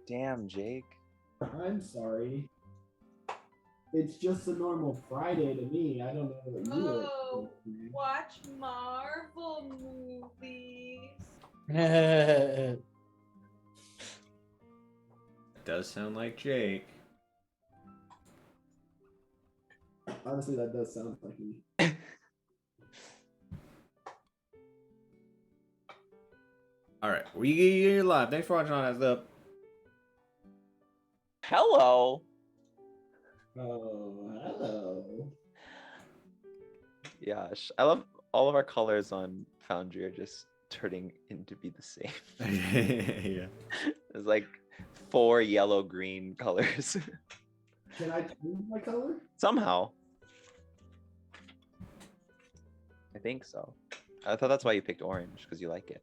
Damn, Jake. I'm sorry. It's just a normal Friday to me. I don't know what you are. Oh, watch Marvel movies. That's Does sound like Jake. Honestly, that does sound like me. All right, we're live. Thanks for watching on As Up. Hello. Oh, hello. Gosh, I love all of our colors on Foundry are just turning into be the same. Yeah. There's like 4 yellow-green colors. Can I change my color? Somehow. I think so. I thought that's why you picked orange, because you like it.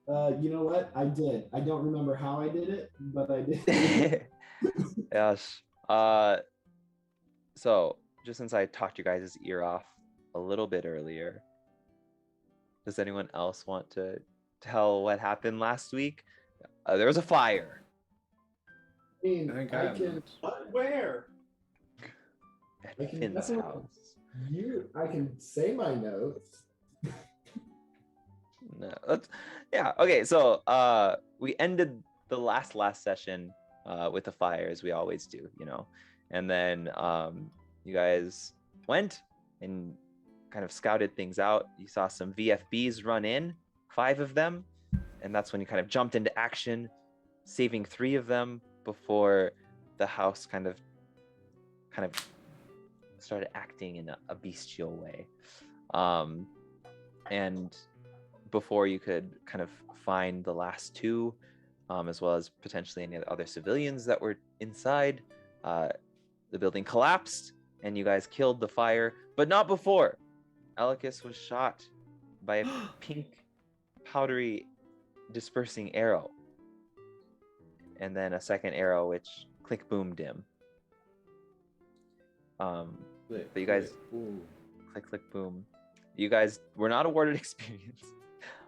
You know what? I did. I don't remember how I did it, but I did. Yes. So just since I talked you guys' ear off a little bit earlier, does anyone else want to tell what happened last week? There was a fire. I mean, I think I I can. Where? At I can Finn's definitely- house. I can say my notes. No, yeah. Okay, so we ended the last session with the fire, as we always do, you know, and then you guys went and kind of scouted things out. You saw some VFBs run in, 5 of them, and that's when you kind of jumped into action, saving 3 of them before the house kind of started acting in a bestial way, and before you could kind of find the last 2, as well as potentially any other civilians that were inside, the building collapsed and you guys killed the fire, but not before. Alicus was shot by a pink, powdery, dispersing arrow. And then a second arrow, which click, boom, dim. But you guys, click, boom. You guys were not awarded experience.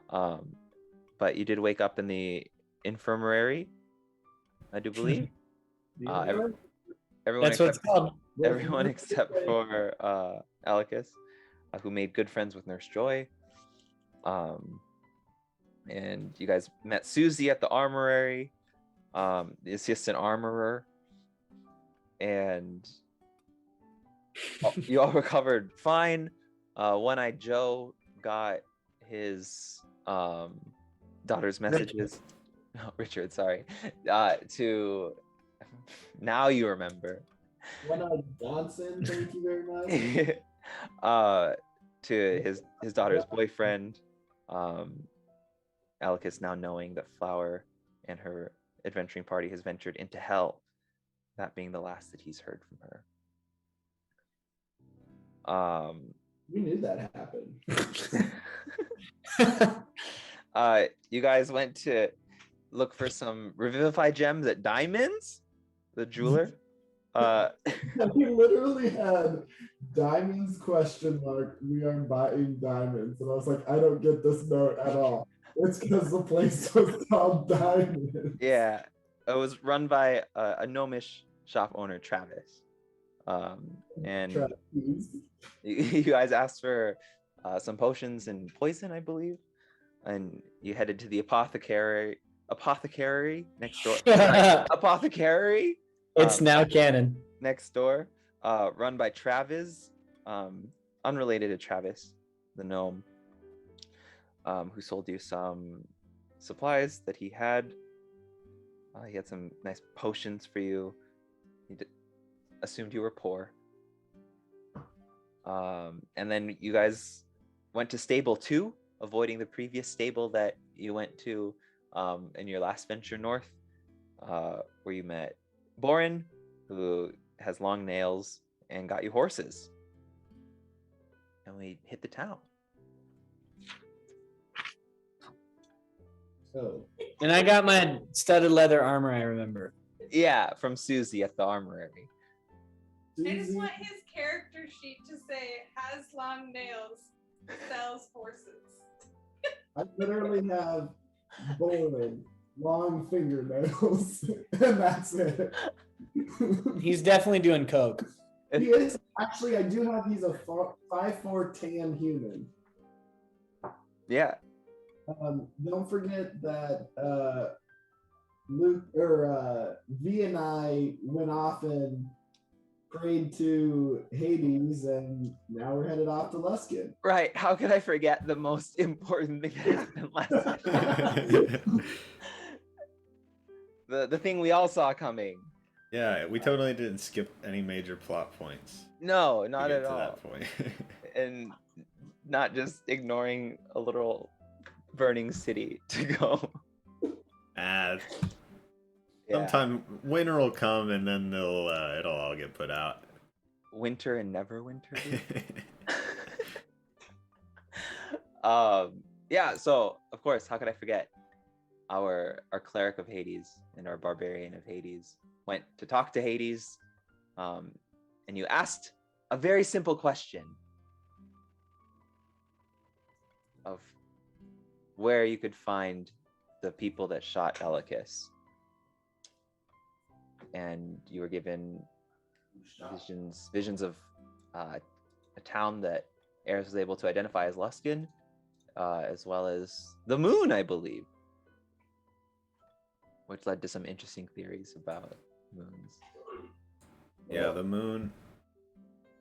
But you did wake up in the infirmary, I do believe. Everyone what except, it's called. everyone except for Alicus, who made good friends with Nurse Joy. And you guys met Susie at the armory, the assistant armorer, and you all recovered fine. One-Eyed Joe got his daughter's messages. Richard, sorry. To now you remember. One-Eyed Johnson, thank you very much. To his daughter's boyfriend. Alicus, now knowing that Flower and her adventuring party has ventured into hell, that being the last that he's heard from her. We knew that happened. You guys went to look for some Revivify gems at Diamonds, the jeweler. We literally had diamonds ? We are buying diamonds, and I was like, I don't get this note at all. It's because the place was called Diamonds. Yeah, it was run by a gnomish shop owner, Travis. And you guys asked for some potions and poison, I believe, and you headed to the apothecary next door. Apothecary. It's now canon. Next door, run by Travis, unrelated to Travis, the gnome, who sold you some supplies that he had. He had some nice potions for you. He assumed you were poor. And then you guys went to stable 2, avoiding the previous stable that you went to in your last venture north, where you met Borin, who has long nails and got you horses. And we hit the town. Oh. And I got my studded leather armor, I remember. Yeah, from Susie at the armory. I just want his character sheet to say, has long nails, sells horses. I literally have Bowen, long fingernails, and that's it. He's definitely doing coke. He is actually. I do have. He's a 5'4" tan human. Yeah. Don't forget that Luke or V and I went off and prayed to Hades, and now we're headed off to Luskin. Right. How could I forget the most important thing that happened last session? the thing we all saw coming. Yeah, we totally didn't skip any major plot points. No, to not get at to all. that point. And not just ignoring a little burning city to go. Ah, Yeah. sometime winter will come and then it'll all get put out. Winter and never winter. Yeah, so of course, how could I forget? Our cleric of Hades and our barbarian of Hades went to talk to Hades, and you asked a very simple question of where you could find the people that shot Elicus. And you were given visions of a town that Eris was able to identify as Luskin, as well as the moon, I believe, which led to some interesting theories about moons. Yeah, the moon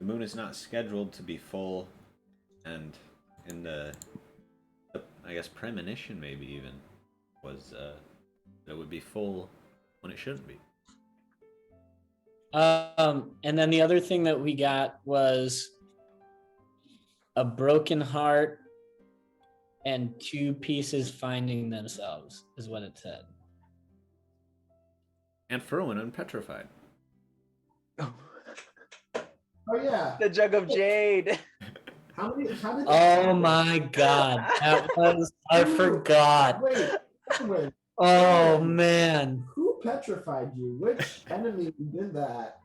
is not scheduled to be full, and in the I guess premonition maybe even was that it would be full when it shouldn't be. And then the other thing that we got was a broken heart and two pieces finding themselves, is what it said. And Ferwin unpetrified. Oh yeah. The jug of jade. How did Oh my god. I forgot. Wait. Oh man. Who petrified you? Which enemy did that?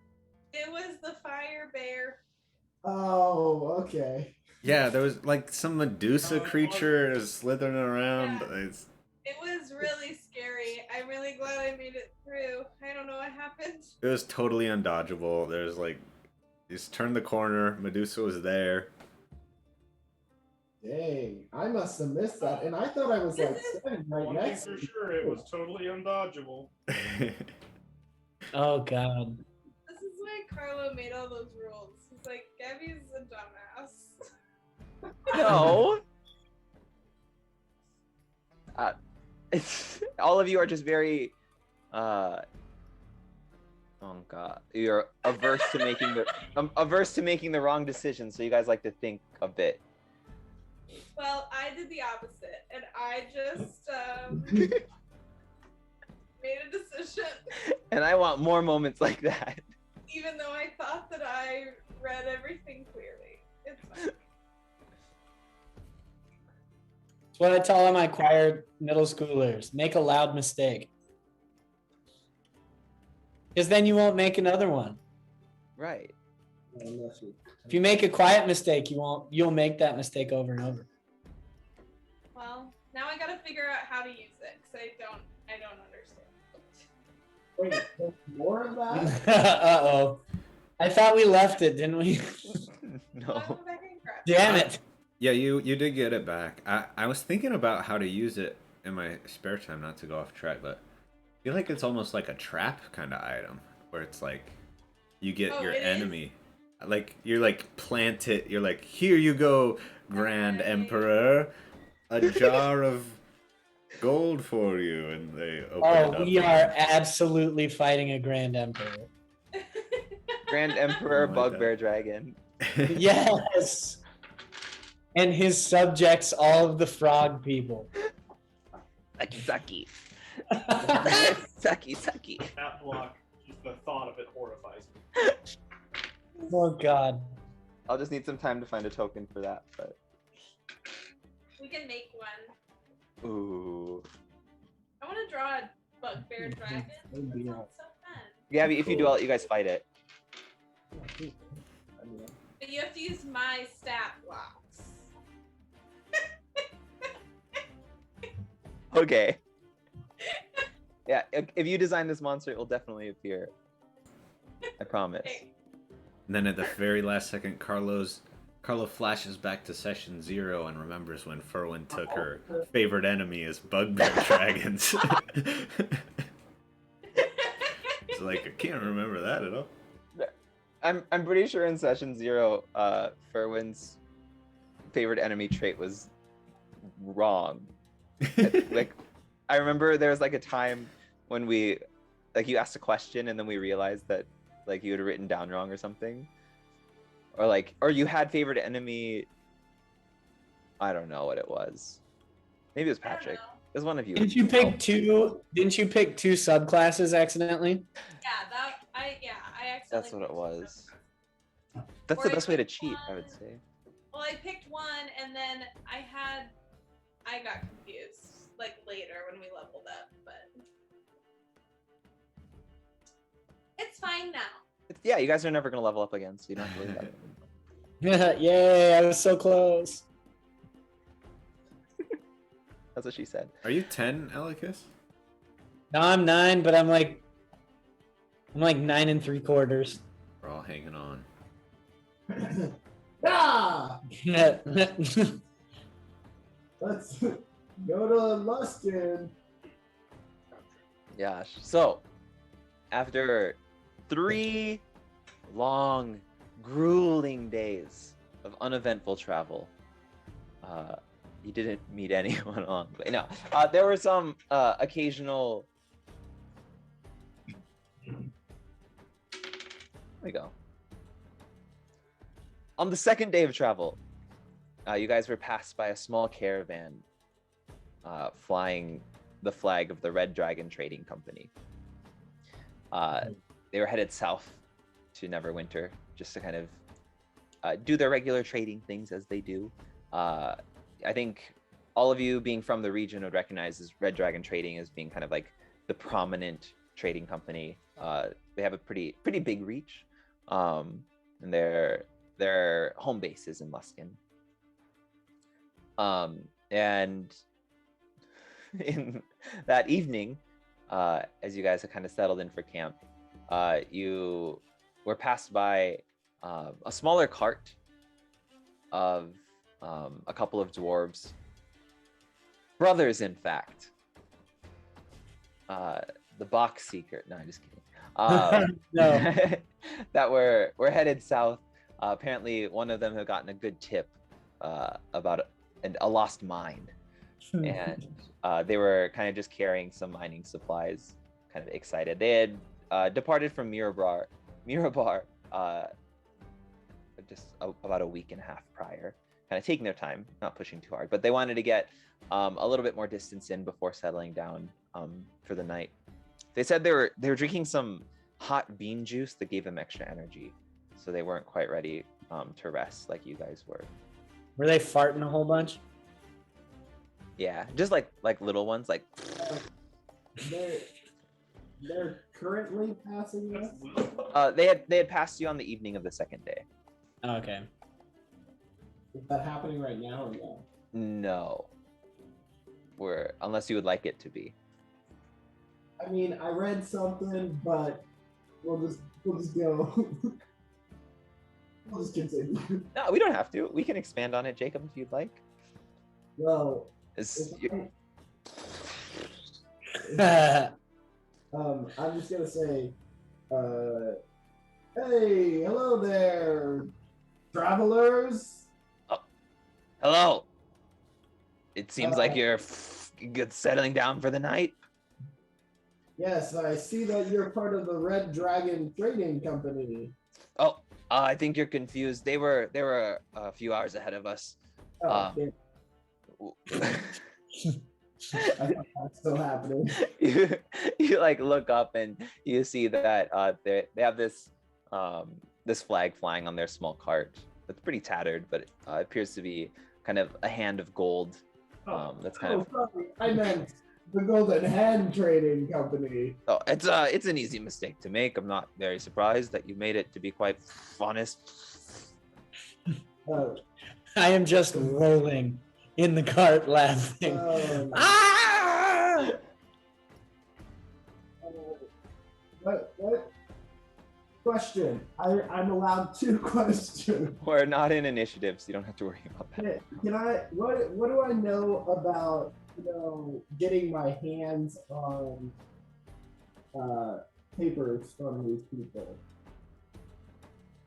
It was the fire bear. Oh, okay. Yeah, there was like some Medusa creature is slithering around. Yeah. It was really scary. I'm really glad I made it through. I don't know what happened. It was totally undodgeable. There's like, you just turned the corner, Medusa was there. Dang, I must have missed that, and I thought I was like standing right One thing next for to you. sure, it was totally undodgeable. Oh god. This is why Carlo made all those rules. He's like, Gabby's a dumbass. No. All of you are just very oh god, you're averse to making the wrong decision, so you guys like to think a bit. Well, I did the opposite, and I just made a decision, And I want more moments like that. even though I thought that I read everything clearly. It's fine. That's what I tell all my choir middle schoolers. Make a loud mistake. Because then you won't make another one. Right. If you make a quiet mistake, you'll make that mistake over and over. Well, now I gotta figure out how to use it, because I don't understand. Wait, there's more of that? Uh-oh. I thought we left it, didn't we? No. I'll go back and grab it. Damn it. Yeah, you did get it back. I was thinking about how to use it in my spare time, not to go off track, but I feel like it's almost like a trap kind of item, where it's like you get Oh, your it is? enemy. Like you're like plant it, you're like, here you go, Grand Right. Emperor, a jar of gold for you, and they open it Oh, up. we are absolutely fighting a Grand Emperor. Grand Emperor Oh my Bugbear God. Dragon. Yes. And his subjects, all of the frog people. Sucky. Sucky. That block, just the thought of it horrifies me. Oh god. I'll just need some time to find a token for that, but We can make one. ooh. I want to draw a bugbear dragon. That sounds so fun. Gabby, if you do, Cool. I'll let you guys fight it. But you have to use my stat blocks. Okay. Yeah, if you design this monster, it will definitely appear. I promise. Hey, And then at the very last second, Carlo flashes back to session 0 and remembers when Furwin took her favorite enemy as bugbear dragons. It's like, I can't remember that at all. I'm pretty sure in session 0, Furwin's favorite enemy trait was wrong. Like, I remember there was like a time when we, like, you asked a question and then we realized that like you had written down wrong or something, or you had favorite enemy. I don't know what it was. Maybe it was I don't Patrick. know. It was one of you. Didn't you pick two? Didn't you pick two subclasses accidentally? Yeah, I accidentally. That's what it picked was. one. That's Or the I best way to picked cheat, I would one. say. Well, I picked one and then I got confused like later when we leveled up, but it's fine now. Yeah, you guys are never gonna level up again, so you don't have to worry about it. Yay! I was so close. That's what she said. Are you 10, Elicus? No, I'm 9, but I'm like 9 3/4. We're all hanging on. Ah! Let's go to Luskin. Yash. So, after 3 long, grueling days of uneventful travel, you didn't meet anyone along the way. No, there were some occasional. There we go. On the second day of travel, you guys were passed by a small caravan flying the flag of the Red Dragon Trading Company. They were headed south to Neverwinter just to kind of do their regular trading things as they do. I think all of you being from the region would recognize this Red Dragon Trading as being kind of like the prominent trading company. They have a pretty big reach, and their home base is in Luskin. And in that evening, as you guys have kind of settled in for camp, you were passed by a smaller cart of a couple of dwarves, brothers, in fact. The box seeker. No, I'm just kidding. No. That were headed south. Apparently, one of them had gotten a good tip about a lost mine, and they were kind of just carrying some mining supplies, kind of excited. They had departed from Mirabar just about a week and a half prior, kind of taking their time, not pushing too hard, but they wanted to get a little bit more distance in before settling down for the night. They said they were drinking some hot bean juice that gave them extra energy, so they weren't quite ready to rest like you guys were. Were they farting a whole bunch? Yeah, just like little ones, like. They're currently passing us. They had passed you on the evening of the second day. Oh, okay. Is that happening right now or no? No. Unless you would like it to be. I mean, I read something, but we'll just go. We'll just continue. No, we don't have to. We can expand on it, Jacob, if you'd like. Well, I'm just gonna say, hey, hello there, travelers. Hello. It seems like you're good settling down for the night. Yes, I see that you're part of the Red Dragon Trading Company. Oh, I think you're confused. They were a few hours ahead of us. Oh, yeah. I thought that's still happening. you like look up and you see that they have this flag flying on their small cart. It's pretty tattered, but it appears to be kind of a hand of gold. That's kind of. Sorry, I meant the Golden Hand Trading Company. Oh, it's an easy mistake to make. I'm not very surprised that you made it, to be quite honest. Oh, I am just rolling in the cart laughing. um, Ah! What? Question. I'm allowed 2 questions. We're not in initiative, so you don't have to worry about that. Can I? What do I know about getting my hands on papers from these people?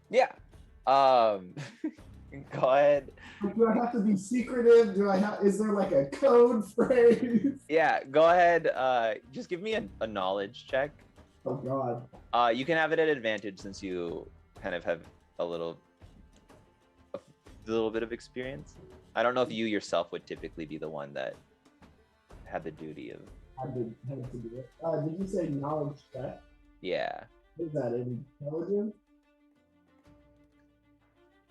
Yeah. Go ahead. Do I have to be secretive? Is there like a code phrase? Yeah, go ahead. Just give me a knowledge check. Oh God. You can have it at advantage since you kind of have a little bit of experience. I don't know if you yourself would typically be the one that had the duty of. I did have to do it. Did you say knowledge check? Yeah. What is that? Intelligence?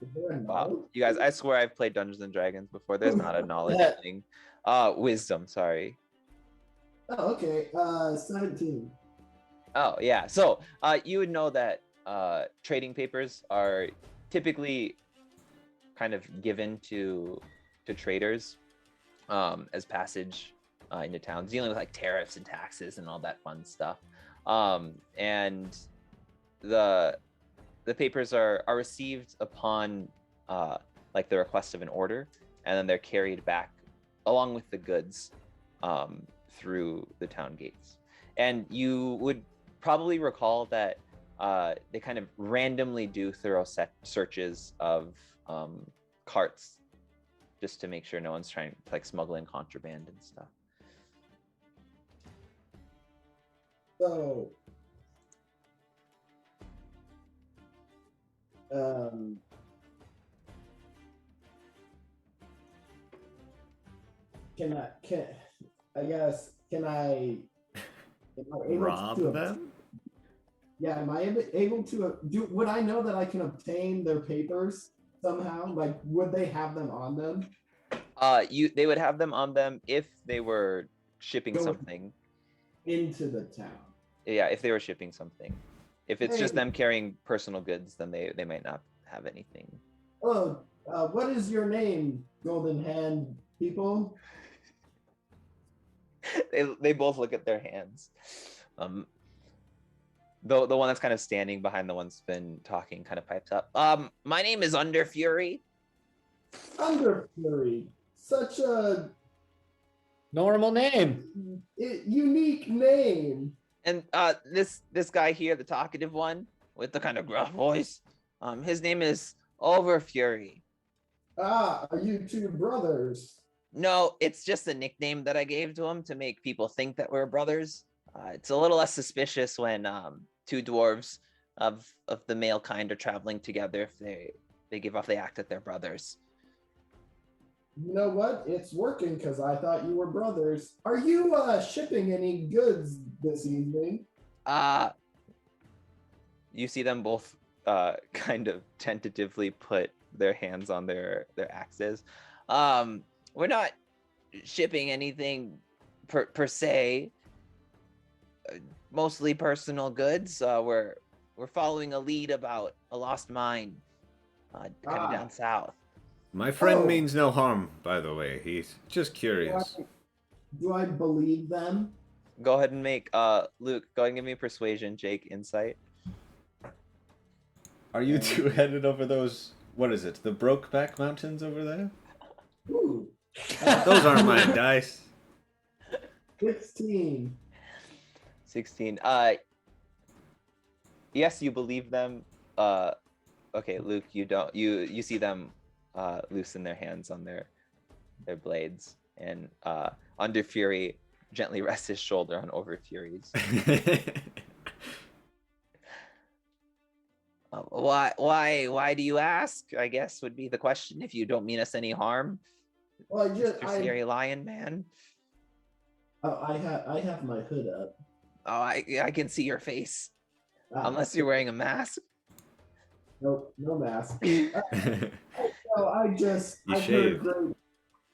Is there a Wow. knowledge? You guys, I swear I've played Dungeons and Dragons before. There's not a knowledge Yeah. thing. Wisdom, sorry. Oh, okay. 17. Oh, yeah. So, you would know that trading papers are typically kind of given to traders as passage into towns, dealing with like tariffs and taxes and all that fun stuff. And the papers are received upon like the request of an order, and then they're carried back along with the goods through the town gates. And you would probably recall that they kind of randomly do thorough searches of carts just to make sure no one's trying to like smuggle in contraband and stuff. So, can I able Rob to them? Yeah, am I able to would I know that I can obtain their papers somehow? Like, would they have them on them? They would have them on them if they were shipping Go something. into the town. Yeah, if they were shipping something. If it's just Hey. them carrying personal goods, then they might not have anything. Oh, what is your name, Golden Hand people? They both look at their hands. The one that's kind of standing behind the one that's been talking kind of pipes up. My name is Under Fury. Underfury. Such a Normal name. unique name. And this guy here, the talkative one with the kind of gruff voice, his name is Over Fury. Ah, are you 2 brothers? No, it's just a nickname that I gave to him to make people think that we're brothers. It's a little less suspicious when 2 dwarves of the male kind are traveling together if they give off the act that they're brothers. You know what? It's working because I thought you were brothers. Are you shipping any goods this evening? You see them both kind of tentatively put their hands on their axes. We're not shipping anything per se. Mostly personal goods. We're following a lead about a lost mine kind of down south. My friend Oh. means no harm, by the way. He's just curious. Do I believe them? Go ahead and make Luke. Go ahead and give me persuasion. Jake, insight. Are you 2 headed over those? What is it? The Brokeback Mountains over there? Ooh, Those aren't my dice. 16. 16. Yes, you believe them. Okay, Luke, you don't. You see them loosen their hands on their blades, and Under Fury gently rests his shoulder on Over Fury's. Why do you ask? I guess would be the question. If you don't mean us any harm, Well, Mr. Fury Lion Man. I have my hood up. Oh, I can see your face, Ah, unless you're wearing a mask. Nope, no mask. So shaved.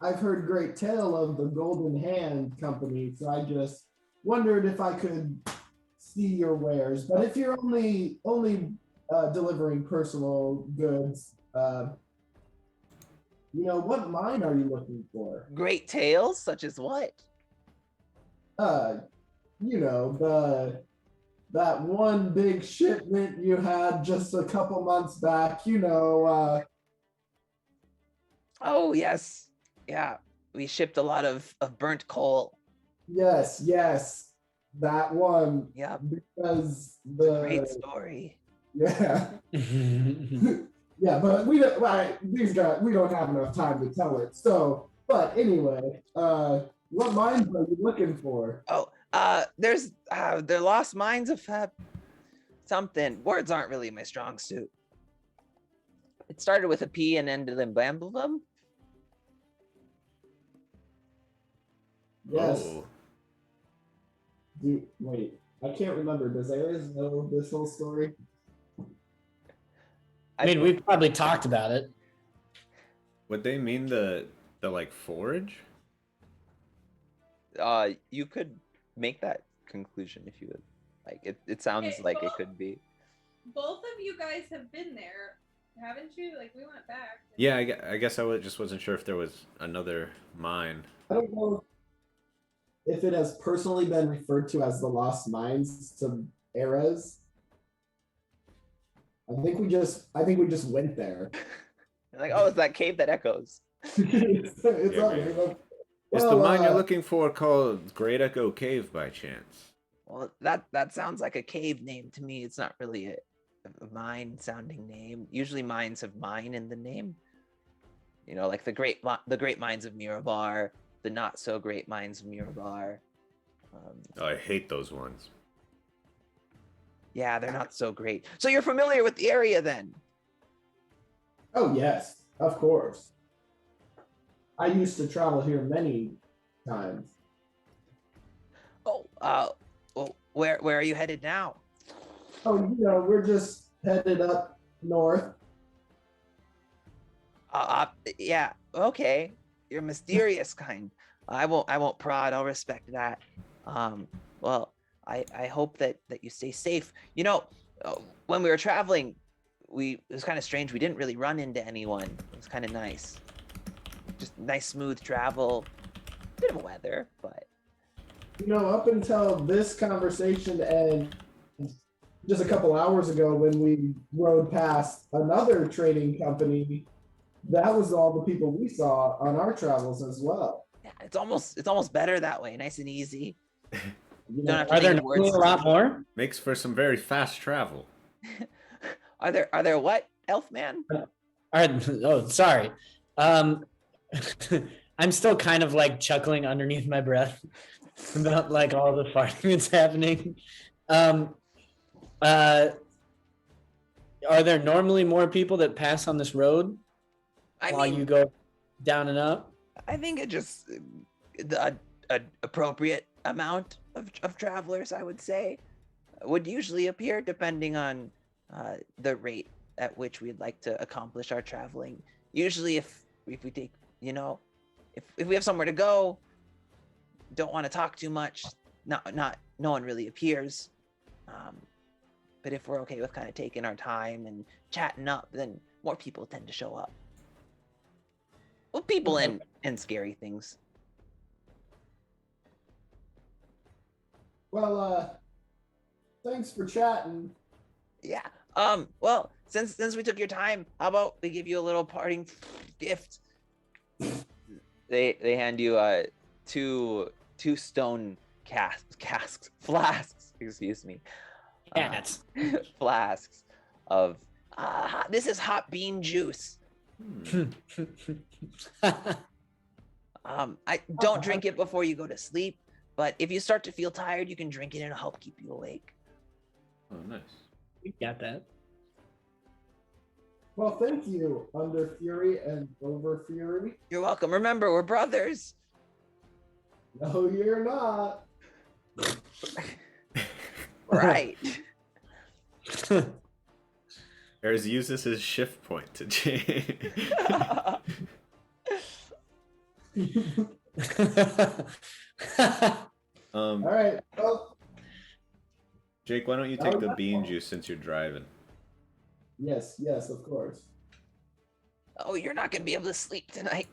I've heard great tale of the Golden Hand Company, so I just wondered if I could see your wares. But if you're only delivering personal goods, what mine are you looking for? Great tales, such as what? The that one big shipment you had just a couple months back, you know, Oh, yes. Yeah. We shipped a lot of burnt coal. yes, that one. Yep. Because It's a great story. yeah. Yeah, but we don't these guys we don't have enough time to tell it. So, but anyway, what mines are you looking for? Oh, there's the lost mines of something. Words aren't really my strong suit. It started with a P and ended in Blamblum. Yes. Oh. Wait, I can't remember. Does Ares know this whole story? I mean, we've probably talked about it. Would they mean the like forge? You could make that conclusion if you would. Like it sounds Okay, like well- it could be. Both of you guys have been there, haven't you? Like, we went back. Yeah, I guess just wasn't sure if there was another mine. I don't know if it has personally been referred to as the Lost Mines to Ares. I think we just went there. Like, oh, it's that cave that echoes. it's Yeah, all maybe. right. Is the Well, mine you're looking for called Great Echo Cave by chance? Well, that sounds like a cave name to me. It's not really a mine sounding name. Usually mines have mine in the name. You know, like the great mines of Mirabar, the not so great mines of Mirabar. Oh, I hate those ones. Yeah, they're not so great. So you're familiar with the area then? Oh yes, of course. I used to travel here many times. Oh, well, where are you headed now? Oh, you know, we're just headed up north. Yeah, okay. You're mysterious kind. I won't prod. I'll respect that. Well, I hope that you stay safe. You know, when we were traveling, it was kind of strange. We didn't really run into anyone. It was kind of nice. Just nice, smooth travel. Bit of weather, but You know, up until this conversation and just a couple hours ago when we rode past another trading company, that was all the people we saw on our travels as well. yeah, it's almost better that way. Nice and easy. You Don't know, have to Are there think of words. normally a lot more? Makes for some very fast travel. Are there what, Elfman? Oh, sorry. I'm still kind of like chuckling underneath my breath about like all the farting that's happening. Are there normally more people that pass on this road while you go down and up? I think it just the appropriate amount of travelers, I would say, would usually appear depending on the rate at which we'd like to accomplish our traveling. Usually, if we take, you know, if we have somewhere to go, don't want to talk too much, no one really appears. But if we're okay with kind of taking our time and chatting up, then more people tend to show up. Well, people and scary things. well, thanks for chatting. Yeah. Well, since we took your time, how about we give you a little parting gift? They hand you two stone flasks, excuse me. Cats. Flasks of this is hot bean juice. I don't drink it before you go to sleep, but if you start to feel tired, you can drink it and it'll help keep you awake. Oh, nice. We got that. Well, thank you, Under Fury and Over Fury. You're welcome. Remember, we're brothers. No, you're not. Right. Ares uses his shift point to change. All right. Well, Jake, why don't you take the bean juice since you're driving? yes, of course. Oh, you're not gonna be able to sleep tonight.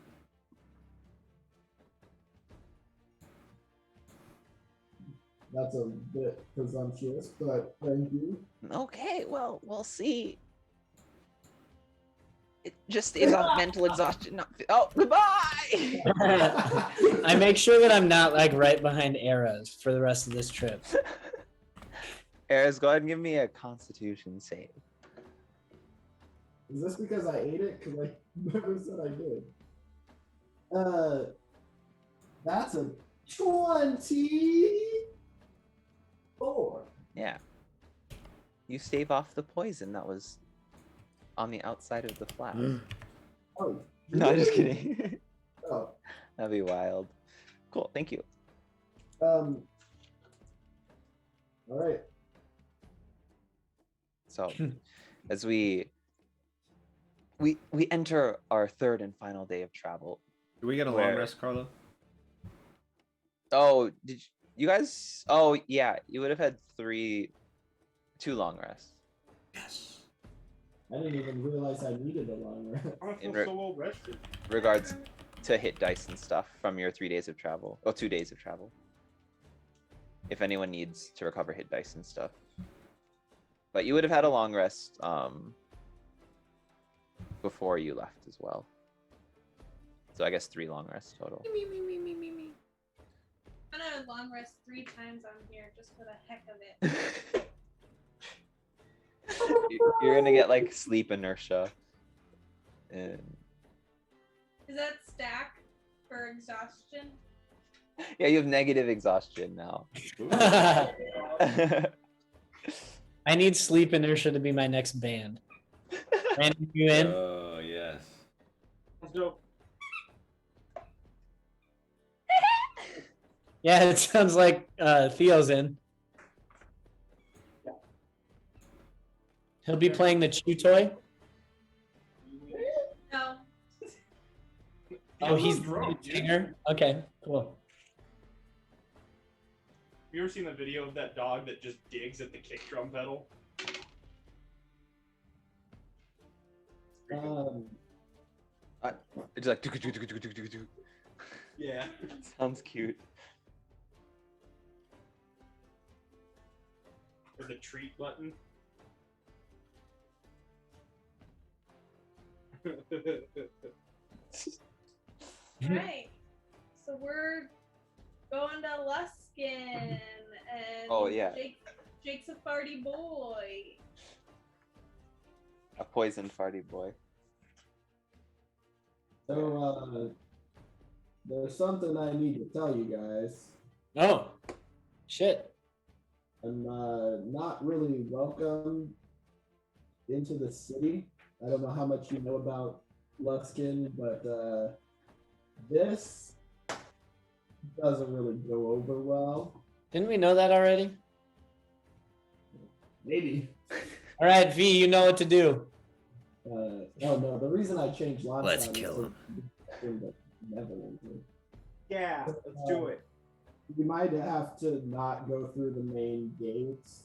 That's a bit presumptuous, but thank you. Okay, well, we'll see. It just stays off mental exhaustion. Not oh, goodbye. I make sure that I'm not like right behind Eras for the rest of this trip. Eris, go ahead and give me a Constitution save. Is this because I ate it? Because I never said I did. That's a 24. Yeah. You stave off the poison that was on the outside of the flask. Oh, No, just kidding. oh. That'd be wild. Cool, thank you. All right. So, as we enter our third and final day of travel. Do we get a long Where- rest, Carlo? Oh, did you guys? Oh, yeah, you would have had 2 long rests. Yes. I didn't even realize I needed a long rest. I feel In so well rested. Regards to hit dice and stuff from your 3 days of travel. Oh, 2 days of travel. If anyone needs to recover hit dice and stuff. But you would have had a long rest before you left as well. So I guess 3 long rests total. Me. I'm gonna long rest 3 times on here just for the heck of it. You're gonna get like sleep inertia. And Is that stack for exhaustion? yeah, you have negative exhaustion now. I need sleep inertia to be my next band. Brandon, you in? Oh yes. Let's go. Yeah, it sounds like Theo's in. He'll be playing the chew toy. No. Oh, he's the drunk. singer. Okay, cool. You ever seen the video of that dog that just digs at the kick drum pedal? It's like Yeah. sounds cute. Or the treat button. Right. So we're going to Luskin and Oh, yeah. Jake's a farty boy. A poison farty boy. So, there's something I need to tell you guys. Oh, shit. I'm not really welcome into the city. I don't know how much you know about Luskin, but this doesn't really go over well. Didn't we know that already? Maybe. All right, V, you know what to do. Oh no, the reason I changed last Let's time kill is to Neverland. Yeah, let's do it. You might have to not go through the main gates.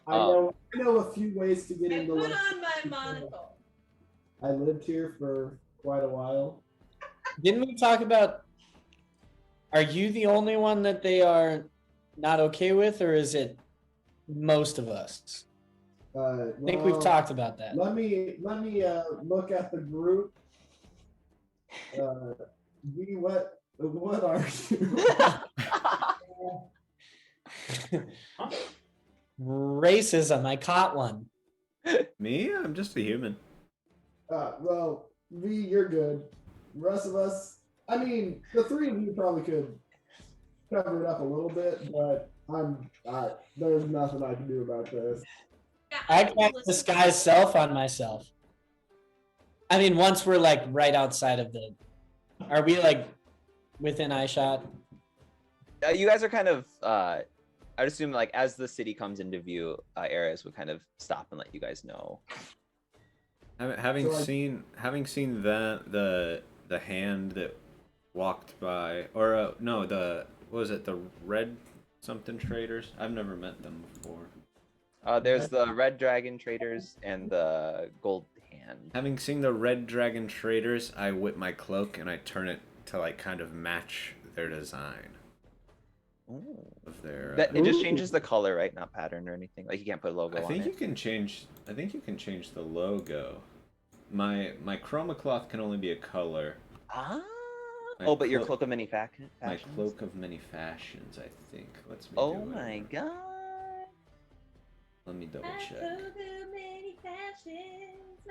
I know a few ways to get I into put Luskin. on my monocle. I lived here for quite a while. Didn't we talk about? Are you the only one that they are not okay with, or is it most of us? I think we've talked about that. Let me look at the group. What are you? Racism. I caught one. Me? I'm just a human. Well, V, you're good. The rest of us, I mean, the 3 of you probably could cover it up a little bit, but there's nothing I can do about this. Yeah, I can can't listen. disguise self on myself. I mean, once we're like right outside of the, are we like within eye shot? You guys are kind of I'd assume like as the city comes into view, Ares would kind of stop and let you guys know. Having So, like- seen that the hand that walked by, or no, what was it, the red something traders? I've never met them before. There's the red dragon traders and the gold hand. Having seen the red dragon traders, I whip my cloak and I turn it to like kind of match their design Ooh. of their. That it just changes the color, right? Not pattern or anything. Like you can't put a logo I think on you it. can change. I think you can change the logo. My chroma cloth can only be a color. Ah. My Oh, but your clo- cloak of many fashions. My cloak of many fashions, I think. Let's me Oh do my it. god. Let me double I check. could do many fashions,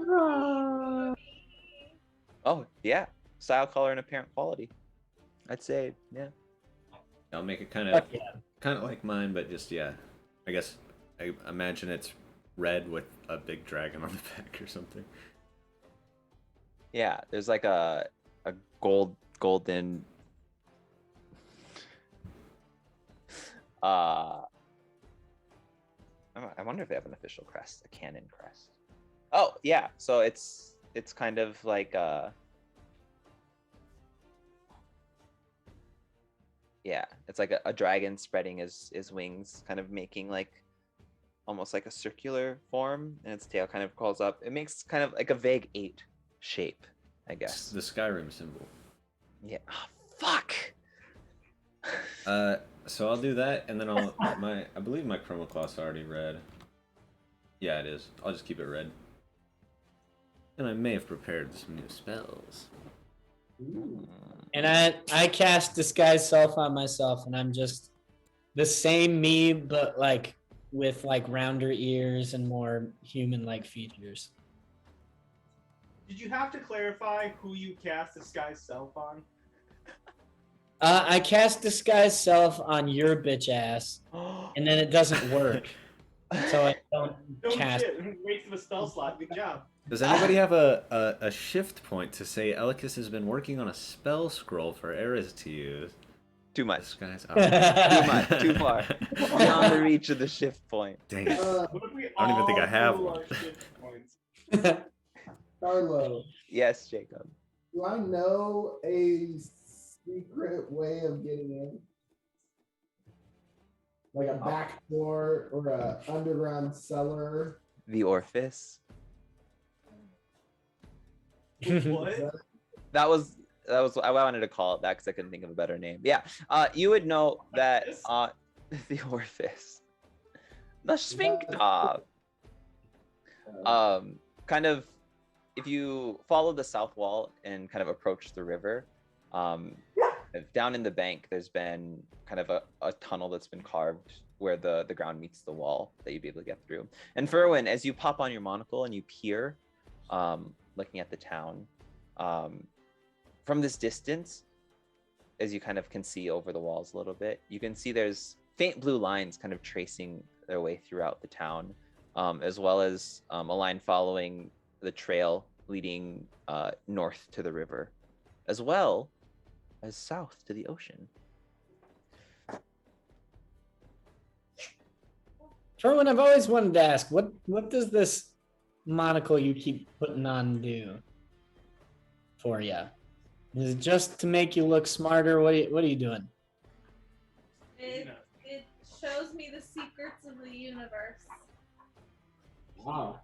my Oh yeah, style, color, and apparent quality. I'd say yeah. I'll make it kind Fuck of yeah. like mine, but just yeah. I guess I imagine it's red with a big dragon on the back or something. Yeah, there's like a golden I wonder if they have an official crest, a canon crest. Oh yeah, so it's kind of like yeah, it's like a dragon spreading his wings, kind of making like almost like a circular form, and its tail kind of crawls up. It makes kind of like a vague 8 shape, I It's guess. the Skyrim symbol. Yeah. Oh, fuck. So I'll do that, and then I believe my chroma cloth's already red. Yeah, it is. I'll just keep it red. And I may have prepared some new spells. And I cast disguise self on myself, and I'm just the same me, but like with like rounder ears and more human-like features. Did you have to clarify who you cast Disguise Self on? I cast disguise self on your bitch ass, and then it doesn't work, so I don't No cast. shit. Wasted a spell slot. Good job. Does anybody have a shift point to say Elikis has been working on a spell scroll for Eris to use? Too much. Disguise. Too much. Too far. Beyond the reach of the shift point. Dang it. What if we I don't even think I all have roll one. our shift points? Carlo, Yes, Jacob. do I know a secret way of getting in? Like a back door or a underground cellar? The orifice. What? That was I wanted to call it that because I couldn't think of a better name. Yeah. You would know that the orifice. The sphincter. Kind of if you follow the south wall and kind of approach the river, down in the bank there's been kind of a tunnel that's been carved where the ground meets the wall that you'd be able to get through. And Ferwin, as you pop on your monocle and you peer, looking at the town, from this distance, as you kind of can see over the walls a little bit, you can see there's faint blue lines kind of tracing their way throughout the town, as well as a line following the trail leading north to the river, as well as south to the ocean. Ferwin, I've always wanted to ask, what does this monocle you keep putting on do for you? Is it just to make you look smarter? What are you doing? It shows me the secrets of the universe. Wow.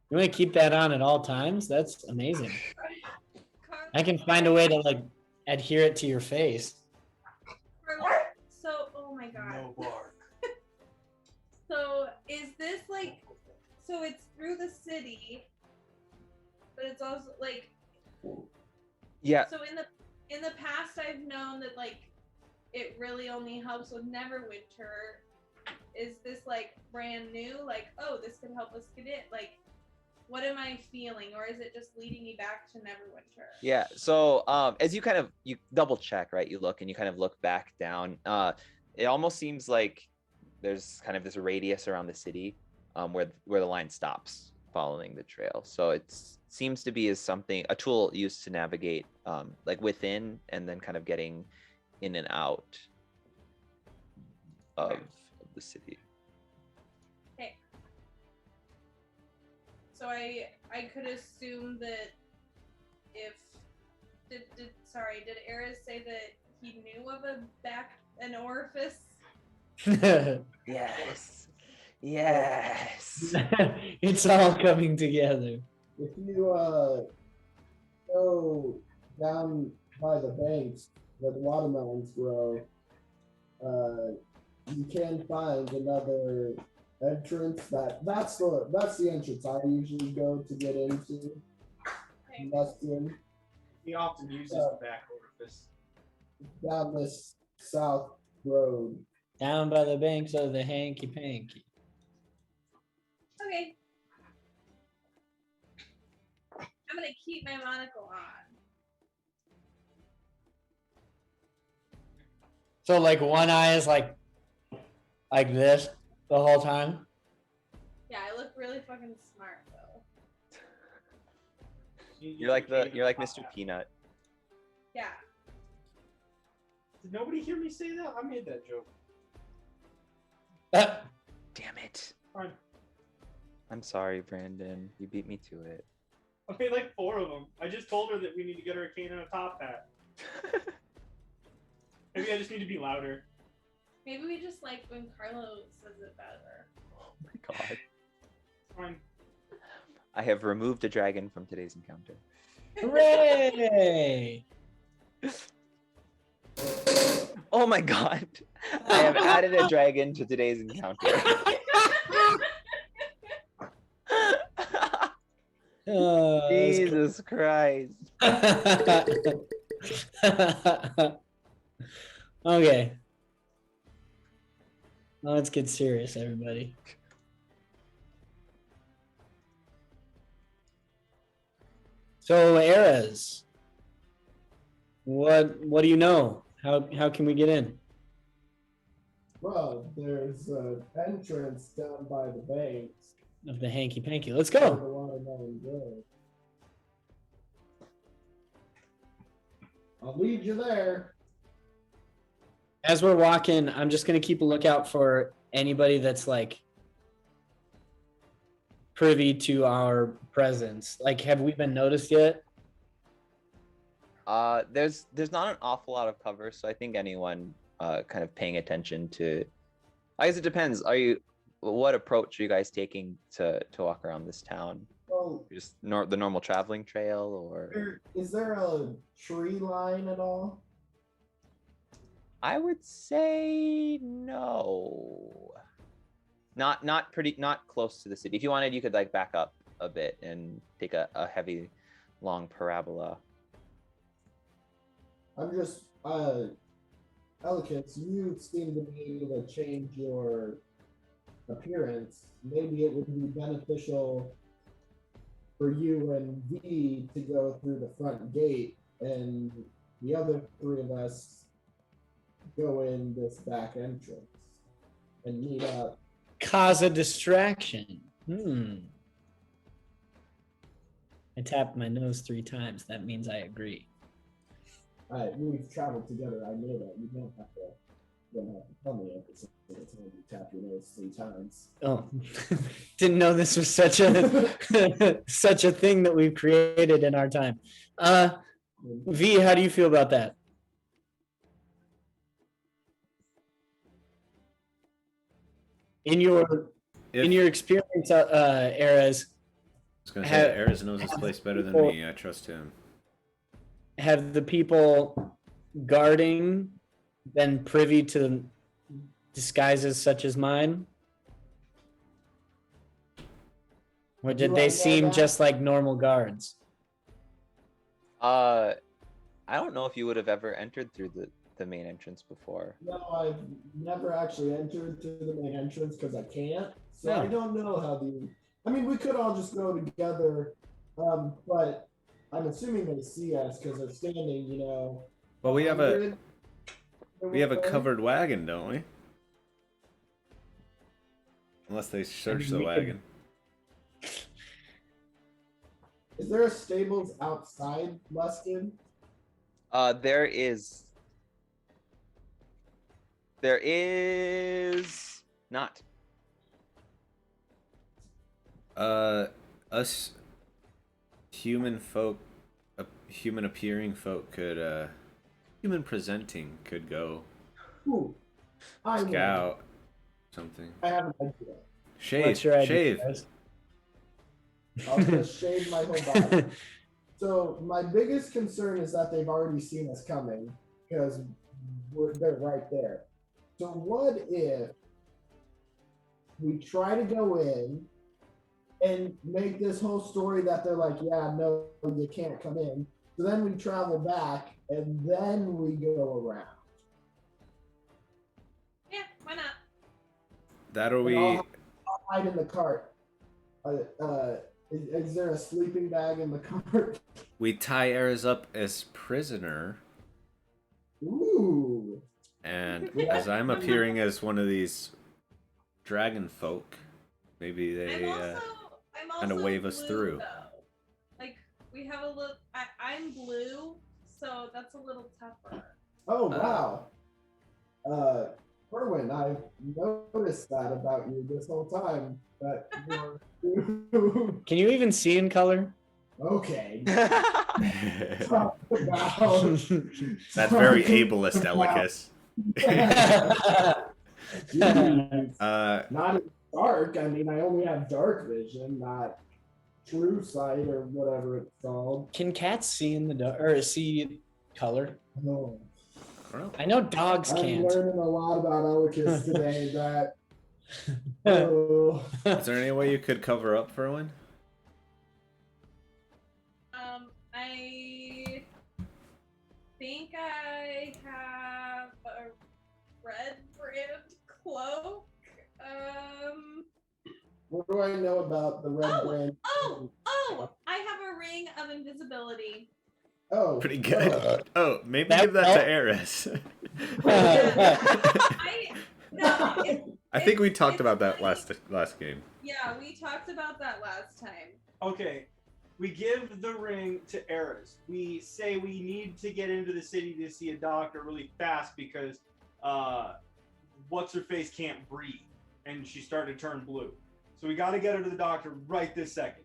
You want to keep that on at all times? That's amazing. I can find a way to like adhere it to your face. So, oh my god. No bark. So, is this like, so it's through the city, but it's also like, Yeah. so in the past I've known that like it really only helps with Neverwinter. Is this like brand new? Like, oh, this could help us get it? Like, what am I feeling? Or is it just leading me back to Neverwinter? Yeah. So as you double check, right? You look and you kind of look back down. It almost seems like there's kind of this radius around the city where the line stops following the trail. So it seems to be a tool used to navigate like within and then kind of getting in and out of the city. Okay. So I could assume that if did Eris say that he knew of an orifice? Yes. Yes. It's all coming together. If you know down by the banks where the watermelons grow, you can find another entrance. That's the entrance I usually go to get into. Bastion. He often uses the back orifice. Down this south road. Down by the banks of the hanky panky. Okay. I'm gonna keep my monocle on. So like one eye is like this the whole time. Yeah, I look really fucking smart though. You're like Mr. Peanut. Yeah. Did nobody hear me say that? I made that joke. Damn it. Fine. I'm sorry, Brandon. You beat me to it. I made like 4 of them. I just told her that we need to get her a cane and a top hat. Maybe I just need to be louder. Maybe we just like when Carlo says it better. Oh my god. Fine. I have removed a dragon from today's encounter. Hooray! Oh my god. I have added a dragon to today's encounter. Jesus Christ. Okay. Now let's get serious, everybody. So, Eras, what do you know? How can we get in? Well, there's an entrance down by the banks. Of the hanky panky. Let's where the go. watermelon grows. I'll lead you there. As we're walking, I'm just gonna keep a lookout for anybody that's like privy to our presence. Like, have we been noticed yet? There's not an awful lot of cover, so I think anyone kind of paying attention to, I guess it depends. What approach are you guys taking to walk around this town? Well, Just the normal traveling trail, or is there a tree line at all? I would say no. Not close to the city. If you wanted, you could like back up a bit and take a heavy, long parabola. I'm just Elikis, you seem to be able to change your appearance. Maybe it would be beneficial for you and V to go through the front gate and the other 3 of us go in this back entrance and meet up. Cause a distraction. I tapped my nose 3 times. That means I agree. We've traveled together. I know that. You don't have to tell me every single time you tap your nose 3 times. Oh, didn't know this was such a such a thing that we've created in our time. V, how do you feel about that? In your experience, Eras, I was gonna say Eras knows this place better than me. I trust him. Have the people guarding been privy to disguises such as mine? Or did they seem just like normal guards? I don't know if you would have ever entered through the main entrance before. No, I've never actually entered to the main entrance because I can't. So Yeah. I don't know how I mean, we could all just go together, but I'm assuming they see us because they're standing, Well, we have a 100 covered wagon, don't we? Unless they search the wagon. Is there a stables outside Luskin? There is not. Us human folk, human appearing folk could, human presenting could go Ooh, I know. scout something. I have an idea. Shave, What's your idea, shave. guys? I'll just shave my whole body. So my biggest concern is that they've already seen us coming because they're right there. So what if we try to go in and make this whole story that they're like, yeah, no, you can't come in. So then we travel back and then we go around. Yeah, why not? That or And we. I'll hide in the cart. Is there a sleeping bag in the cart? We tie Eris up as prisoner, Ooh. and as I'm appearing as one of these dragon folk, maybe they I'm kind of also wave us blue, through. Though. Like we have a look. I'm blue, so that's a little tougher. Oh wow. Erwin, I've noticed that about you this whole time. That you're Can you even see in color? okay. That's Talk about, very ableist, Elicus. Jeez. Uh, Not in dark. I mean, I only have dark vision, not true sight or whatever it's called. Can cats see in the dark or see color? No. well, I know dogs I'm can't. learning a lot about Elicus today. That. Oh. is there any way you could cover up for one? I think I have a red brand cloak. What do I know about the red brand? Oh! I have a ring of invisibility. Oh, Pretty good. Oh, maybe That give that felt- to Eris. No, I think we talked it's about that funny. last game. Yeah, we talked about that last time. Okay, we give the ring to Eris. We say we need to get into the city to see a doctor really fast because what's her face can't breathe and she's starting to turn blue. So we got to get her to the doctor right this second.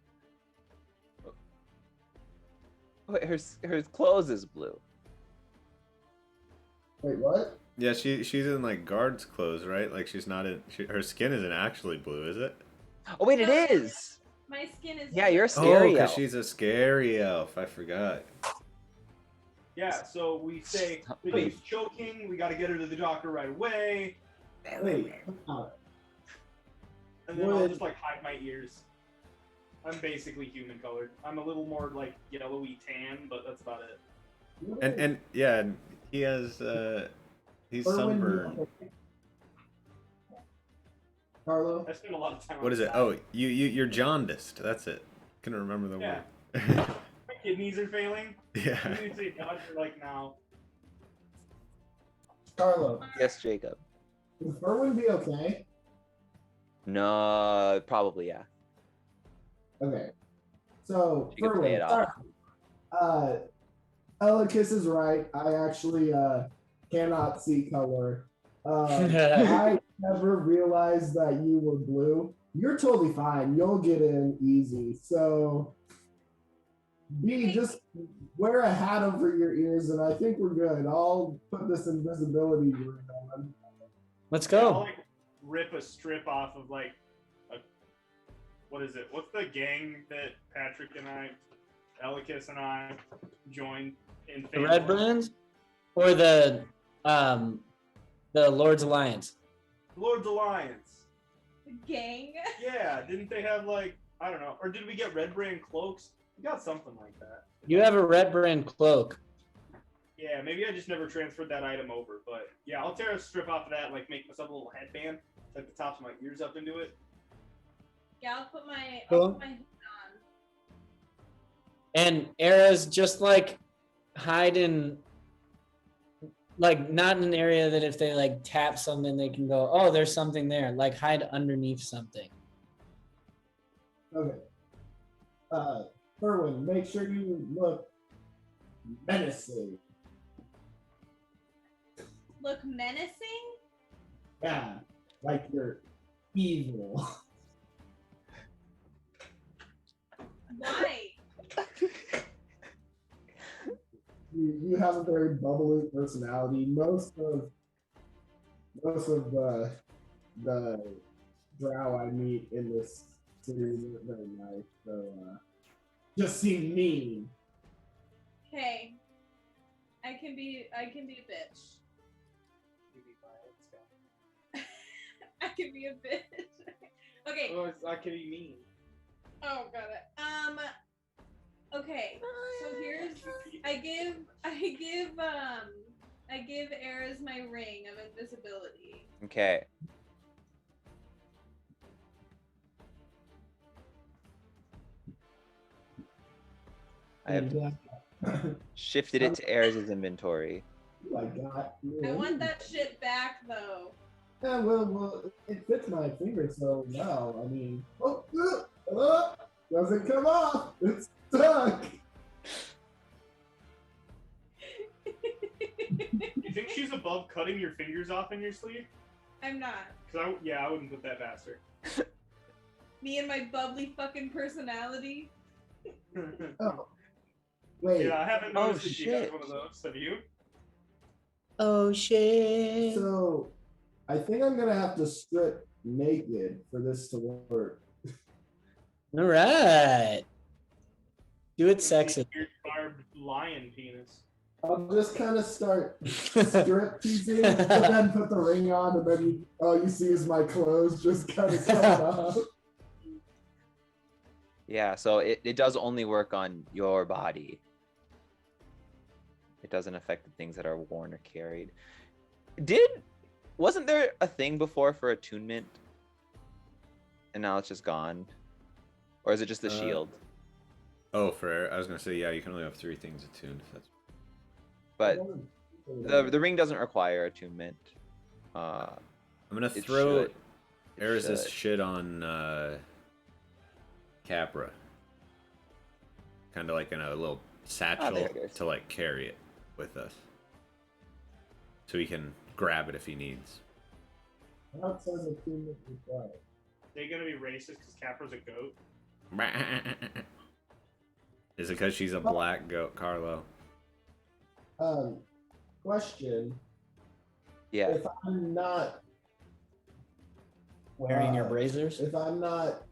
Wait, her clothes is blue. wait, what? Yeah, she's in like guard's clothes, right? Like she's not in. Her skin isn't actually blue, is it? Oh wait, it No, is. My skin is. Yeah, you're Oh, scary because elf. she's a scary elf. I forgot. Yeah, so we say Stop she's me. choking. We got to get her to the doctor right away, Wait, and then I'll Would- just like hide my ears. I'm basically human colored. I'm a little more like yellowy tan, but that's about it. And yeah, and he has he's Erwin, sunburned. Carlo? I spend a lot of time. What is it? outside. Oh, you're jaundiced. That's it. Couldn't remember the Yeah. word. My kidneys are failing. Yeah. You need to see a doctor like now. Carlo, Yes, Jacob. will Erwin be okay? No, probably yeah. Okay. So, You can play it off. Elicus is right. I actually cannot see color. I never realized that you were blue. You're totally fine. You'll get in easy. So, B, just wear a hat over your ears, and I think we're good. I'll put this invisibility ring on. Let's I'll go. like rip a strip off of like a what is it? What's the gang that Patrick and I, Elicus and I joined in The Fable? Red Brands or the Lord's Alliance. Lord's Alliance. Gang. Yeah, didn't they have like I don't know, or did we get red brand cloaks? We got something like that. You have a Red Brand cloak. Yeah, maybe I just never transferred that item over, but yeah, I'll tear a strip off of that, and like make myself a little headband, like the tops of my ears up into it. Yeah, I'll put my Cool. hood on. And Era's just like hide in, like not in an area that if they like tap something they can go, oh, there's something there. Like hide underneath something. Okay. Erwin, make sure you look menacing. Look menacing? Yeah, like you're evil. Why? You have a very bubbly personality. Most of the drow I meet in this series are very nice. So just seem mean. Hey, I can be a bitch. I can be a bitch. Okay. Oh, I can be mean. Oh, got it. Okay. So here's I give Eris my ring of invisibility. Okay. I have shifted it to Eris' inventory. Oh my God. I want that shit back though. Yeah, well, it fits my finger so well. I mean, doesn't come off. It's stuck. You think she's above cutting your fingers off in your sleeve? I'm not. Cause I wouldn't put that past her. Me and my bubbly fucking personality. Oh, wait. Yeah, I haven't noticed that you shit. got one of those. Have you? Oh shit. So, I think I'm gonna have to strip naked for this to work. All right. Do it sexy. Your barbed lion penis. I'll just kind of start strip teasing, but then put the ring on, and then all you see is my clothes just kind of come off. Yeah, so it does only work on your body. It doesn't affect the things that are worn or carried. Wasn't there a thing before for attunement? And now it's just gone? Or is it just the shield? Oh, I was gonna say, yeah, you can only have 3 things attuned. If that's... But the ring doesn't require attunement. I'm gonna It throw should. It Eris' should. shit on Capra. Kind of like in a little satchel there it is. to like carry it with us. So he can grab it if he needs. Now it says attunement required. They gonna be racist because Capra's a goat? Is it because she's a black goat, Carlo? Question. Yeah. If I'm not Wearing your braziers? if I'm not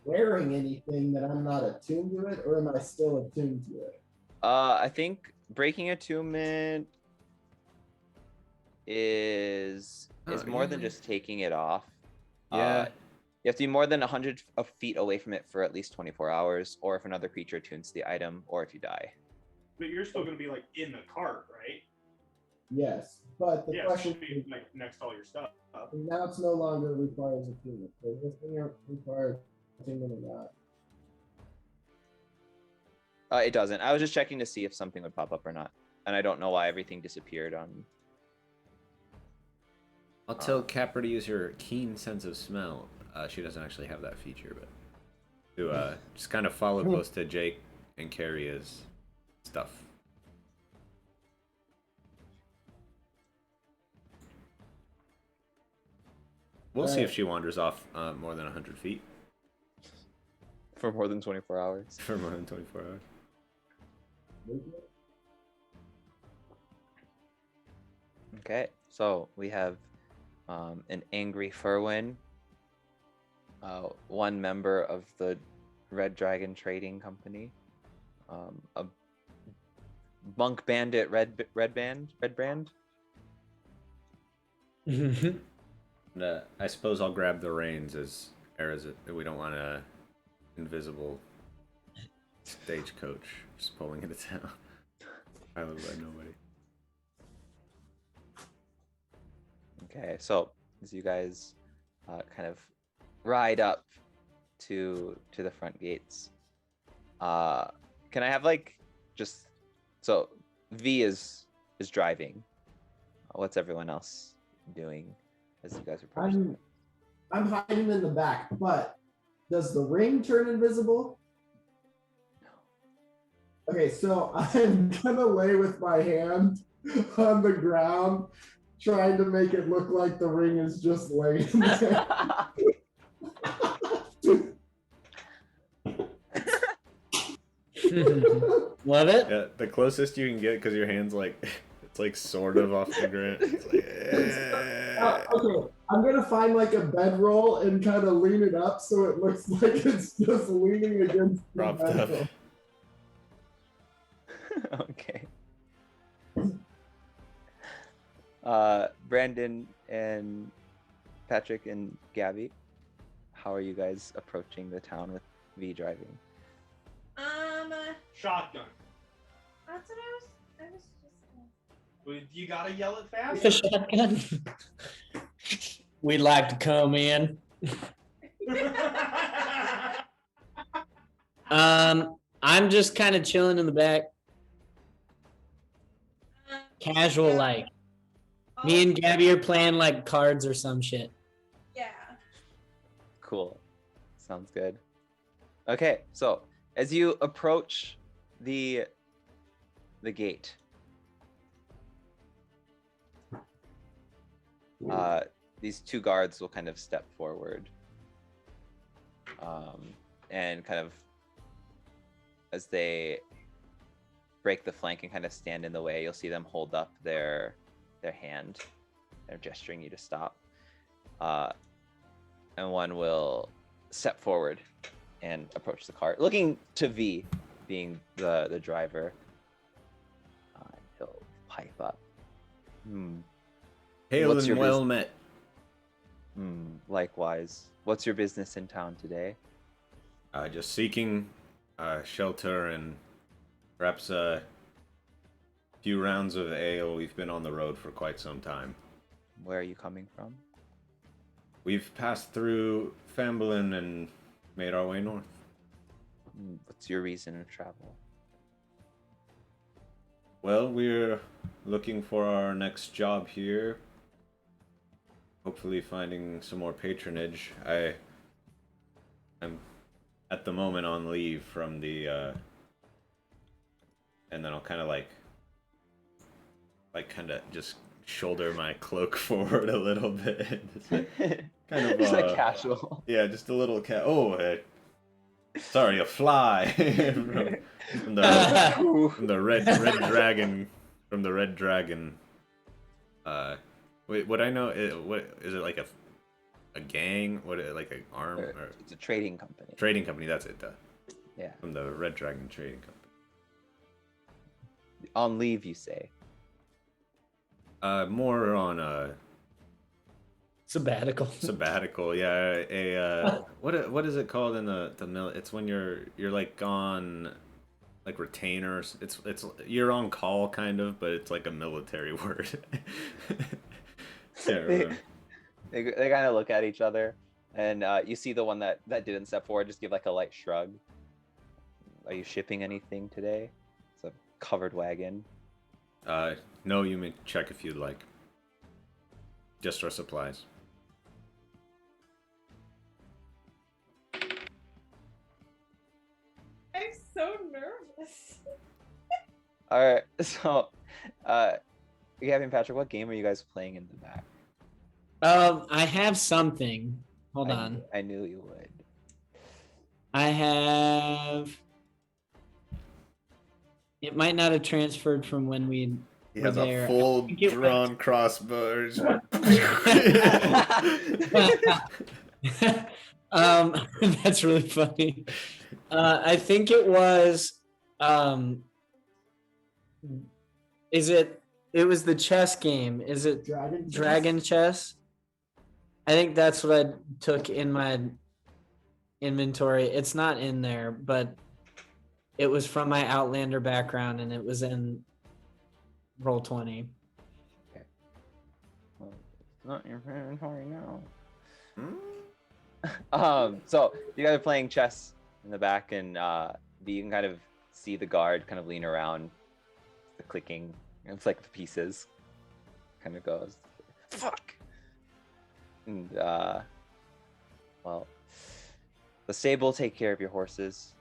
wearing anything, then I'm not attuned to it, or am I still attuned to it? I think breaking attunement is more than just taking it off. Yeah. You have to be more than 100 feet away from it for at least 24 hours, or if another creature attunes the item, or if you die. But you're still gonna be like in the cart, right? Yes, but the Yeah, question should be like next to all your stuff. now it's no longer requires attunement. Does this thing require attunement or not? It doesn't. I was just checking to see if something would pop up or not, and I don't know why everything disappeared on. I'll tell Capra to use her keen sense of smell. She doesn't actually have that feature, but to just kind of follow close to Jake and carry his stuff. We'll see if she wanders off more than 100 feet. For more than 24 hours. For more than 24 hours. Okay, so we have an angry Furwin, one member of the Red Dragon Trading Company, a Monk Bandit Red Brand. And, I suppose I'll grab the reins as we don't want a invisible stagecoach just pulling into town. I live by nobody. Okay, so as you guys kind of ride up to the front gates, can I have like just so V is driving. What's everyone else doing as you guys approach? I'm hiding in the back, but does the ring turn invisible? No. Okay, so I'm gonna lay with my hand on the ground, trying to make it look like the ring is just laying there. Love it. Yeah, the closest you can get because your hand's like it's like sort of off the ground. It's like, Okay, I'm gonna find like a bedroll and kind of lean it up so it looks like it's just leaning against the propped up. bedroll. Brandon and Patrick and Gabby, how are you guys approaching the town with V driving? Shotgun. That's what I was just. Well, you gotta yell it fast. With a shotgun. We'd like to come in. I'm just kind of chilling in the back, casual like. Me and Gabby are playing like cards or some shit. Yeah. Cool. Sounds good. Okay, so as you approach the gate, these two guards will kind of step forward, and kind of as they break the flank and kind of stand in the way, you'll see them hold up their hand. They're gesturing you to stop. And one will step forward and approach the cart, looking to V, being the driver. He'll pipe up. Hail What's and your well met. Likewise. What's your business in town today? Just seeking shelter and perhaps a few rounds of ale. We've been on the road for quite some time. Where are you coming from? We've passed through Famblin and made our way north. What's your reason of travel? Well, we're looking for our next job here. Hopefully finding some more patronage. I'm at the moment on leave from the and then I'll kind of like kind of just shoulder my cloak forward a little bit. Kind of just like casual. Yeah, just a little sorry, a fly from the red dragon, from the red dragon. Wait, what I know what is it, like a gang? What, like an arm? Or it's a trading company. Trading company, that's it. Yeah. From the Red Dragon Trading Company. On leave, you say? More on a sabbatical. Sabbatical, yeah. What is it called in the mill? It's when you're like on like retainers. It's you're on call kind of, but it's like a military word. They kind of look at each other, and you see the one that didn't step forward just give like a light shrug. Are you shipping anything today? It's a covered wagon. No, you may check if you'd like. Just for supplies. I'm so nervous. All right, so, Gavin and Patrick, what game are you guys playing in the back? I have something. Hold on. I knew you would. I have. It might not have transferred from when we He were has there. a full drawn crossbow. That's really funny. I think it was. It was the chess game. Is it Dragon Chess? I think that's what I took in my inventory. It's not in there, but it was from my Outlander background, and it was in Roll20. Okay. Well, it's not in your inventory now. So you guys are playing chess in the back, and you can kind of see the guard kind of lean around, the clicking. It's like the pieces kind of goes, fuck. And well, the stable take care of your horses.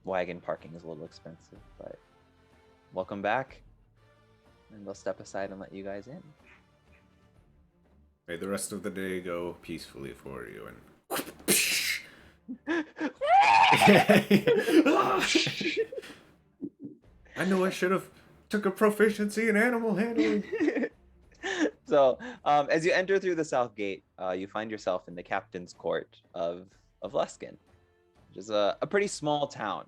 Wagon parking is a little expensive, but welcome back. And they'll step aside and let you guys in. May the rest of the day go peacefully for you. And I know I should have took a proficiency in animal handling. So, as you enter through the south gate, you find yourself in the captain's court of Luskin, which is a pretty small town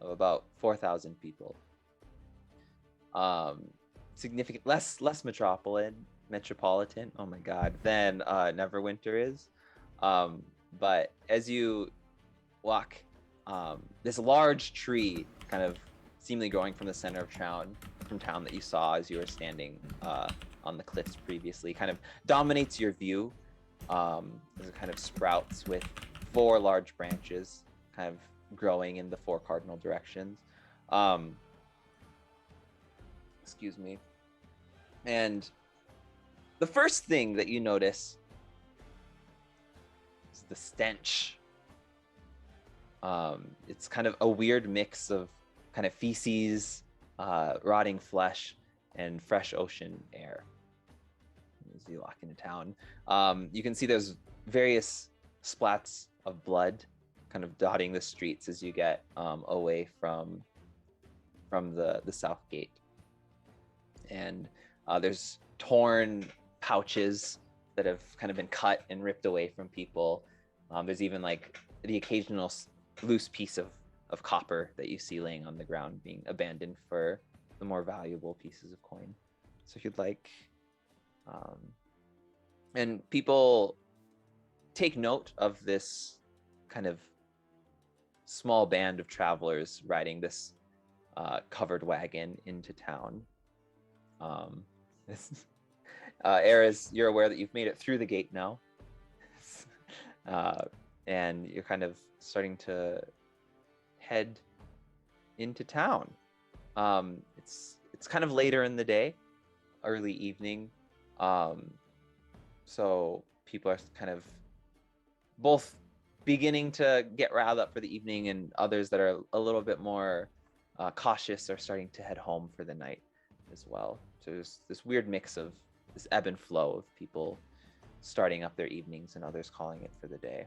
of about 4,000 people. significant, less metropolitan. Oh my God, than Neverwinter is. But as you walk, this large tree, kind of seemingly growing from the center of town, that you saw as you were standing on the cliffs previously, kind of dominates your view. As it kind of sprouts with 4 large branches, kind of growing in the 4 cardinal directions. Excuse me. And the first thing that you notice is the stench. It's kind of a weird mix of kind of feces, rotting flesh, and fresh ocean air. As you walk into town, you can see there's various splats of blood kind of dotting the streets as you get away from the south gate. And there's torn pouches that have kind of been cut and ripped away from people. There's even like the occasional loose piece of copper that you see laying on the ground being abandoned for the more valuable pieces of coin. So if you'd like, and people take note of this kind of small band of travelers riding this covered wagon into town. Eris, you're aware that you've made it through the gate now, and you're kind of starting to head into town. It's kind of later in the day, early evening, so people are kind of both beginning to get riled up for the evening, and others that are a little bit more cautious are starting to head home for the night as well. So there's this weird mix of this ebb and flow of people starting up their evenings and others calling it for the day.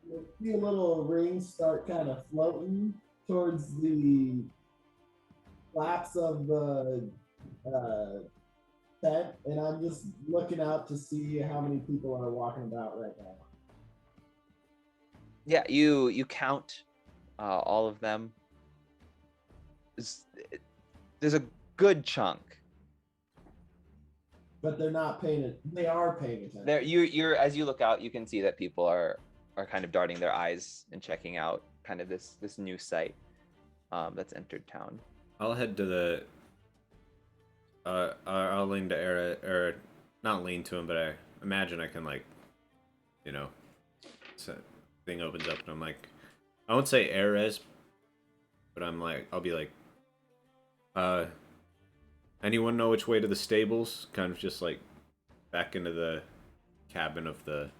You see a little ring start kind of floating towards the flaps of the tent, and I'm just looking out to see how many people are walking about right now. Yeah, you count all of them. There's a good chunk. But they're not paying it. They are paying attention. There, you're as you look out, you can see that people are kind of darting their eyes and checking out kind of this new site that's entered town. I'll head to the. I'll lean to Era, or not lean to him, but I imagine I can so thing opens up and I'm like, I won't say Erez, but I'll be like, anyone know which way to the stables? Kind of just like back into the cabin of the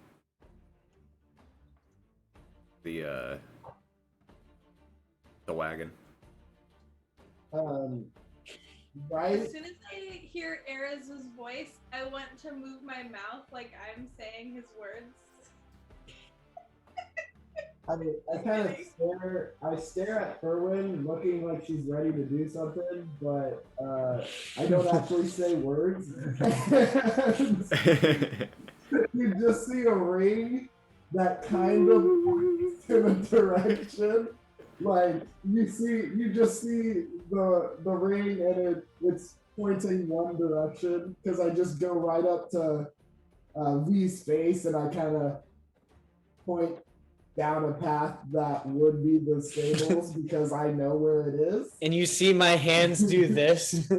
wagon. Right. As soon as I hear Erez's voice, I want to move my mouth like I'm saying his words. I kind of stare at Kerwin, looking like she's ready to do something, but I don't actually say words. You just see a ring that kind of points in a direction. Like you just see the ring and it's pointing one direction, because I just go right up to V's face and I kind of point down a path that would be the stables because I know where it is. And you see my hands do this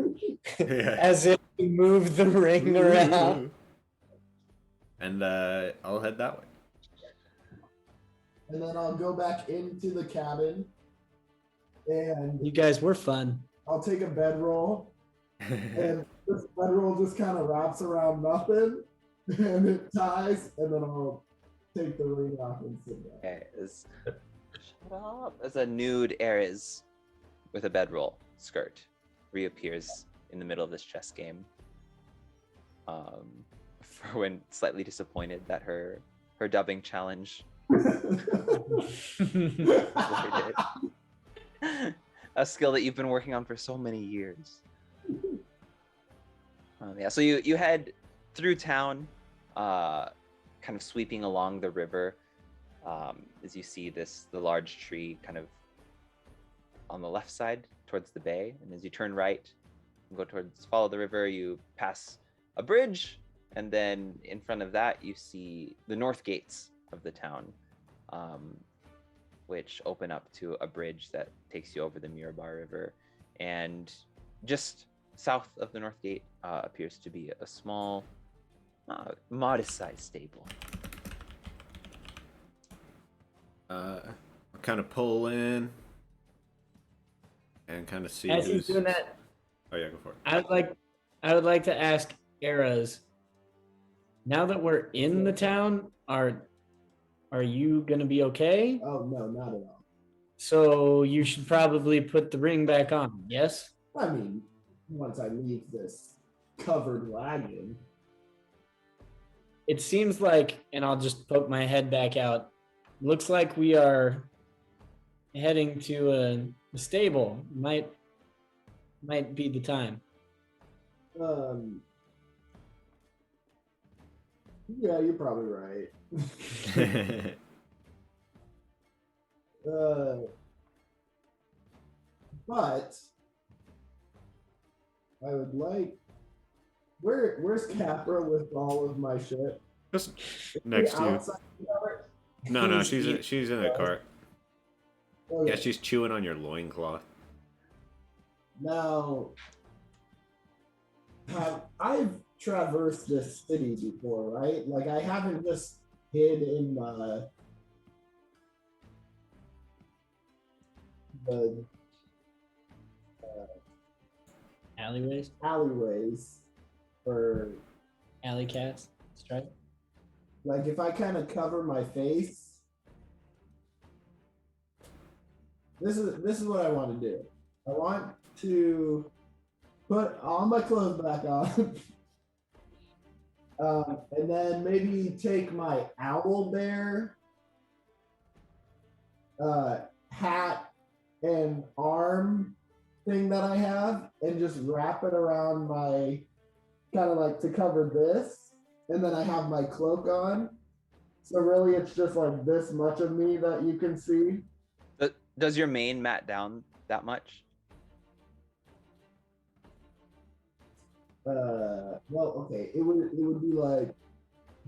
as if we move the ring around. And I'll head that way. And then I'll go back into the cabin and You guys were fun. I'll take a bedroll, and this bedroll just kind of wraps around nothing and it ties, and then I'll take the ring off and sit down. Okay, shut up. As a nude Erez with a bedroll skirt reappears in the middle of this chess game. Ferwin slightly disappointed that her dubbing challenge a skill that you've been working on for so many years. Yeah, so you head through town, kind of sweeping along the river, as you see the large tree kind of on the left side towards the bay, and as you turn right and go towards follow the river, you pass a bridge, and then in front of that you see the north gates of the town, which open up to a bridge that takes you over the Mirabar River. And just south of the north gate appears to be a small, modest-sized stable. I'll kind of pull in and kind of see As he's who's doing that, Oh yeah, go for it. I would like to ask Eras, now that we're in the town, are you gonna be okay? Oh no, not at all. So you should probably put the ring back on, yes? I mean, once I leave this covered wagon. It seems like, and I'll just poke my head back out, looks like we are heading to a stable. Might be the time. Yeah, you're probably right. But I would like. Where's Capra with all of my shit? Just next to you. Outside of it? No, she's in the cart. Okay. Yeah, she's chewing on your loincloth. Now, I've traversed this city before, right? Like, I haven't just hid in the Alleyways, or alley cats. Stripe. like if I kind of cover my face. This is what I want to do. I want to put all my clothes back on. And then maybe take my owl bear hat and arm thing that I have and just wrap it around my, kind of like to cover this. And then I have my cloak on. So really it's just like this much of me that you can see. Does your mane mat down that much? Well, okay, it would be like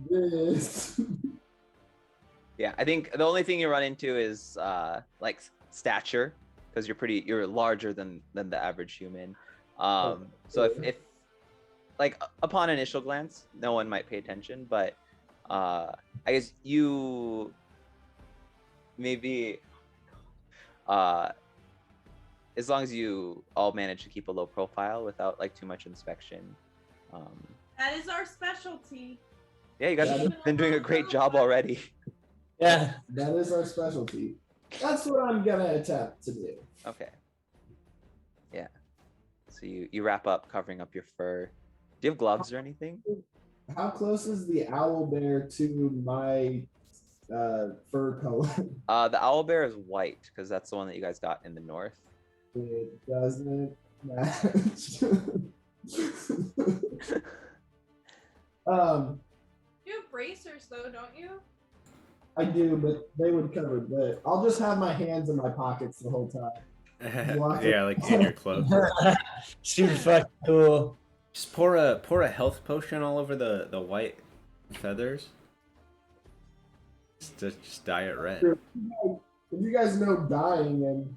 this. Yeah, I think the only thing you run into is like stature, because you're larger than the average human. So if like upon initial glance, no one might pay attention, but I guess you maybe as long as you all manage to keep a low profile without like too much inspection. That is our specialty. Yeah, you guys have been doing a great job already. Yeah. That is our specialty. That's what I'm gonna attempt to do. Okay. Yeah. So you wrap up, covering up your fur. Do you have gloves or anything? How close is the owl bear to my fur color? The owl bear is white because that's the one that you guys got in the north. It doesn't match. You have bracers though, don't you? I do, but they would cover that. I'll just have my hands in my pockets the whole time. Yeah, like in your cloak. Super fucking cool. Just pour a health potion all over the white feathers. Just dye it red. If you guys know dying, and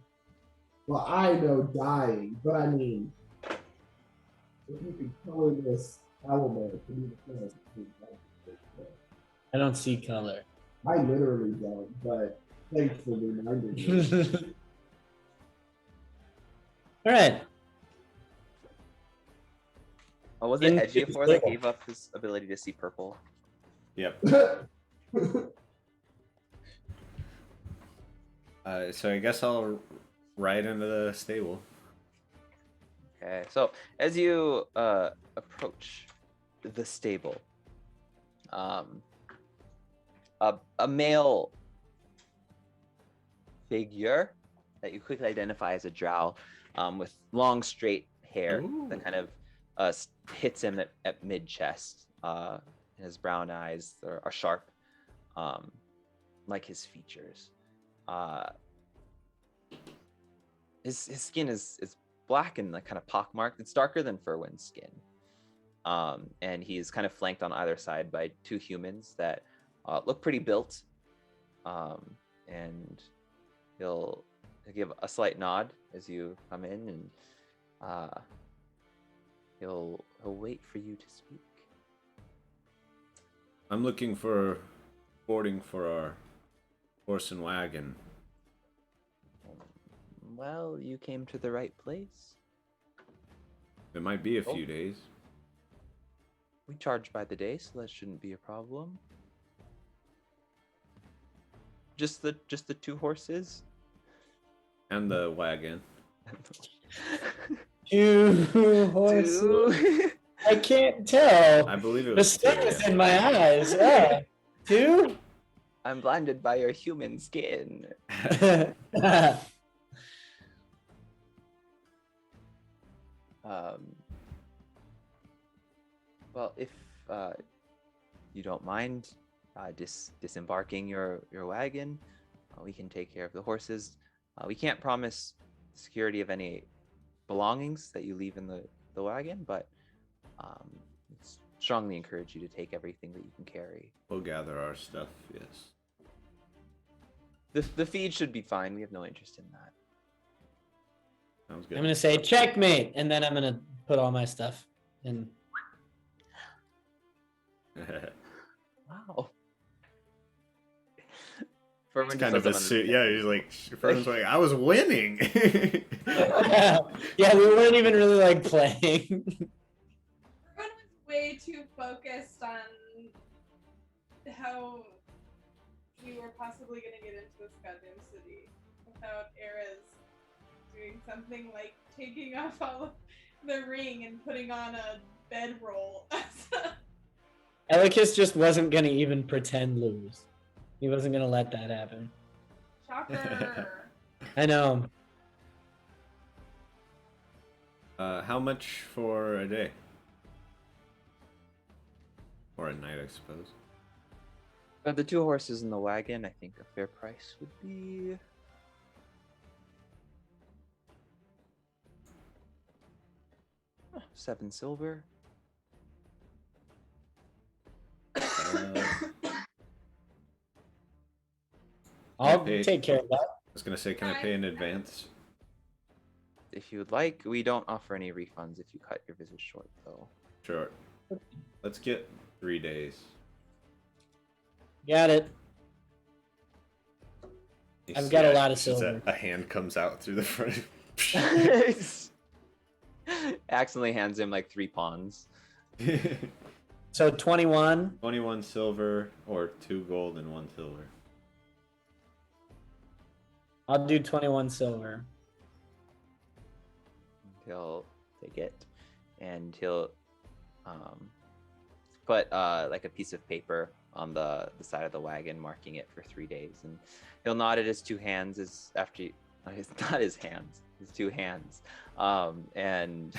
well, I know dying, but I mean, if you could color this owl bear to be the first, I don't see color. I literally don't, but thanks for reminding me. All right. Oh, was it Edgeafor that gave up his ability to see purple? Yep. So I guess I'll ride into the stable. Okay, so as you approach the stable, a male figure that you quickly identify as a drow, with long straight hair that kind of hits him at mid chest. His brown eyes are sharp. like his features. His skin is black and like kind of pockmarked. It's darker than Furwin's skin. And he's kind of flanked on either side by two humans that look pretty built. And he'll give a slight nod as you come in, and he'll wait for you to speak. I'm looking for boarding for our horse and wagon. Well, you came to the right place. It might be a few days. We charge by the day, so that shouldn't be a problem. Just the two horses? And the wagon. Two horses. Two? I can't tell. I believe it The was two, sun is yeah. in my eyes. Two? I'm blinded by your human skin. Well, if you don't mind disembarking your wagon, we can take care of the horses. We can't promise security of any belongings that you leave in the wagon, but strongly encourage you to take everything that you can carry. We'll gather our stuff, yes. The feed should be fine. We have no interest in that. Sounds good. I'm gonna say checkmate, and then I'm gonna put all my stuff in. Wow. It's kind of a suit. Yeah, he's like, Furman's like, I was winning. Yeah, we weren't even really like playing. Everyone was way too focused on how we were possibly going to get into this goddamn city without Era's doing something like taking off all of the ring and putting on a bedroll. Elikis just wasn't gonna even pretend lose. He wasn't gonna let that happen. Shocker. I know. How much for a day? Or a night, I suppose. The two horses in the wagon, I think a fair price would be 7 silver. I'll pay- take care of that. I was gonna say, can I pay in advance? If you would like, we don't offer any refunds if you cut your visit short, though. Sure. Let's get 3 days. Got it. You I've see got a that- lot of just silver. A hand comes out through the front. Accidentally hands him like 3 pawns. So 21. 21 silver or 2 gold and 1 silver. I'll do 21 silver. He'll take it, and he'll put like a piece of paper on the side of the wagon, marking it for 3 days, and he'll nod at his 2 hands as after it's not his hands, his 2 hands, and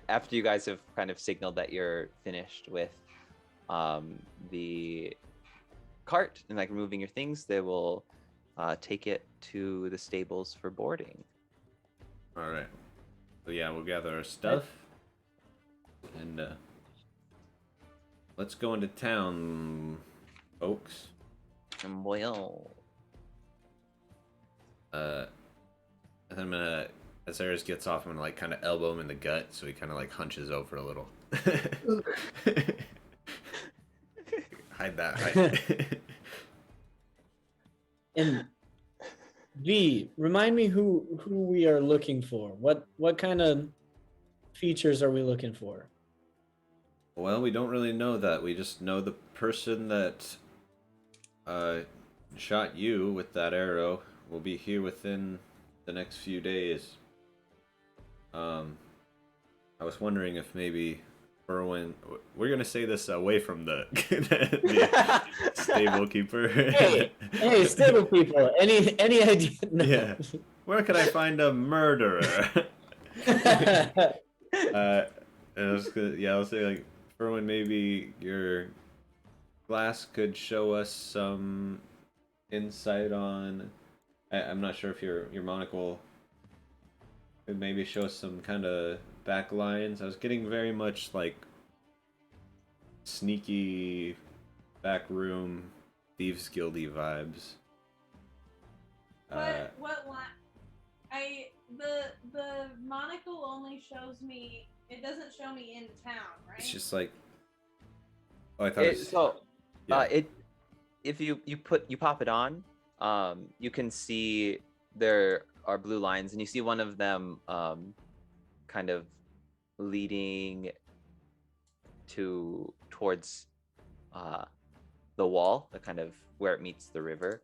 after you guys have kind of signaled that you're finished with the cart and like removing your things, they will take it to the stables for boarding. All right. So yeah, we'll gather our stuff and let's go into town, folks. And well, And I'm gonna, as Ares gets off, I'm gonna like kind of elbow him in the gut, so he kind of like hunches over a little. Hide that. Hide. And V, remind me who we are looking for. What kind of features are we looking for? Well, we don't really know that. We just know the person that shot you with that arrow will be here within the next few days. I was wondering if maybe Berwin... We're going to say this away from the stable keeper. Hey, stable people. Any idea? No. Yeah. Where can I find a murderer? And I was gonna, I'll say like, Berwin, maybe your glass could show us some insight on? I'm not sure if your monocle could maybe show some kind of back lines. I was getting very much like sneaky back room thieves guildy vibes. What line? The monocle only shows me. It doesn't show me in town, right? It's just like. Oh, I thought it was, So, yeah. if you pop it on, you can see there are blue lines, and you see one of them kind of leading towards the wall, the kind of where it meets the river,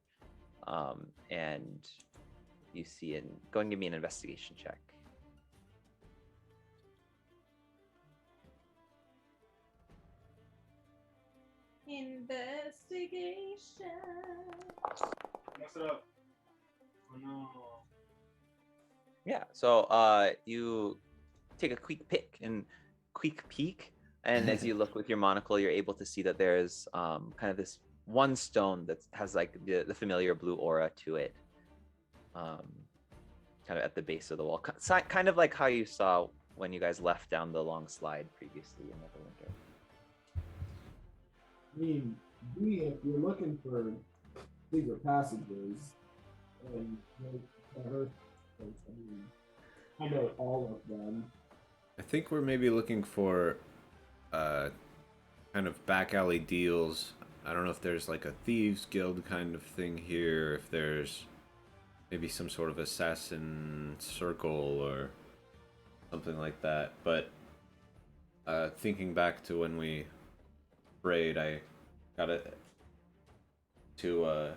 and you see it. Go and give me an investigation check. Investigation. Mess it up. Oh no. Yeah. So you take a quick peek, and as you look with your monocle, you're able to see that there's kind of this one stone that has like the familiar blue aura to it, kind of at the base of the wall, kind of like how you saw when you guys left down the long slide previously in Neverwinter. I mean, if you're looking for secret passages and I know all of them. I think we're maybe looking for kind of back alley deals. I don't know if there's like a thieves guild kind of thing here, if there's maybe some sort of assassin circle or something like that. But thinking back to when we prayed, I got it to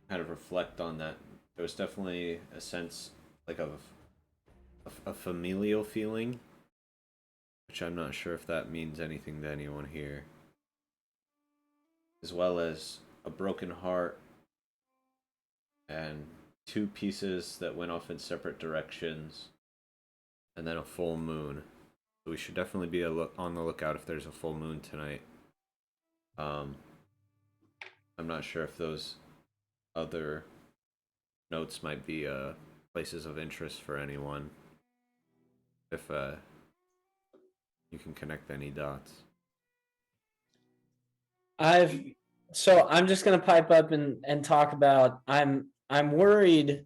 kind of reflect on that. There was definitely a sense like of a familial feeling, which I'm not sure if that means anything to anyone here, as well as a broken heart and two pieces that went off in separate directions, and then a full moon. So we should definitely be on the lookout if there's a full moon tonight. I'm not sure if those other notes might be places of interest for anyone. If you can connect any dots. So I'm just gonna pipe up and talk about I'm worried,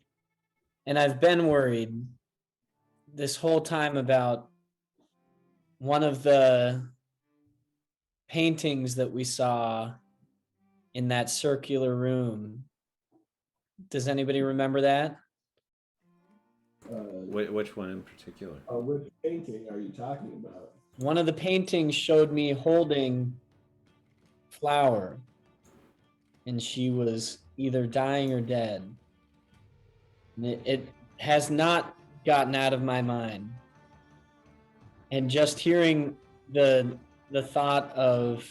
and I've been worried this whole time about one of the paintings that we saw in that circular room. Does anybody remember that? Which one in particular? Which painting are you talking about? One of the paintings showed me holding Flower, and she was either dying or dead. And it has not gotten out of my mind. And just hearing the thought of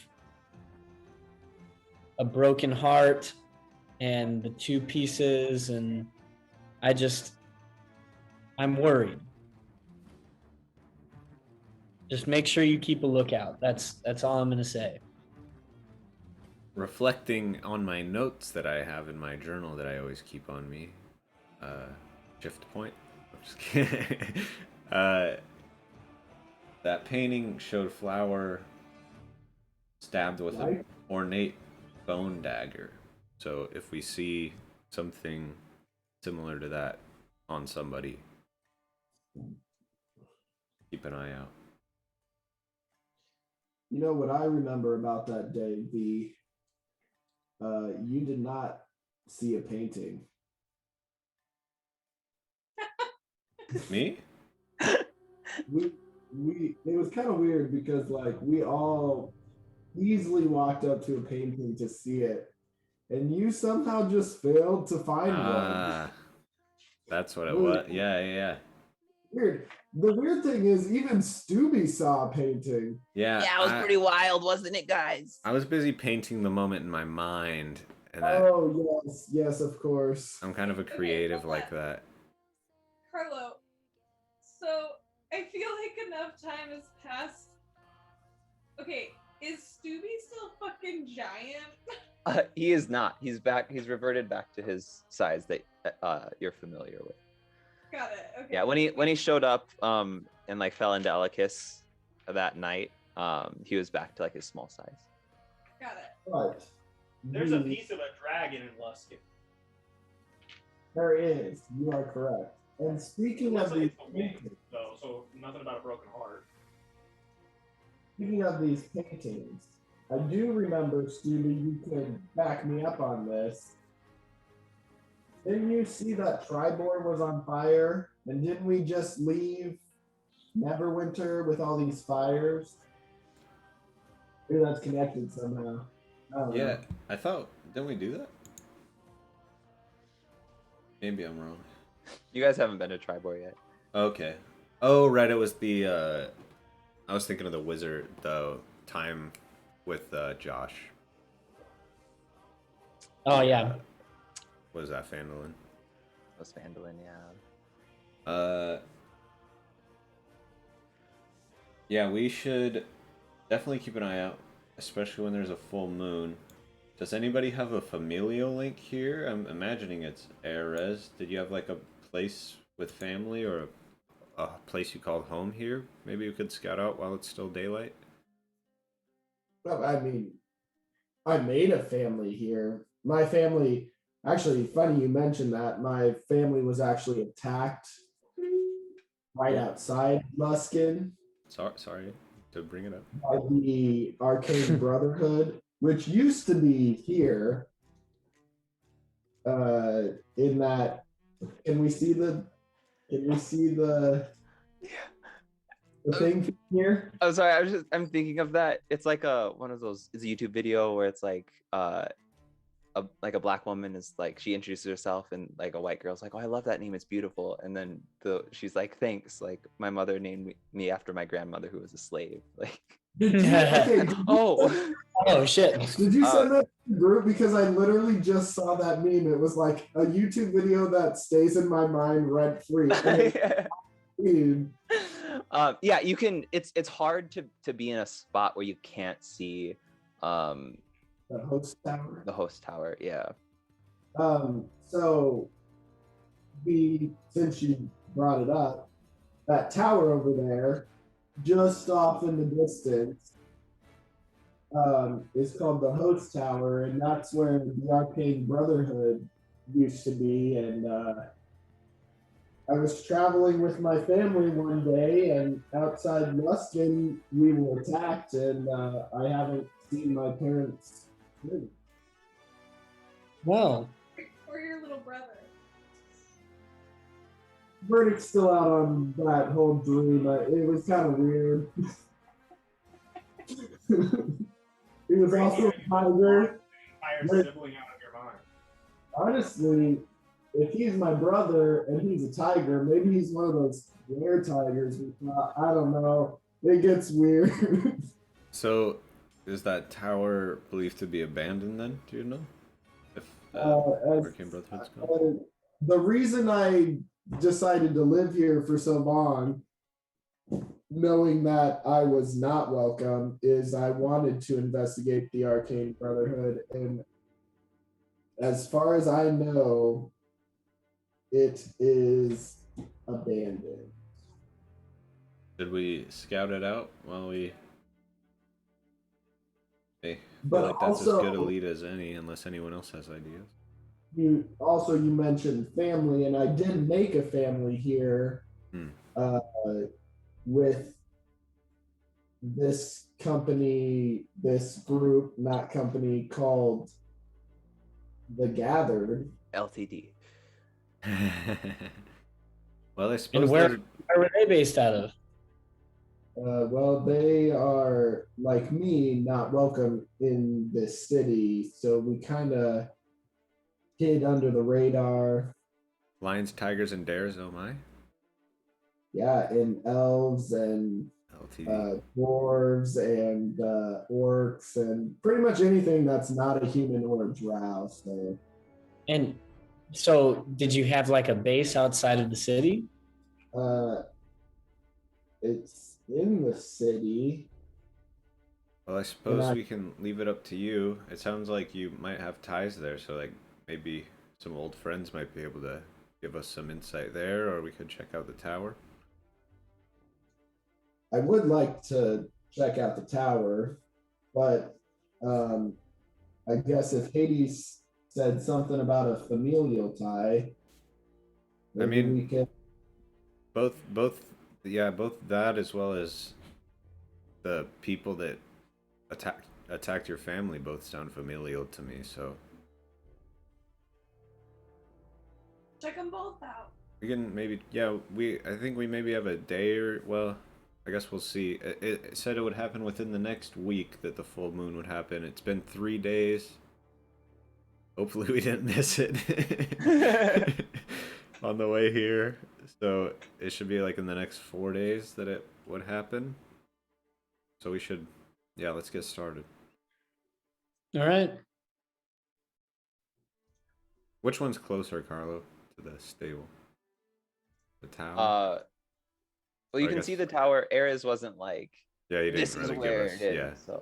a broken heart and the two pieces, and I'm worried. Just make sure you keep a lookout. That's all I'm gonna say. Reflecting on my notes that I have in my journal that I always keep on me. Shift point. I'm just kidding. That painting showed Flower stabbed with an ornate bone dagger. So if we see something similar to that on somebody, keep an eye out. You know what I remember about that day, V? You did not see a painting. Me? It was kind of weird because like we all easily walked up to a painting to see it, and you somehow just failed to find one. That's what it was. Yeah. Weird. The weird thing is even Stubby saw a painting. Yeah, it was pretty wild, wasn't it, guys? I was busy painting the moment in my mind, and yes, of course. I'm kind of a creative like that. Carlo, so I feel like enough time has passed. Okay, is Stubby still fucking giant? He is not. He's back. He's reverted back to his size that you're familiar with. Got it. Okay. Yeah, when he showed up and like fell into Elakis that night, he was back to like his small size. Got it. But There's a piece of a dragon in Luskin. there is. You are correct. And speaking of these paintings, though, so nothing about a broken heart. speaking of these paintings, I do remember, Stevie, you could back me up on this. Didn't you see that Tribor was on fire? And didn't we just leave Neverwinter with all these fires? Maybe that's connected somehow. I don't Yeah, know. I thought, didn't we do that? Maybe I'm wrong. You guys haven't been to Tribor yet. Okay. Oh, right, it was the, I was thinking of the wizard, the time with Josh. Oh yeah. What was that, Fandolin? Was Vandalin, yeah. Yeah, we should definitely keep an eye out, especially when there's a full moon. Does anybody have a familial link here? I'm imagining it's Erez. Did you have like a place with family or a place you called home here? Maybe you could scout out while it's still daylight. Well, I mean, I made a family here. My family, actually, funny you mentioned that. My family was actually attacked right outside Luskin Sorry to bring it up. by the Arcane Brotherhood, which used to be here. In that, can we see the thing here? I'm sorry. I'm thinking of that. It's like one of those. It's a YouTube video where it's like a black woman is like, she introduces herself and like a white girl's like, oh, I love that name, it's beautiful, and then she's like, thanks, like my mother named me after my grandmother who was a slave. Like, Oh shit. Did you send that to the group? Because I literally just saw that meme. It was like a YouTube video that stays in my mind rent free. Yeah, you can. It's hard to be in a spot where you can't see The Hoax Tower. the host tower. Yeah. So since you brought it up, that tower over there, just off in the distance, is called the Hoax Tower, and that's where the Arcane Brotherhood used to be. And I was traveling with my family one day, and outside Luskin, we were attacked, and I haven't seen my parents live. Well, Or your little brother. Verdict's still out on that whole dream. It was kind of weird. He was also a tiger. Entire sibling out of your mind. Honestly, if he's my brother and he's a tiger, maybe he's one of those rare tigers. I don't know. It gets weird. So, is that tower believed to be abandoned then? Do you know? If Arcane Brotherhood's gone? The reason I decided to live here for so long, knowing that I was not welcome, is I wanted to investigate the Arcane Brotherhood, and as far as I know, it is abandoned. Should we scout it out while we... Hey, I feel But like that's also, as good a lead as any, unless anyone else has ideas. you mentioned family, and I did make a family here with this company, this group, not company, called The Gathered. LTD. Well, I and suppose where were they based out of? Well, they are, like me, not welcome in this city, so we kind of hid under the radar. Lions, tigers, and dares, oh my. Yeah, and elves and LTD. dwarves and orcs and pretty much anything that's not a human or a drow. So, And so, did you have like a base outside of the city? it's in the city. Well, I suppose we can leave it up to you. It sounds like you might have ties there, so like maybe some old friends might be able to give us some insight there, or we could check out the tower. I would like to check out the tower, but I guess if Hades said something about a familial tie, I mean, we can. both that as well as the people that attacked your family both sound familial to me. So Check them both out. we can maybe I think we maybe have a day or well. I guess we'll see. It said it would happen within the next week that the full moon would happen. It's been 3 days. Hopefully we didn't miss it on the way here. So it should be like in the next 4 days that it would happen. So we should, let's get started. All right. Which one's closer, Carlo, to the stable? The tower? Well, you can see the tower. Ares wasn't like, you didn't this really is where give us, it is. So,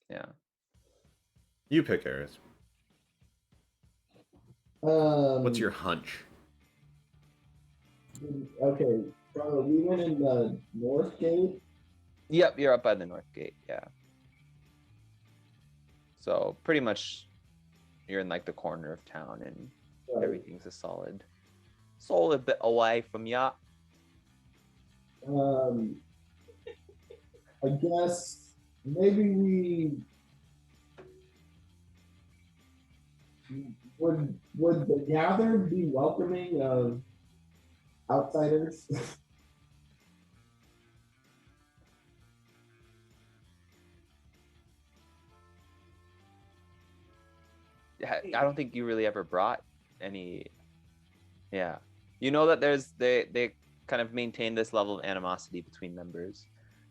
yeah. You pick Ares. What's your hunch? Okay, we went in the north gate. Yep, you're up by the north gate. Yeah. So pretty much, you're in like the corner of town, and everything's a solid bit away from ya. I guess maybe we would the gathered be welcoming of outsiders? I don't think you really ever brought any. Yeah, you know that they kind of maintain this level of animosity between members.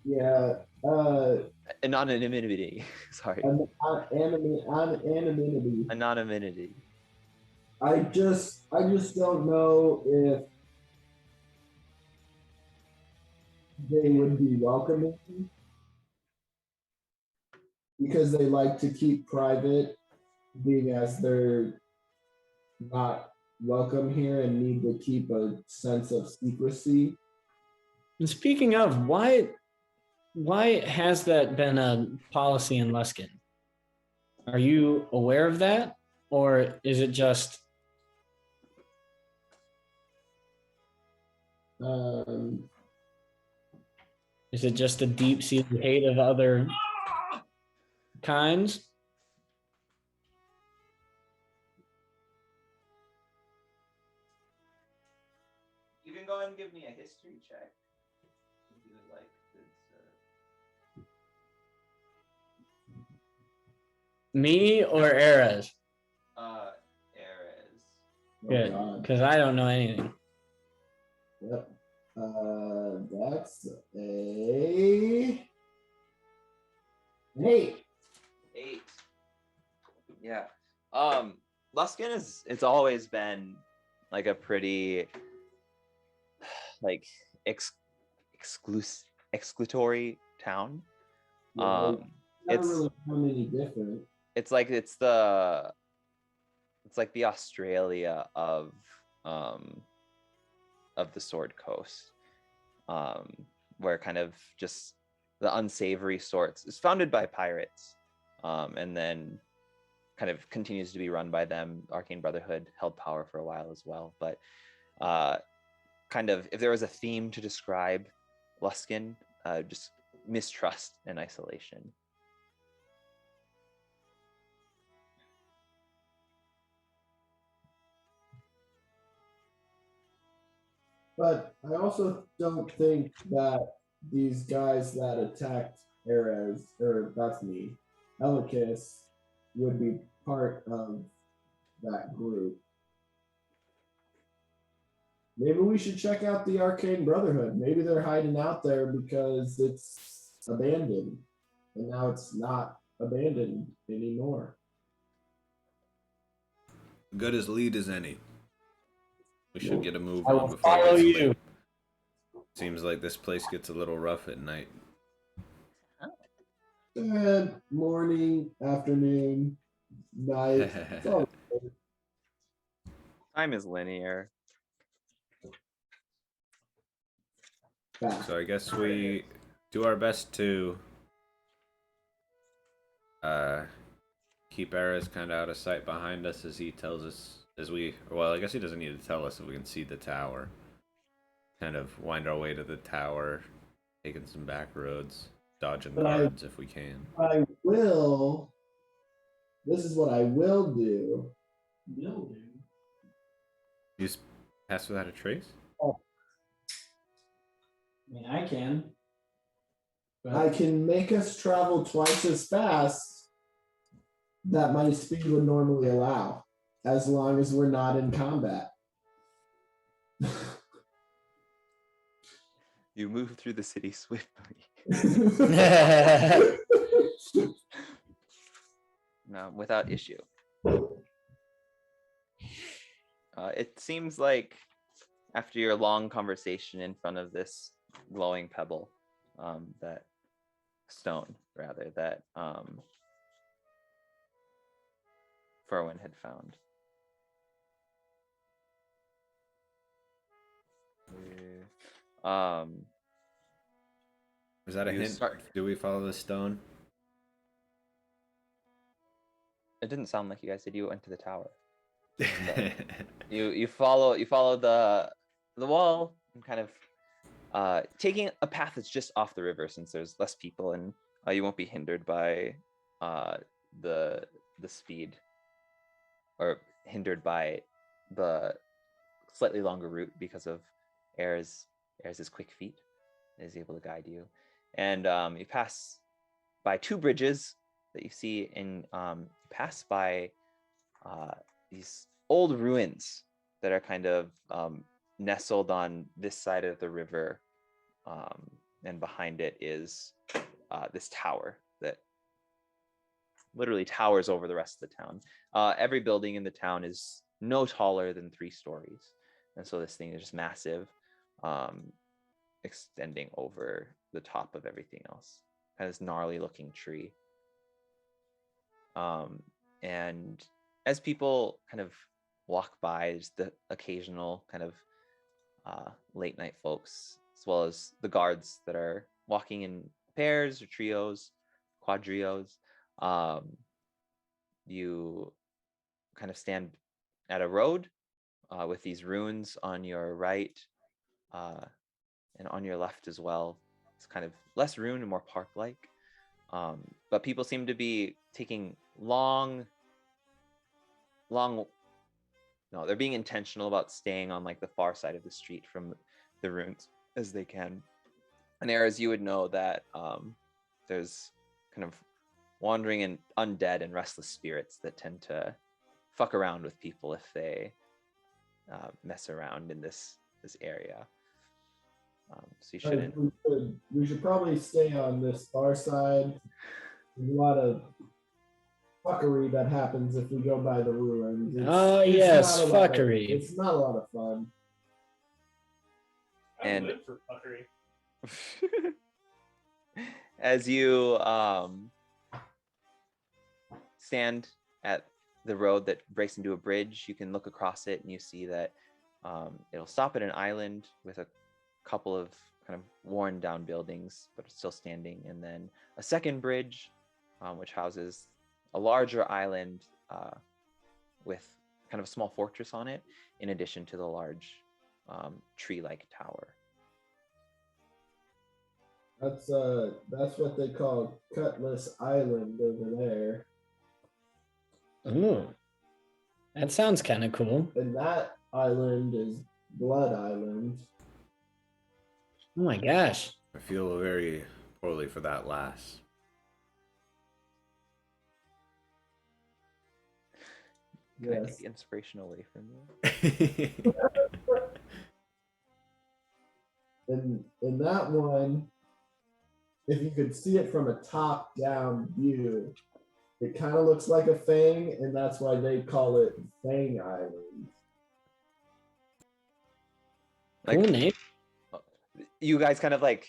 Yeah. Anonymity. Sorry. Anonymity. Anonymity. I just don't know if they would be welcoming because they like to keep private, being as they're not welcome here and need to keep a sense of secrecy. And speaking of, why has that been a policy in Luskin? Are you aware of that, or is it just? Is it just a deep-seated hate of other kinds? You can go ahead and give me a history check if you would like. Me or Ares? Ares. Good, because I don't know anything. Yep. That's a 8. Yeah. Luskin it's always been like a pretty like exclutory town. It's really any different. It's like the Australia of the Sword Coast, where kind of just the unsavory sorts is founded by pirates, and then kind of continues to be run by them. Arcane Brotherhood held power for a while as well, but kind of if there was a theme to describe Luskin, just mistrust and isolation. But I also don't think that these guys that attacked Ares, or that's me, Elikis, would be part of that group. Maybe we should check out the Arcane Brotherhood. Maybe they're hiding out there because it's abandoned. And now it's not abandoned anymore. Good as lead as any. We should get a move I on will before follow it gets you. late. Seems like this place gets a little rough at night. Morning, afternoon, night. It's all Time is linear. fast. So I guess we do our best to keep Ares kind of out of sight behind us as he tells us, well, I guess he doesn't need to tell us if we can see the tower. Kind of wind our way to the tower, taking some back roads, dodging guards if we can. This is what I will do. No, dude. You just pass without a trace? Oh. I mean, I can. But I can make us travel twice as fast that my speed would normally allow, as long as we're not in combat. You move through the city swiftly. No, without issue. It seems like after your long conversation in front of this glowing pebble, that stone rather, that Ferwin had found. Is that a You hint? start- Do we follow the stone? It didn't sound like you guys did. You went to the tower. You follow the wall and kind of taking a path that's just off the river, since there's less people, and you won't be hindered by the speed, or hindered by the slightly longer route because of Air's quick feet. Is able to guide you, and you pass by two bridges that you see, and you pass by these old ruins that are kind of nestled on this side of the river, and behind it is this tower that literally towers over the rest of the town. Every building in the town is no taller than 3 stories, and so this thing is just massive, extending over the top of everything else. Kind of this gnarly looking tree. And as people kind of walk by, there's the occasional kind of late night folks, as well as the guards that are walking in pairs or trios, quadrios. You kind of stand at a road with these ruins on your right, and on your left as well. It's kind of less ruined and more park-like. But people seem to be taking they're being intentional about staying on like the far side of the street from the ruins as they can. And as you would know that there's kind of wandering and undead and restless spirits that tend to fuck around with people if they mess around in this area. So you shouldn't. We should probably stay on this far side. There's a lot of fuckery that happens if we go by the ruins. Yes, fuckery. It's not a lot of fun. I'm good for fuckery. As you stand at the road that breaks into a bridge, you can look across it and you see that it'll stop at an island with a couple of kind of worn down buildings, but still standing, and then a second bridge, which houses a larger island with kind of a small fortress on it, in addition to the large tree-like tower. That's what they call Cutlass Island over there. Ooh, that sounds kind of cool. And that island is Blood Island. Oh my gosh. I feel very poorly for that last. Can I Yes. take the inspiration away from you? In that one, if you could see it from a top-down view, it kind of looks like a fang, and that's why they call it Fang Island. Like, Cool name. you guys kind of like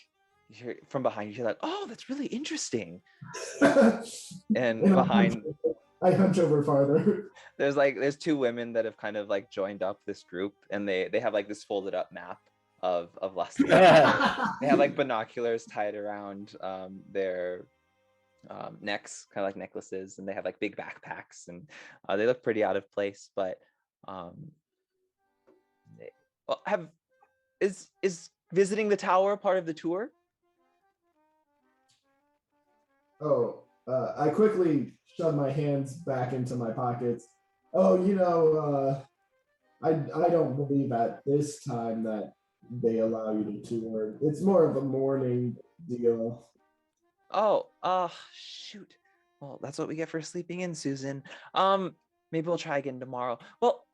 from behind, you're like, oh, that's really interesting. And And behind, I hunch over farther. there's two women that have kind of like joined up this group, and they have like this folded up map of Lusty. They have like binoculars tied around their necks, kind of like necklaces, and they have like big backpacks, and they look pretty out of place. But is visiting the tower part of the tour? Oh, I quickly shove my hands back into my pockets. Oh, you know, I don't believe at this time that they allow you to tour. It's more of a morning deal. Oh, shoot. Well, that's what we get for sleeping in, Susan. Maybe we'll try again tomorrow. Well,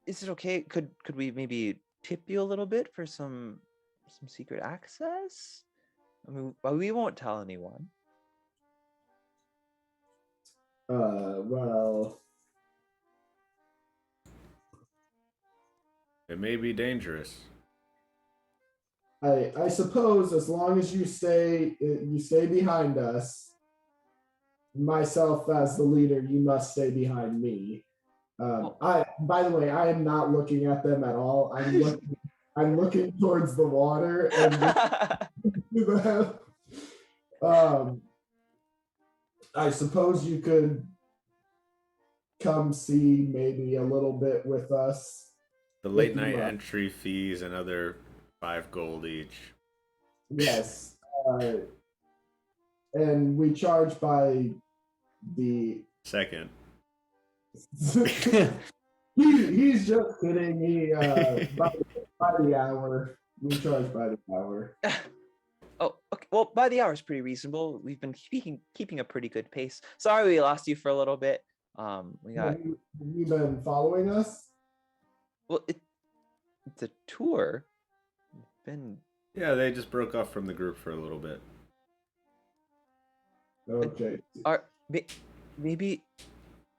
is it okay? Could we maybe tip you a little bit for some secret access? I mean, we won't tell anyone. Well, It may be dangerous. I suppose as long as you stay behind us, myself as the leader, you must stay behind me. By the way, I am not looking at them at all. I'm looking towards the water and I suppose you could come see maybe a little bit with us. The late night entry fees, another 5 gold each. Yes. And we charge by the second. He's just kidding. He by the hour. We charge by the hour. Oh, okay. Well, by the hour is pretty reasonable. We've been keeping a pretty good pace. Sorry we lost you for a little bit. We got. Have you been following us? Well, it's a tour. Been. Yeah, they just broke off from the group for a little bit. Okay. Maybe.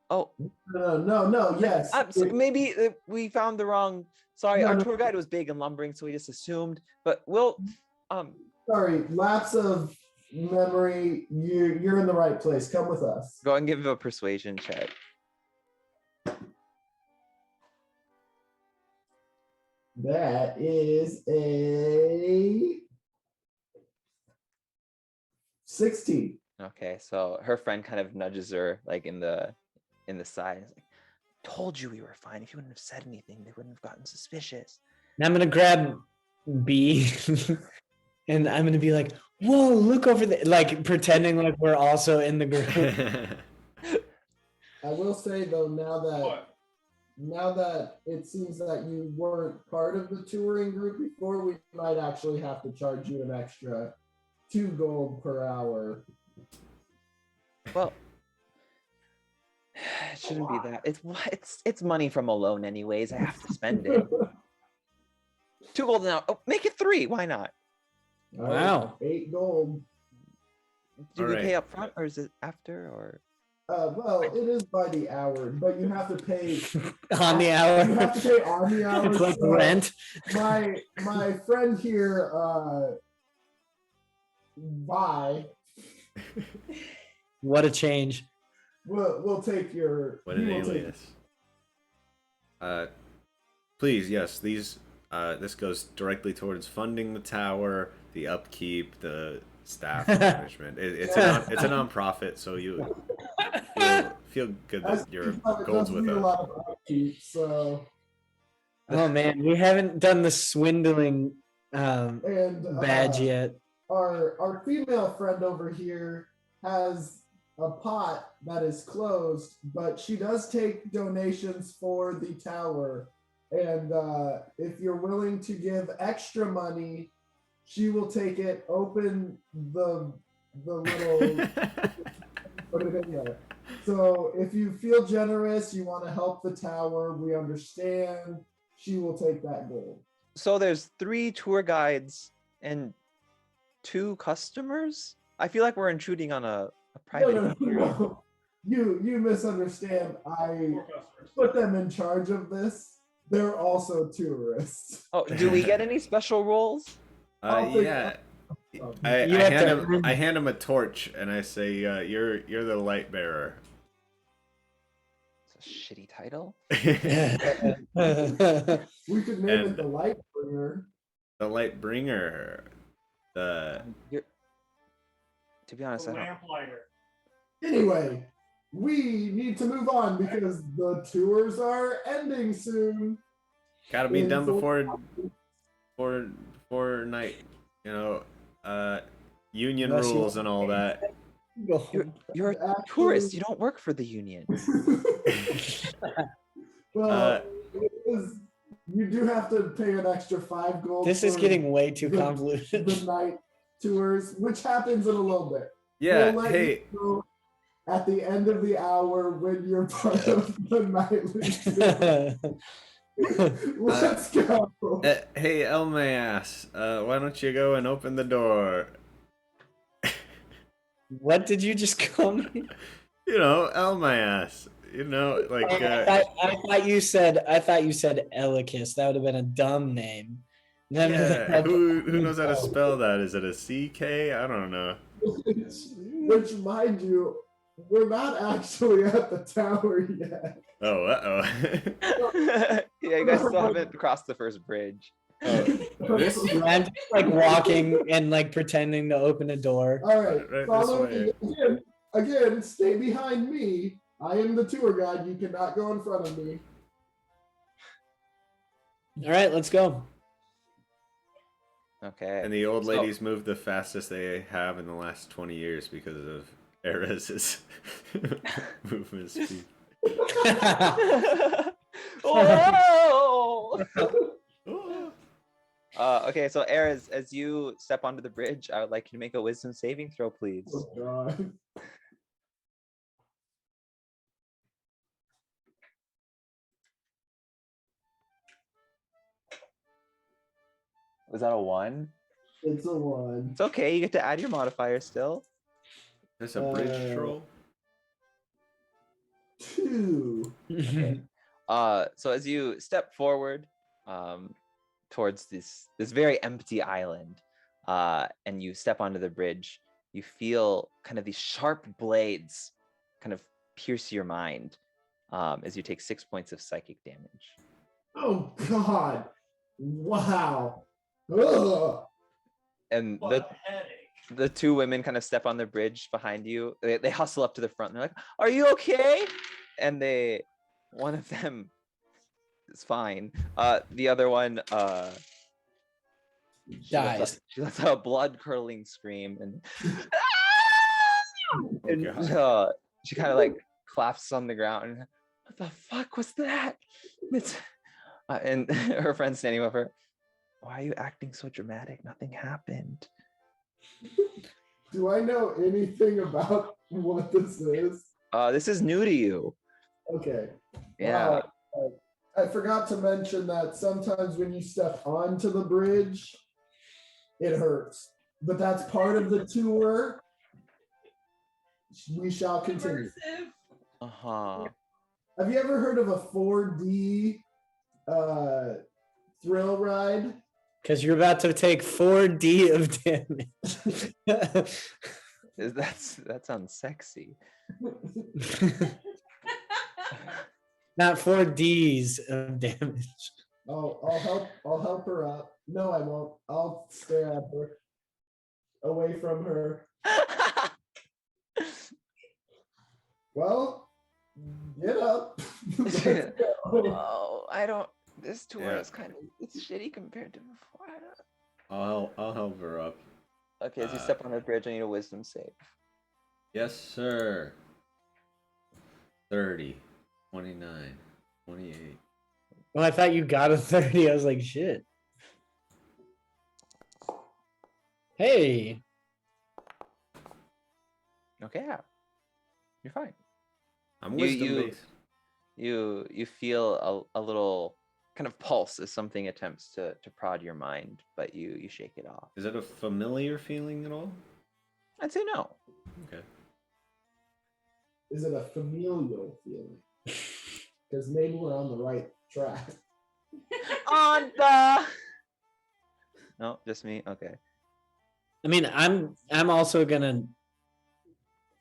Oh. No. Yes. So maybe we found the wrong. Sorry, our tour guide was big and lumbering, so we just assumed. But we'll. Sorry, lapse of memory. You're in the right place. Come with us. Go and give him a persuasion check. That is a 16. Okay, so her friend kind of nudges her like in the side. Like, told you we were fine. If you wouldn't have said anything, they wouldn't have gotten suspicious. And I'm gonna grab B and I'm gonna be like, whoa, look over there, like pretending like we're also in the group. I will say though, now that it seems that you weren't part of the touring group before, we might actually have to charge you an extra 2 gold per hour. Well, it shouldn't be that. It's money from a loan anyways. I have to spend it. 2 gold now. Oh, make it 3. Why not? Wow. 8 gold. Do we pay up front or is it after or? Well, it is by the hour, but you have to pay on the hour. You have to pay on the hour. It's like rent. My friend here, bye. What a change. We'll take your. What an alias. Please, yes, these. This goes directly towards funding the tower, the upkeep, the staff management. It's a non-profit, so you feel good that your goals with us. Upkeep, so. Oh man, we haven't done the swindling badge yet. Our female friend over here has a pot that is closed, but she does take donations for the tower. And if you're willing to give extra money, she will take it, open the little, put it in there. So if you feel generous, you want to help the tower, we understand. She will take that gold. So there's 3 tour guides and 2 customers? I feel like we're intruding on a private. No. You misunderstand. I put them in charge of this. They're also tourists. Oh, do we get any special roles? I'll figure Yeah. out. I You have to earn I it. hand him a torch and I say, "You're the light bearer." It's a shitty title. We could name And- it the Light Bringer. The light bringer. The To be honest, The I don't. lamplighter. Anyway, we need to move on because the tours are ending soon. gotta be In done full- before night. You know, union Unless you- rules and all that. You're a tourist. You don't work for the union. Well, it is- you do have to pay an extra 5 gold. This is for getting way too the convoluted. night tours, which happens in a little bit. Yeah. We'll let Hey. you know at the end of the hour when you're part of the nightly tour. Let's go. Hey, Elmayas. Why don't you go and open the door? What did you just call me? You know, Elmayas. You know, like I thought you said Elicus. That would have been a dumb name. Then yeah. Who knows how to spell that? Is it a CK? I don't know. Which, mind you, we're not actually at the tower yet. Oh, Yeah, you guys still haven't crossed the first bridge. This I'm just like walking and like pretending to open a door. All right, Right follow this me. Again, stay behind me. I am the tour guide. You cannot go in front of me. All right, let's go. Okay. and the old So- ladies moved the fastest they have in the last 20 years because of Erez's movement speed. Oh! Okay, so Erez, as you step onto the bridge, I would like you to make a wisdom saving throw, please. Oh, God. Was that a 1? It's a 1. It's okay, you get to add your modifier still. There's a bridge troll. 2. Okay. So as you step forward towards this very empty island, and you step onto the bridge, you feel kind of these sharp blades kind of pierce your mind as you take 6 points of psychic damage. Oh, God. Wow. Ugh. And What a headache. the two women kind of step on the bridge behind you. They hustle up to the front. And they're like, "Are you okay?" And one of them is fine. The other one, Dies. she lets out a blood-curdling scream, and God. she kind of like collapses on the ground. And, what the fuck was that? And her friend's standing with her. Why are you acting so dramatic? Nothing happened. Do I know anything about what this is? This is new to you. Okay. Yeah. I forgot to mention that sometimes when you step onto the bridge, it hurts. But that's part of the tour. We shall continue. Immersive. Uh-huh. Have you ever heard of a 4D thrill ride? Because you're about to take 4D of damage. That sounds sexy. Not 4Ds of damage. Oh, I'll help her up. No, I won't. I'll stare at her. Away from her. Well, get up. Let's go. Oh, I don't. This tour Yeah. is it's shitty compared to before. I don't- I'll help her up. Okay, as you step on the bridge, I need a wisdom save. Yes, sir. 30, 29, 28. Well, I thought you got a 30. I was like, shit. Hey. Okay, yeah. You're fine. I'm You- wisdom you- based. You feel a little kind of pulse as something attempts to prod your mind, but you shake it off. Is it a familiar feeling at all? I'd say no. Okay. Is it a familial feeling? Because maybe we're on the right track. On the. No, just me. Okay. I mean, I'm also gonna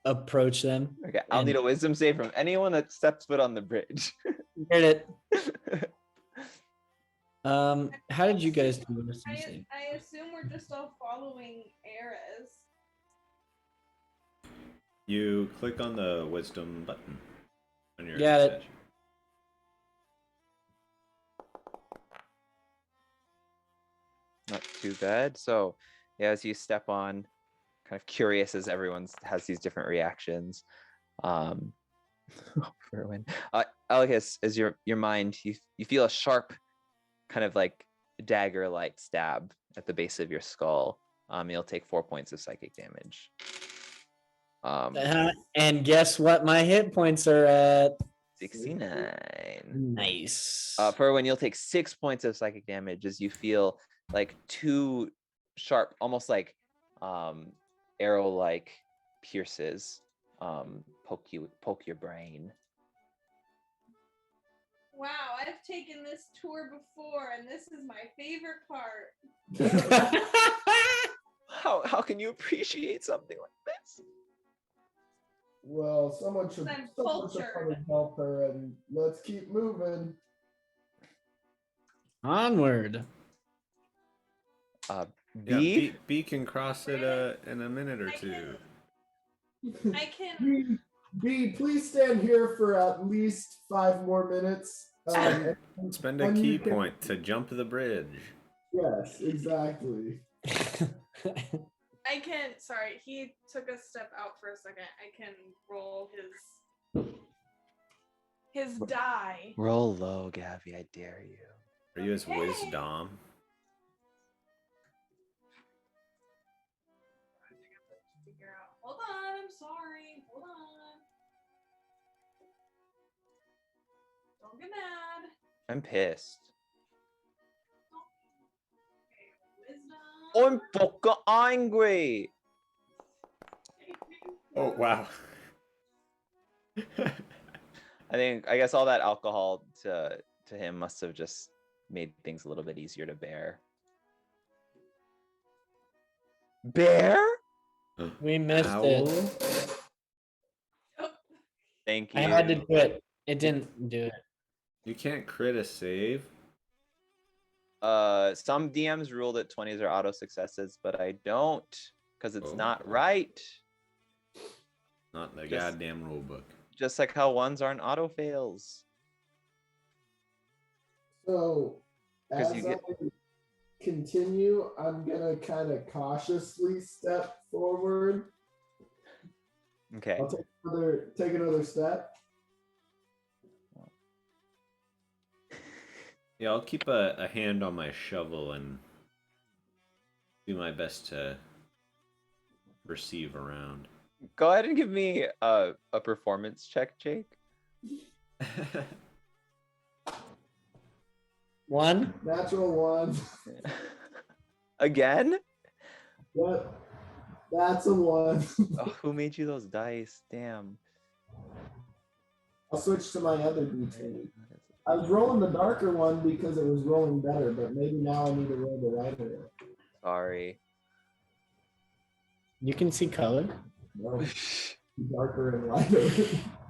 approach them. Okay. I'll need a wisdom save from anyone that steps foot on the bridge. Get it. How did you guys do wisdom save? I assume we're just all following Eris. You click on the wisdom button on your Got it. session. Not too bad. So, yeah, as you step on, kind of curious as everyone has these different reactions. For when, Alicus, as your mind, you feel a sharp, kind of like dagger-like stab at the base of your skull. You'll take 4 points of psychic damage. And guess what? My hit points are at 69. Nice. For when you'll take 6 points of psychic damage as you feel like two sharp, almost like arrow-like pierces poke your brain. Wow, I've taken this tour before, and this is my favorite part. How can you appreciate something like this? Well, someone should I'm come cultured. and help her, and let's keep moving. Onward. B? B can cross it in a minute or two. I can. B, please stand here for at least 5 more minutes. Spend a key point to jump the bridge. Yes, exactly. I can. Sorry, he took a step out for a second. I can roll his die. Roll low, Gabby, I dare you. Are you his Okay. wisdom? Figure out. Hold on. I'm sorry. Hold on. Don't get mad. I'm pissed. Okay, wisdom. I'm fucking angry. Oh wow. I guess all that alcohol to him must have just made things a little bit easier to bear. Bear? We missed it. Thank you. I had to do it. It didn't do it. You can't crit a save. Some DMs rule that 20s are auto successes, but I don't, because it's not right. Not in the goddamn rule book. Just like how ones aren't auto fails. So, as You get- I continue, I'm gonna kind of cautiously step forward. Okay. I'll take another step. Yeah, I'll keep a hand on my shovel and do my best to perceive around. Go ahead and give me a performance check, Jake. 1. Natural 1. Again? Yep. That's a 1. Oh, who made you those dice? Damn. I'll switch to my other D20. I was rolling the darker one because it was rolling better, but maybe now I need to roll the lighter one. Sorry. You can see color, No, darker and lighter.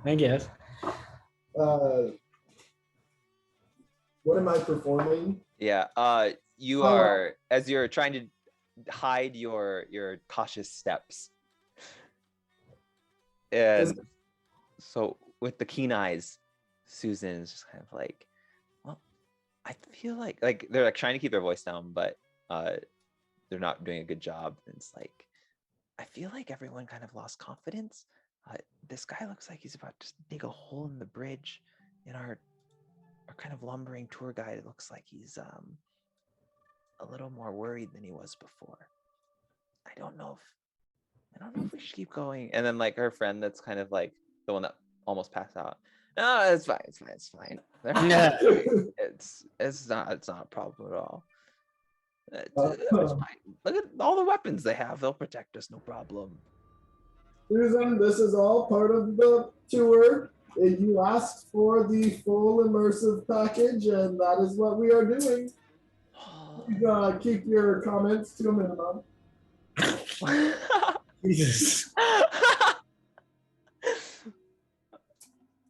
I guess. What am I performing? Yeah. You are, as you're trying to hide your cautious steps. And so with the keen eyes, Susan is just kind of like, well, I feel like they're like trying to keep their voice down, but they're not doing a good job. And it's like, I feel like everyone kind of lost confidence. This guy looks like he's about to dig a hole in the bridge. In our kind of lumbering tour guide, it looks like he's a little more worried than he was before. I don't know if we should keep going. And then like her friend that's kind of like the one that almost passed out. No, it's fine. It's fine. It's not a problem at all. It's fine. Look at all the weapons they have. They'll protect us, no problem. Susan, this is all part of the tour. You asked for the full immersive package, and that is what we are doing. Keep your comments to a minimum. Jesus.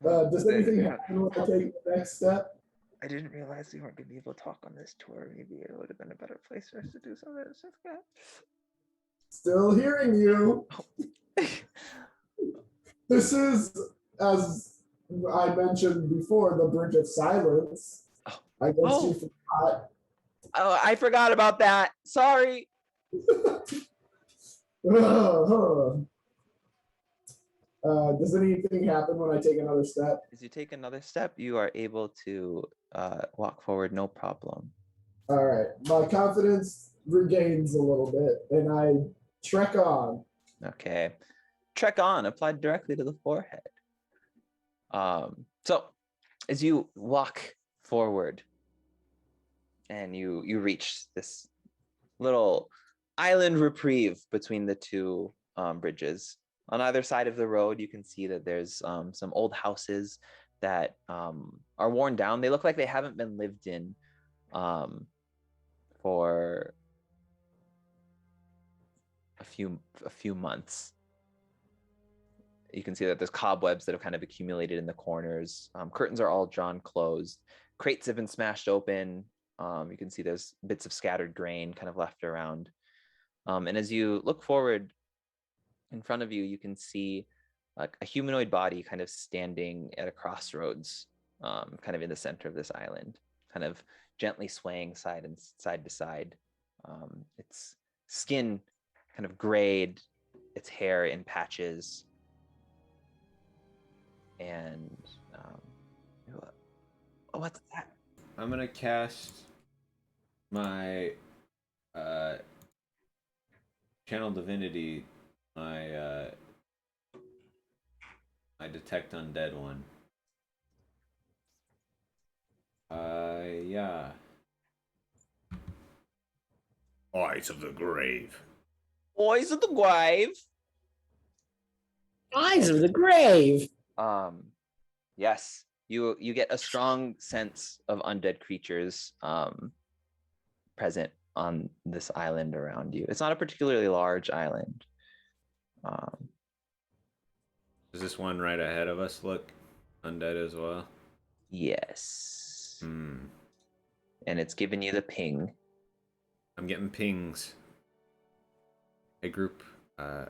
Does anything happen when I take the next step? I didn't realize we weren't going to be able to talk on this tour. Maybe it would have been a better place for us to do some of this stuff. Still hearing you. This is, as I mentioned before, the Bridge of Silence. I guess you forgot. Oh, I forgot about that. Sorry. Does anything happen when I take another step? As you take another step, you are able to walk forward, no problem. All right, my confidence regains a little bit, and I trek on. Okay, trek on, applied directly to the forehead. So, as you walk forward, and you reach this little island reprieve between the two bridges. On either side of the road, you can see that there's some old houses that are worn down. They look like they haven't been lived in for a few months. You can see that there's cobwebs that have kind of accumulated in the corners. Curtains are all drawn closed. Crates have been smashed open. You can see there's bits of scattered grain kind of left around. And as you look forward, in front of you, you can see like a humanoid body kind of standing at a crossroads, kind of in the center of this island, kind of gently swaying side to side. Its skin kind of grayed, its hair in patches. And what's that? I'm gonna cast my channel divinity, my detect undead one. Yeah. Eyes of the grave. Boys of the grave. Eyes of the grave. Yes, you get a strong sense of undead creatures present on this island around you. It's not a particularly large island. Does this one right ahead of us look undead as well? Yes. Hmm. And it's giving you the ping. I'm getting pings. Hey, group. As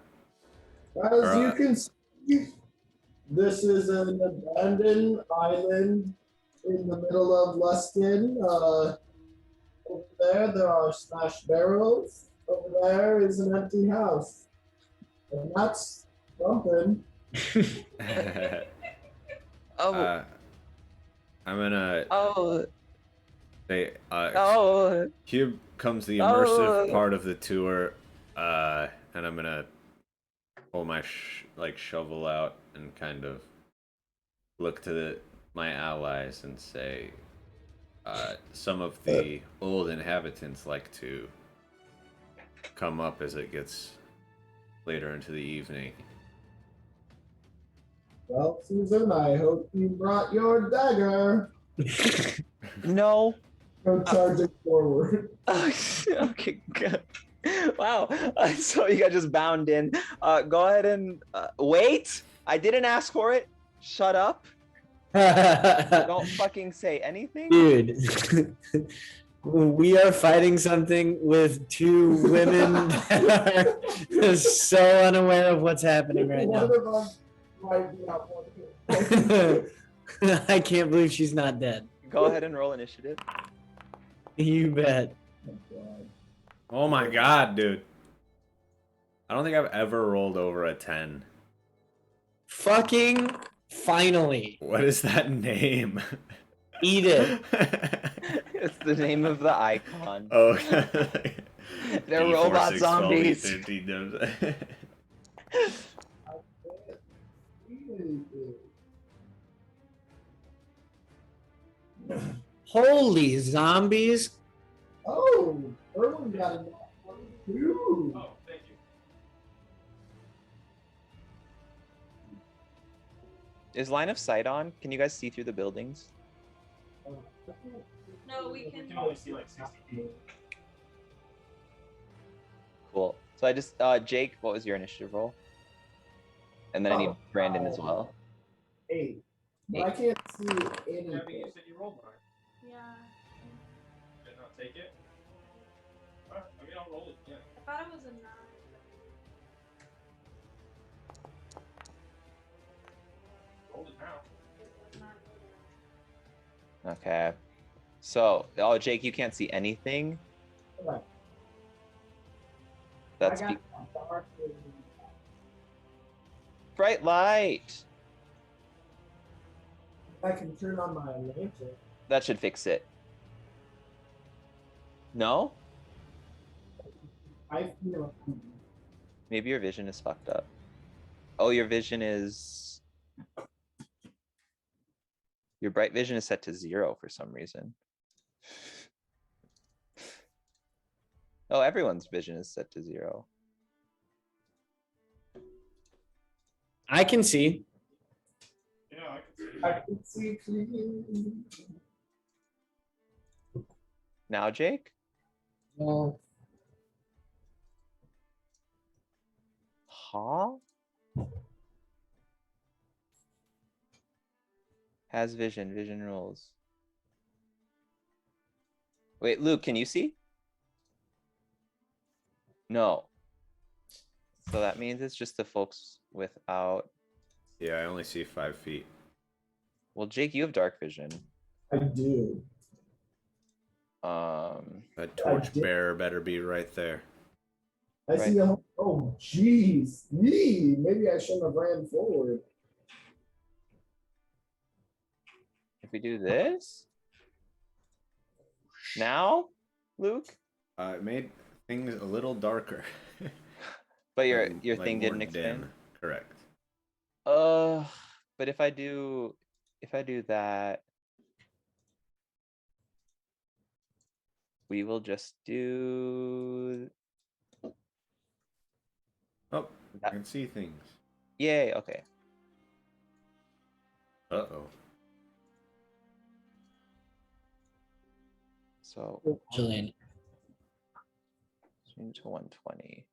you can see, this is an abandoned island in the middle of Luskin. Over there are smashed barrels. Over there is an empty house. And that's something. Oh. I'm gonna say, here comes the immersive part of the tour, and I'm gonna pull my shovel out and kind of look to my allies and say, some of the old inhabitants like to come up as it gets later into the evening. Well, Susan, I hope you brought your dagger. No. Go charging forward. Okay, good. Wow. So you guys just bound in. Go ahead and wait. I didn't ask for it. Shut up. Don't fucking say anything. Dude. We are fighting something with two women that are so unaware of what's happening right now. I can't believe she's not dead. Go ahead and roll initiative. You bet. Oh my god, dude. I don't think I've ever rolled over a 10. Fucking finally. What is that name? Eat it. It's the name of the icon. Oh. They're robot zombies. Holy zombies. Oh, Erwin got a one too. Oh, thank you. Is line of sight on? Can you guys see through the buildings? No, we We can. can only see like 60 feet. So I just Jake, what was your initiative roll? And then I need Brandon as well. 8. But I can't see Abby, anything. you said you rolled 9. Yeah. Did not take it? Alright, I mean, I'll roll it again. I thought it was a 9. Roll it now. It was not. Okay. So, Jake, you can't see anything. Right. That's I got dark vision. bright light. I can turn on my lantern. That should fix it. No? I feel Maybe your vision is fucked up. Oh, your vision is... Your bright vision is set to 0 for some reason. Oh, everyone's vision is set to 0. I can see. Yeah, I can see. I can see clearly. Now, Jake? Well, Huh? Has vision. Vision rules. Wait, Luke, can you see? No. So that means it's just the folks without... Yeah, I only see 5 feet. Well, Jake, you have dark vision. I do. That torch did- bearer better be right there. I see a whole, oh jeez, me. Maybe I shouldn't have ran forward. If we do this... Now, Luke? It made things a little darker. But your Like thing more didn't expand? dim. Correct. But if I do that, we will just do Oh, I that. can see things. Yay, okay. Uh-oh. So Julian. swing to 120.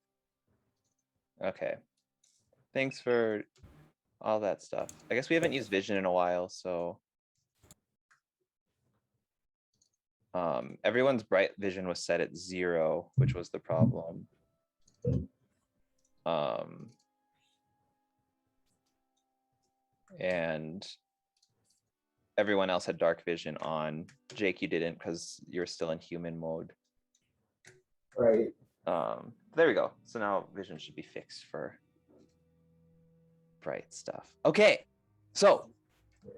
Okay. Thanks for all that stuff. I guess we haven't used vision in a while, so everyone's bright vision was set at 0, which was the problem. And everyone else had dark vision on. Jake, you didn't because you're still in human mode. Right. There we go. So now vision should be fixed for bright stuff. Okay. So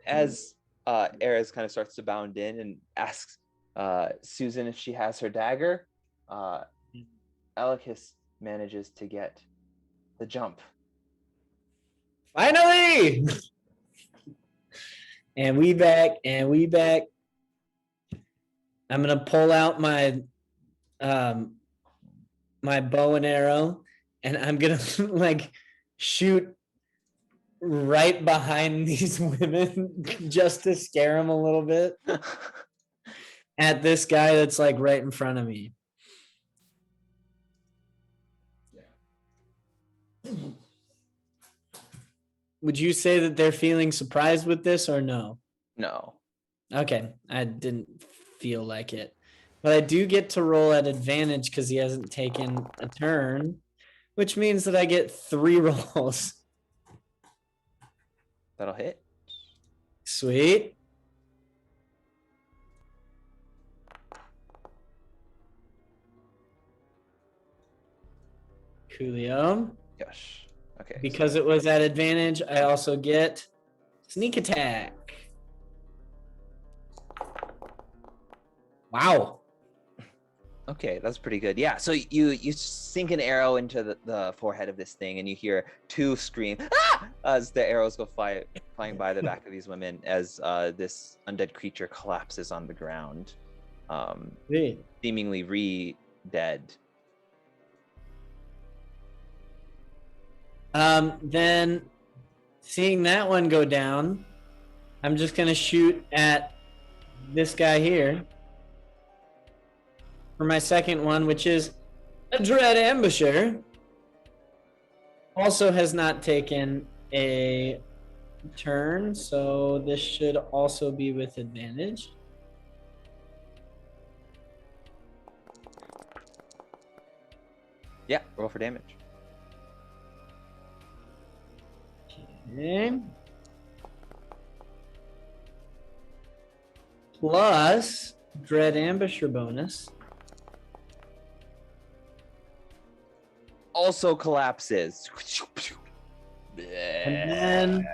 as Ares kind of starts to bound in and asks Susan if she has her dagger, Alicus manages to get the jump. Finally! And we back. I'm gonna pull out my my bow and arrow, and I'm gonna like shoot right behind these women just to scare them a little bit at this guy that's like right in front of me. Would you say that they're feeling surprised with this or no? No. Okay, I didn't feel like it. But I do get to roll at advantage because he hasn't taken a turn, which means that I get 3 rolls. That'll hit. Sweet. Coolio. Gosh. Okay. Because it was at advantage, I also get sneak attack. Wow. Okay, that's pretty good. Yeah, so you sink an arrow into the forehead of this thing, and you hear 2 scream ah! As the arrows go flying by the back of these women as this undead creature collapses on the ground, Sweet. seemingly re-dead. Then seeing that one go down, I'm just gonna shoot at this guy here for my second one, which is a dread ambusher. also has not taken a turn, so this should also be with advantage. Yeah, roll for damage. Okay. Plus Dread Ambusher bonus. Also collapses. And then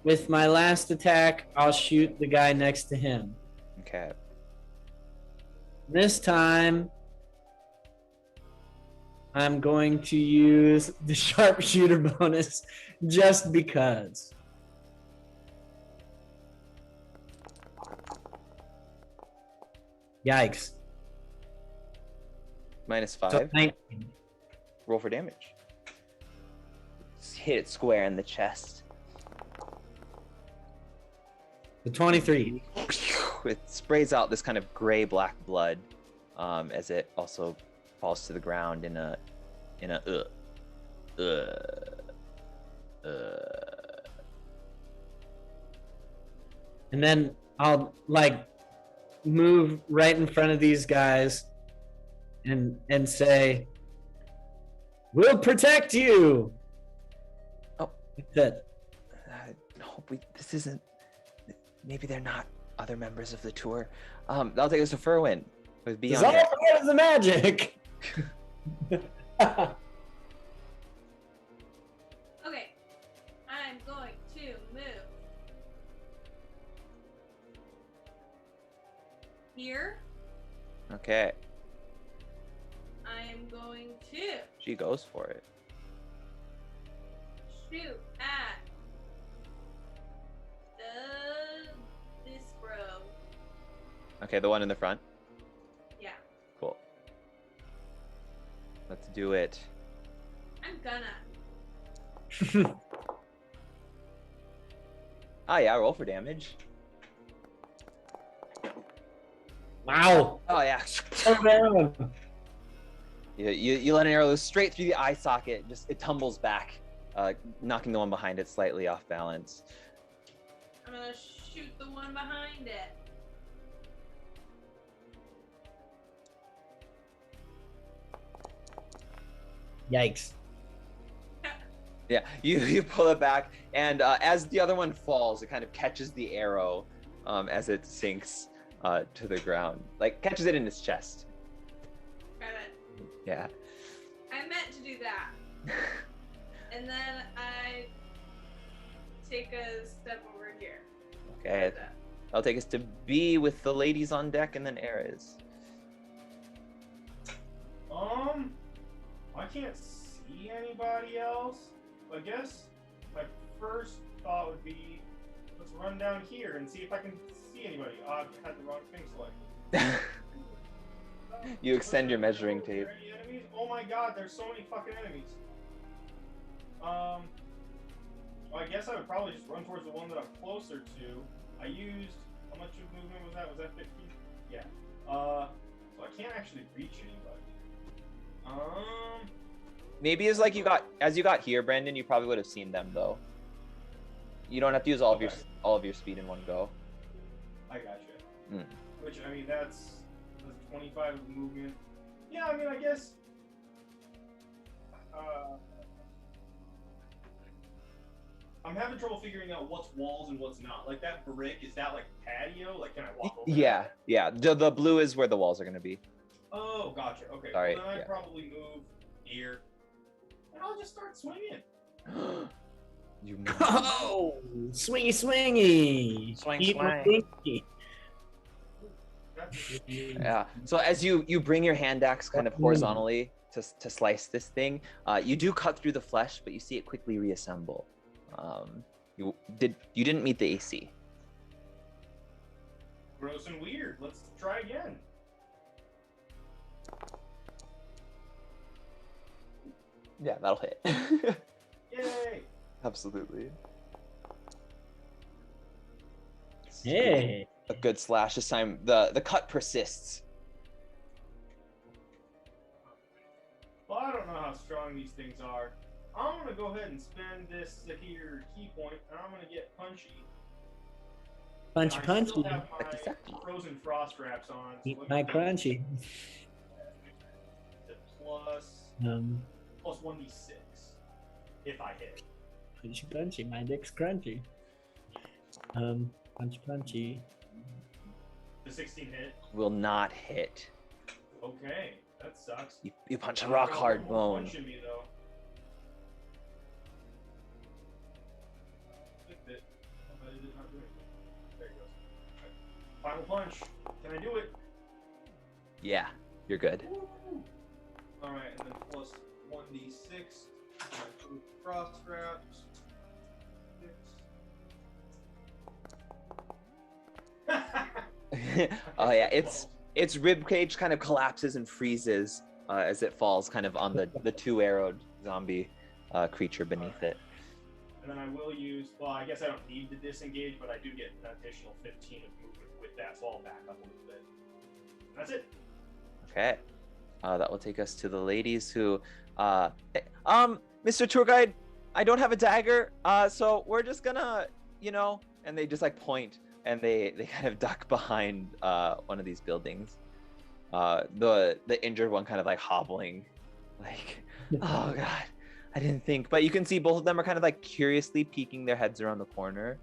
with my last attack, I'll shoot the guy next to him. Okay. This time, I'm going to use the sharpshooter bonus just because. Yikes. -5. So 19. Roll for damage. Just hit it square in the chest. The 23. It sprays out this kind of gray-black blood as it also falls to the ground in a And then I'll move right in front of these guys and say, "We'll protect you." Oh, that's it. No, this isn't. Maybe they're not other members of the tour. That'll take us to Furwin with It's Beyond all Deck. part of the magic. Okay, I'm going to move here. Okay, I am going to she goes for it. shoot at this bro. Okay, the one in the front. Yeah, Cool. Let's do it. I'm gonna. Ah, yeah, roll for damage. Wow. Oh, yeah. So down. You let an arrow straight through the eye socket. Just it tumbles back, knocking the one behind it slightly off balance. I'm gonna shoot the one behind it. Yikes. Yeah, you pull it back, and as the other one falls, it kind of catches the arrow as it sinks to the ground. Like, catches it in its chest. Got it. Yeah. I meant to do that. And then I take a step over here. Okay. That'll take us to B with the ladies on deck, and then Ares. I can't see anybody else. I guess my first thought would be, let's run down here and see if I can see anybody. I've had the wrong thing selected. You extend your measuring tape. Are there any enemies? Oh my god, there's so many fucking enemies. Well, I guess I would probably just run towards the one that I'm closer to. I used, how much of movement was that? Was that 50? Yeah. So I can't actually reach anybody. Maybe as you got here, Brandon, you probably would have seen them though. You don't have to use all of your speed in one go. I gotcha. Mm. Which, I mean, that's 25 of movement. Yeah, I mean, I guess. I'm having trouble figuring out what's walls and what's not. Like that brick, is that like patio? Like, can I walk over? Yeah, that? yeah. The blue is where the walls are gonna be. Oh, gotcha. Okay. Sorry, Well, then yeah. I'd probably move here, and I'll just start swinging. You Oh, swingy, swingy. Swing, Eat my swing. pinky. Yeah. So as you bring your hand axe kind of horizontally to slice this thing, you do cut through the flesh, but you see it quickly reassemble. You didn't meet the AC. Gross and weird. Let's try again. Yeah, that'll hit. Yay! Absolutely. Hey. A good slash this time. The cut persists. Well, I don't know how strong these things are. I'm gonna go ahead and spend this here key point, and I'm gonna get punchy. Punchy, I still punchy. have my Sucky. frozen frost wraps on. So Eat let my me crunchy. plus Um, plus 1d6 if I hit. punchy, punchy. My dick's crunchy. Punchy, punchy. The 16 hit. Will not hit. Okay, that sucks. You punch a rock hard One more bone. punch in me though. It. Oh, is it not doing it? There it goes. Okay. Final punch. Can I do it? Yeah, you're good. All right, and then plus 1d6. My two frost wraps. 6. Oh yeah, its rib cage kind of collapses and freezes as it falls kind of on the two arrowed zombie creature beneath it. And then I will use, well, I guess I don't need to disengage, but I do get an additional 15 of movement with that, so I'll back up a little bit. And that's it. Okay. That will take us to the ladies who Mr. Tour Guide, I don't have a dagger, so we're just gonna, and they just like point and they kind of duck behind one of these buildings. The injured one kind of like hobbling, like, oh god, I didn't think. But you can see both of them are kind of like curiously peeking their heads around the corner,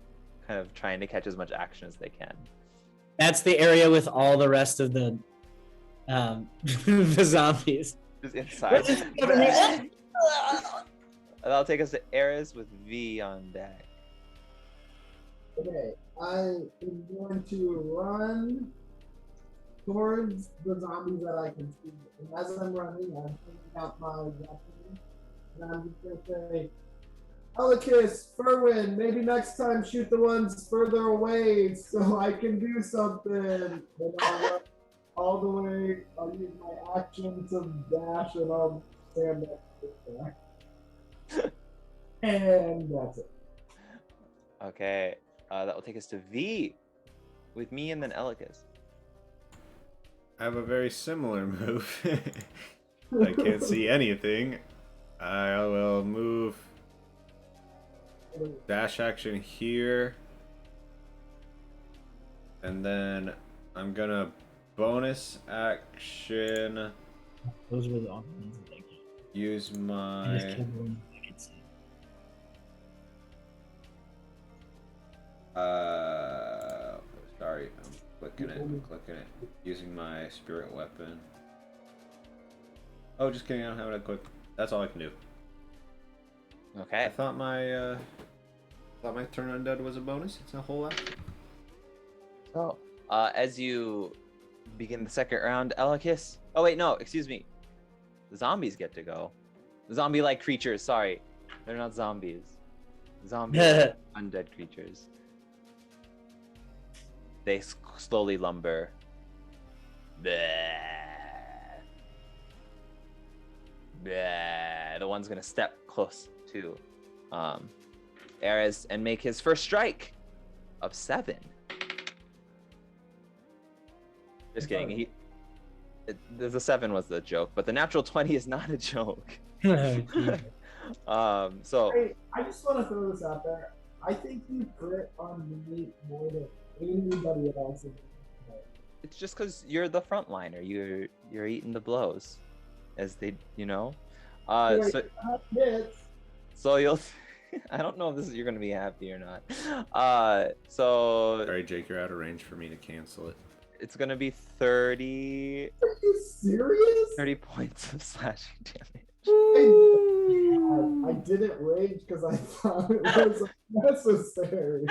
kind of trying to catch as much action as they can. That's the area with all the rest of the the zombies. Just inside. What That'll take us to Ares with V on deck. Okay, I am going to run towards the zombies that I can see. And as I'm running, I'm taking out my weapon. And I'm just going to say, Elikis, Furwin, maybe next time shoot the ones further away so I can do something. And I'll run all the way. I'll use my action to dash and I'll stand next to it. And that's it. Okay, that will take us to V with me and then Elikis. I have a very similar move. I can't see anything. I will move dash action here. And then I'm gonna bonus action Those were the only ones that I could. use I just my killed the ones I could see. sorry, I'm clicking it. Using my spirit weapon. Oh, just kidding, I don't have it equipped. That's all I can do. Okay. I thought my turn undead was a bonus. It's a whole lot. So, as you begin the second round, Elikis. Oh wait, no, excuse me. The zombies get to go. Zombie-like creatures. Sorry, they're not zombies. Zombie undead creatures. They slowly lumber. Bleh. Bleh. The one's gonna step close to Ares and make his first strike of 7. Just kidding. The 7 was the joke, but the natural 20 is not a joke. So I just want to throw this out there. I think you crit on me more than anybody else. it's just because you're the frontliner. You're eating the blows, as they, So you'll. I don't know if you're gonna be happy or not. Sorry, Jake, you're out of range for me to cancel it. It's gonna be 30. Are you serious? 30 points of slashing damage. I didn't rage because I thought it was necessary.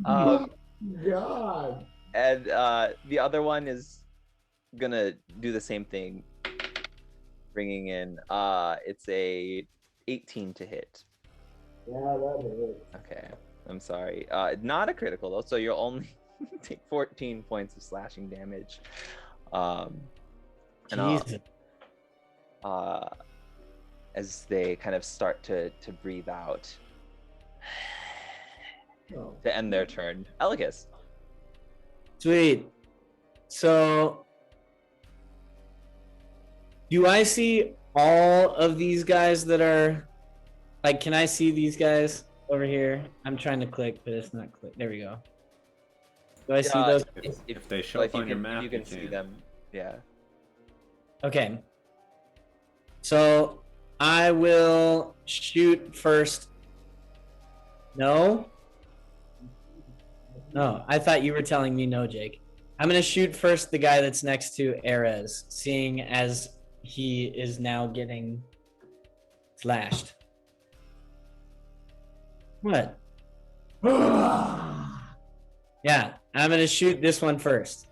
Oh God. And the other one is gonna do the same thing, bringing in. It's a 18 to hit. Yeah, that hurt. Okay, I'm sorry. Not a critical though, so you'll only take 14 points of slashing damage. Jesus. As they kind of start to breathe out to end their turn. Elikis. Sweet. So, do I see all of these guys that are like, can I see these guys over here? I'm trying to click, but it's not click. There we go. Do I see those? If they show Well, up on your map, if you can see them, yeah. Okay. So I will shoot first. No? No, I thought you were telling me no, Jake. I'm going to shoot first the guy that's next to Erez, seeing as he is now getting slashed. What? Yeah, I'm going to shoot this one first.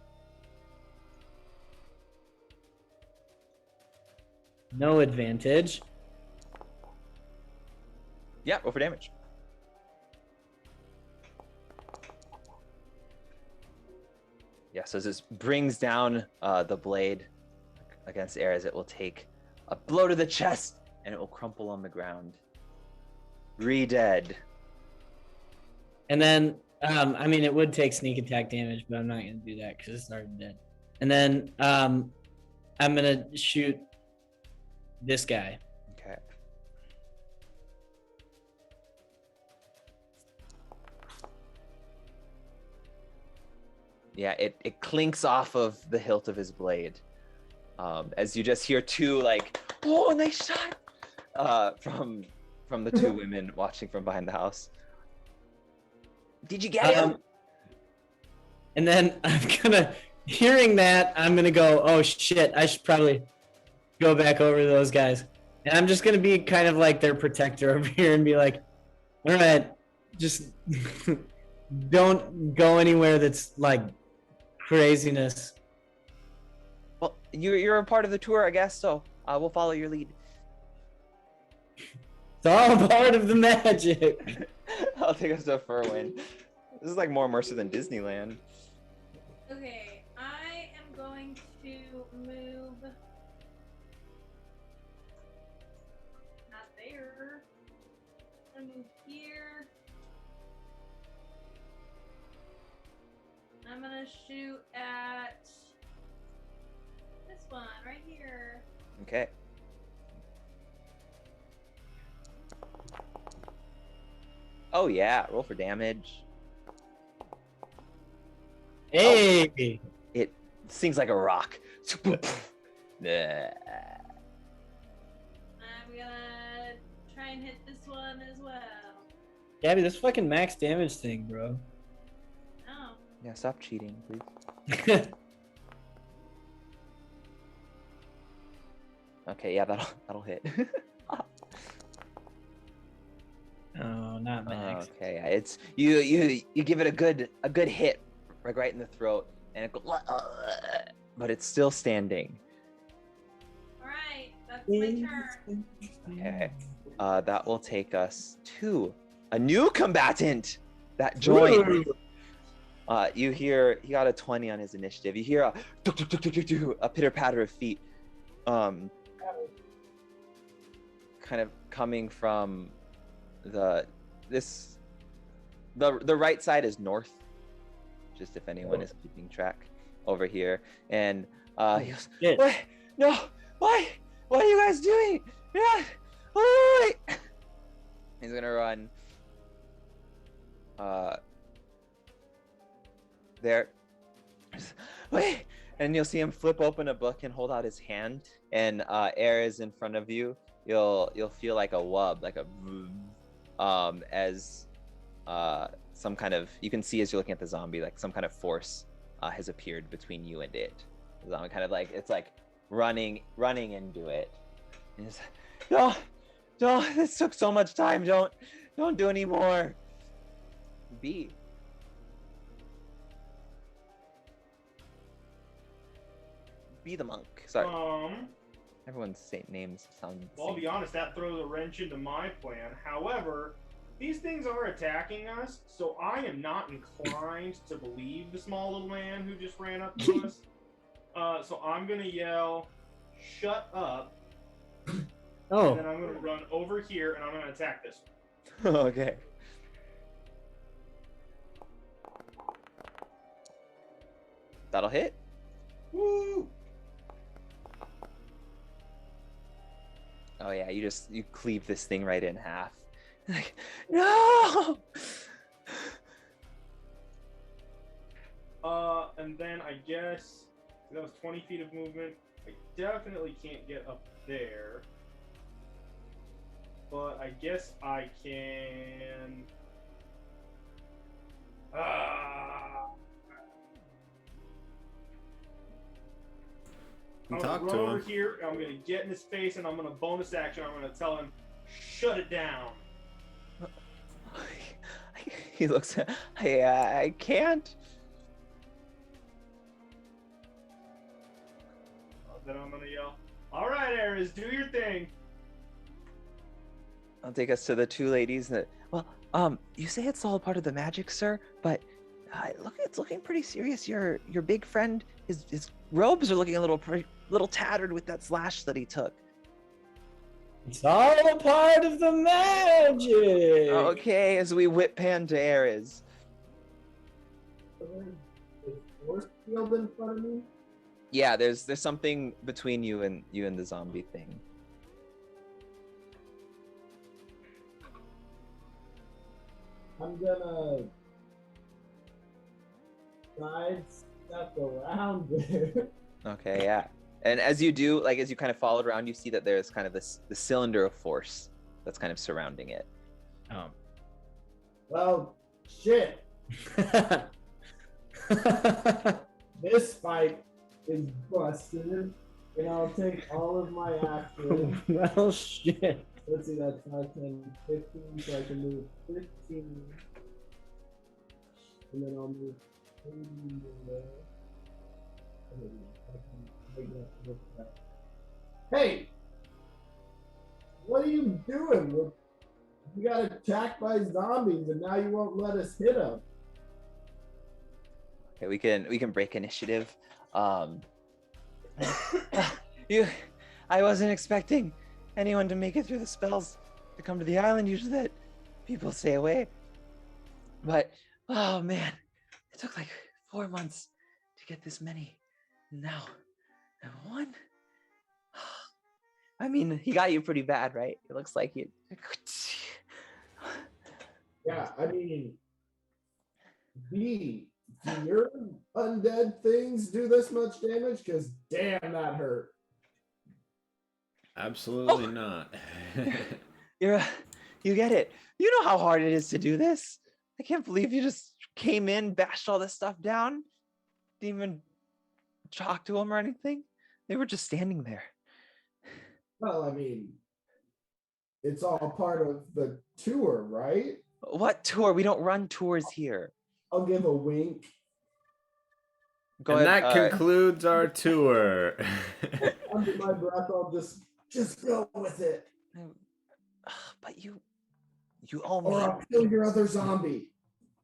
No advantage. Yeah, roll for damage. Yeah, so as this brings down the blade against Erez, it will take a blow to the chest and it will crumple on the ground. Re-dead. And then, I mean, it would take sneak attack damage, but I'm not going to do that because it's already dead. And then I'm going to shoot this guy. Okay. Yeah, it clinks off of the hilt of his blade. As you just hear two like, "Oh, nice shot!" From the two women watching from behind the house. Did you get him? And then hearing that, I'm gonna go, oh shit, I should probably go back over to those guys. And I'm just gonna be kind of like their protector over here and be like, all right, just don't go anywhere that's like craziness. Well, you're a part of the tour, I guess, so we'll follow your lead. It's all part of the magic. I'll take us to Furwin. This is like more immersive than Disneyland. Okay, I am going to move. Not there. I'm gonna move here. I'm gonna shoot at this one right here. Okay. Oh yeah, roll for damage. Hey! It sings like a rock. Nah. I'm gonna try and hit this one as well. Gabby, this fucking max damage thing, bro. Oh. Yeah, stop cheating, please. Okay, yeah, that'll hit. Oh, not max. Okay, yeah, it's you give it a good hit, like right in the throat, and it goes, but it's still standing. Alright, that's my turn. Okay, that will take us to a new combatant that joined. You hear he got a 20 on his initiative. You hear a pitter patter of feet, kind of coming from the right side is north, just if anyone is keeping track over here. And he goes, "What? No, why are you guys doing? Yeah, wait." He's gonna run there. Wait, and you'll see him flip open a book and hold out his hand, and air is in front of you. You'll feel like a wub, like a as some kind of, you can see as you're looking at the zombie, like some kind of force has appeared between you and it. The zombie kind of like, it's like running into it. And it's like, no, this took so much time. Don't do any more. Be the monk. Sorry. Everyone's names sound. Well, I'll be honest, that throws a wrench into my plan. However, these things are attacking us, so I am not inclined to believe the small little man who just ran up to us. So I'm gonna yell, "Shut up!" Oh. And then I'm gonna run over here and I'm gonna attack this one. Okay. That'll hit. Woo! yeah, you cleave this thing right in half. Like, no. And then I guess that was 20 feet of movement. I definitely can't get up there. But I guess I can. I'm gonna Talk run to over him. here. And I'm gonna get in his face, and I'm gonna bonus action. I'm gonna tell him, shut it down. He looks at. I can't. Then I'm gonna yell, "All right, Ares, do your thing." I'll take us to the two ladies that. Well, you say it's all part of the magic, sir, but it's looking pretty serious. Your big friend, his robes are looking a little tattered with that slash that he took. It's all a part of the magic. Okay, as we whip pan to Ares. Is force field in front of me? Yeah, there's something between you and the zombie thing. I'm gonna side step around it. Okay, yeah. And as you do, like as you kind of follow it around, you see that there's kind of the cylinder of force that's kind of surrounding it. Well, shit. This fight is busted, and I'll take all of my action. Well, shit. Let's see, that's 5, 10, 15, so I can move 15. And then I'll move 30 more. Hey! What are you doing? We got attacked by zombies, and now you won't let us hit them. Okay, we can break initiative. I wasn't expecting anyone to make it through the spells to come to the island. Usually that people stay away. But oh man, it took like 4 months to get this many. Now, and one. I mean, he got you pretty bad, right? It looks like you. Yeah, I mean, do your undead things do this much damage? Because damn, that hurt. Absolutely not. You get it. You know how hard it is to do this. I can't believe you just came in, bashed all this stuff down, didn't even talk to them or anything. They were just standing there. Well, I mean, it's all part of the tour, right? What tour? We don't run tours here. I'll give a wink. Go and ahead, that concludes our tour. Under my breath, I'll just go with it. But you owe me. Or I'll kill your other zombie.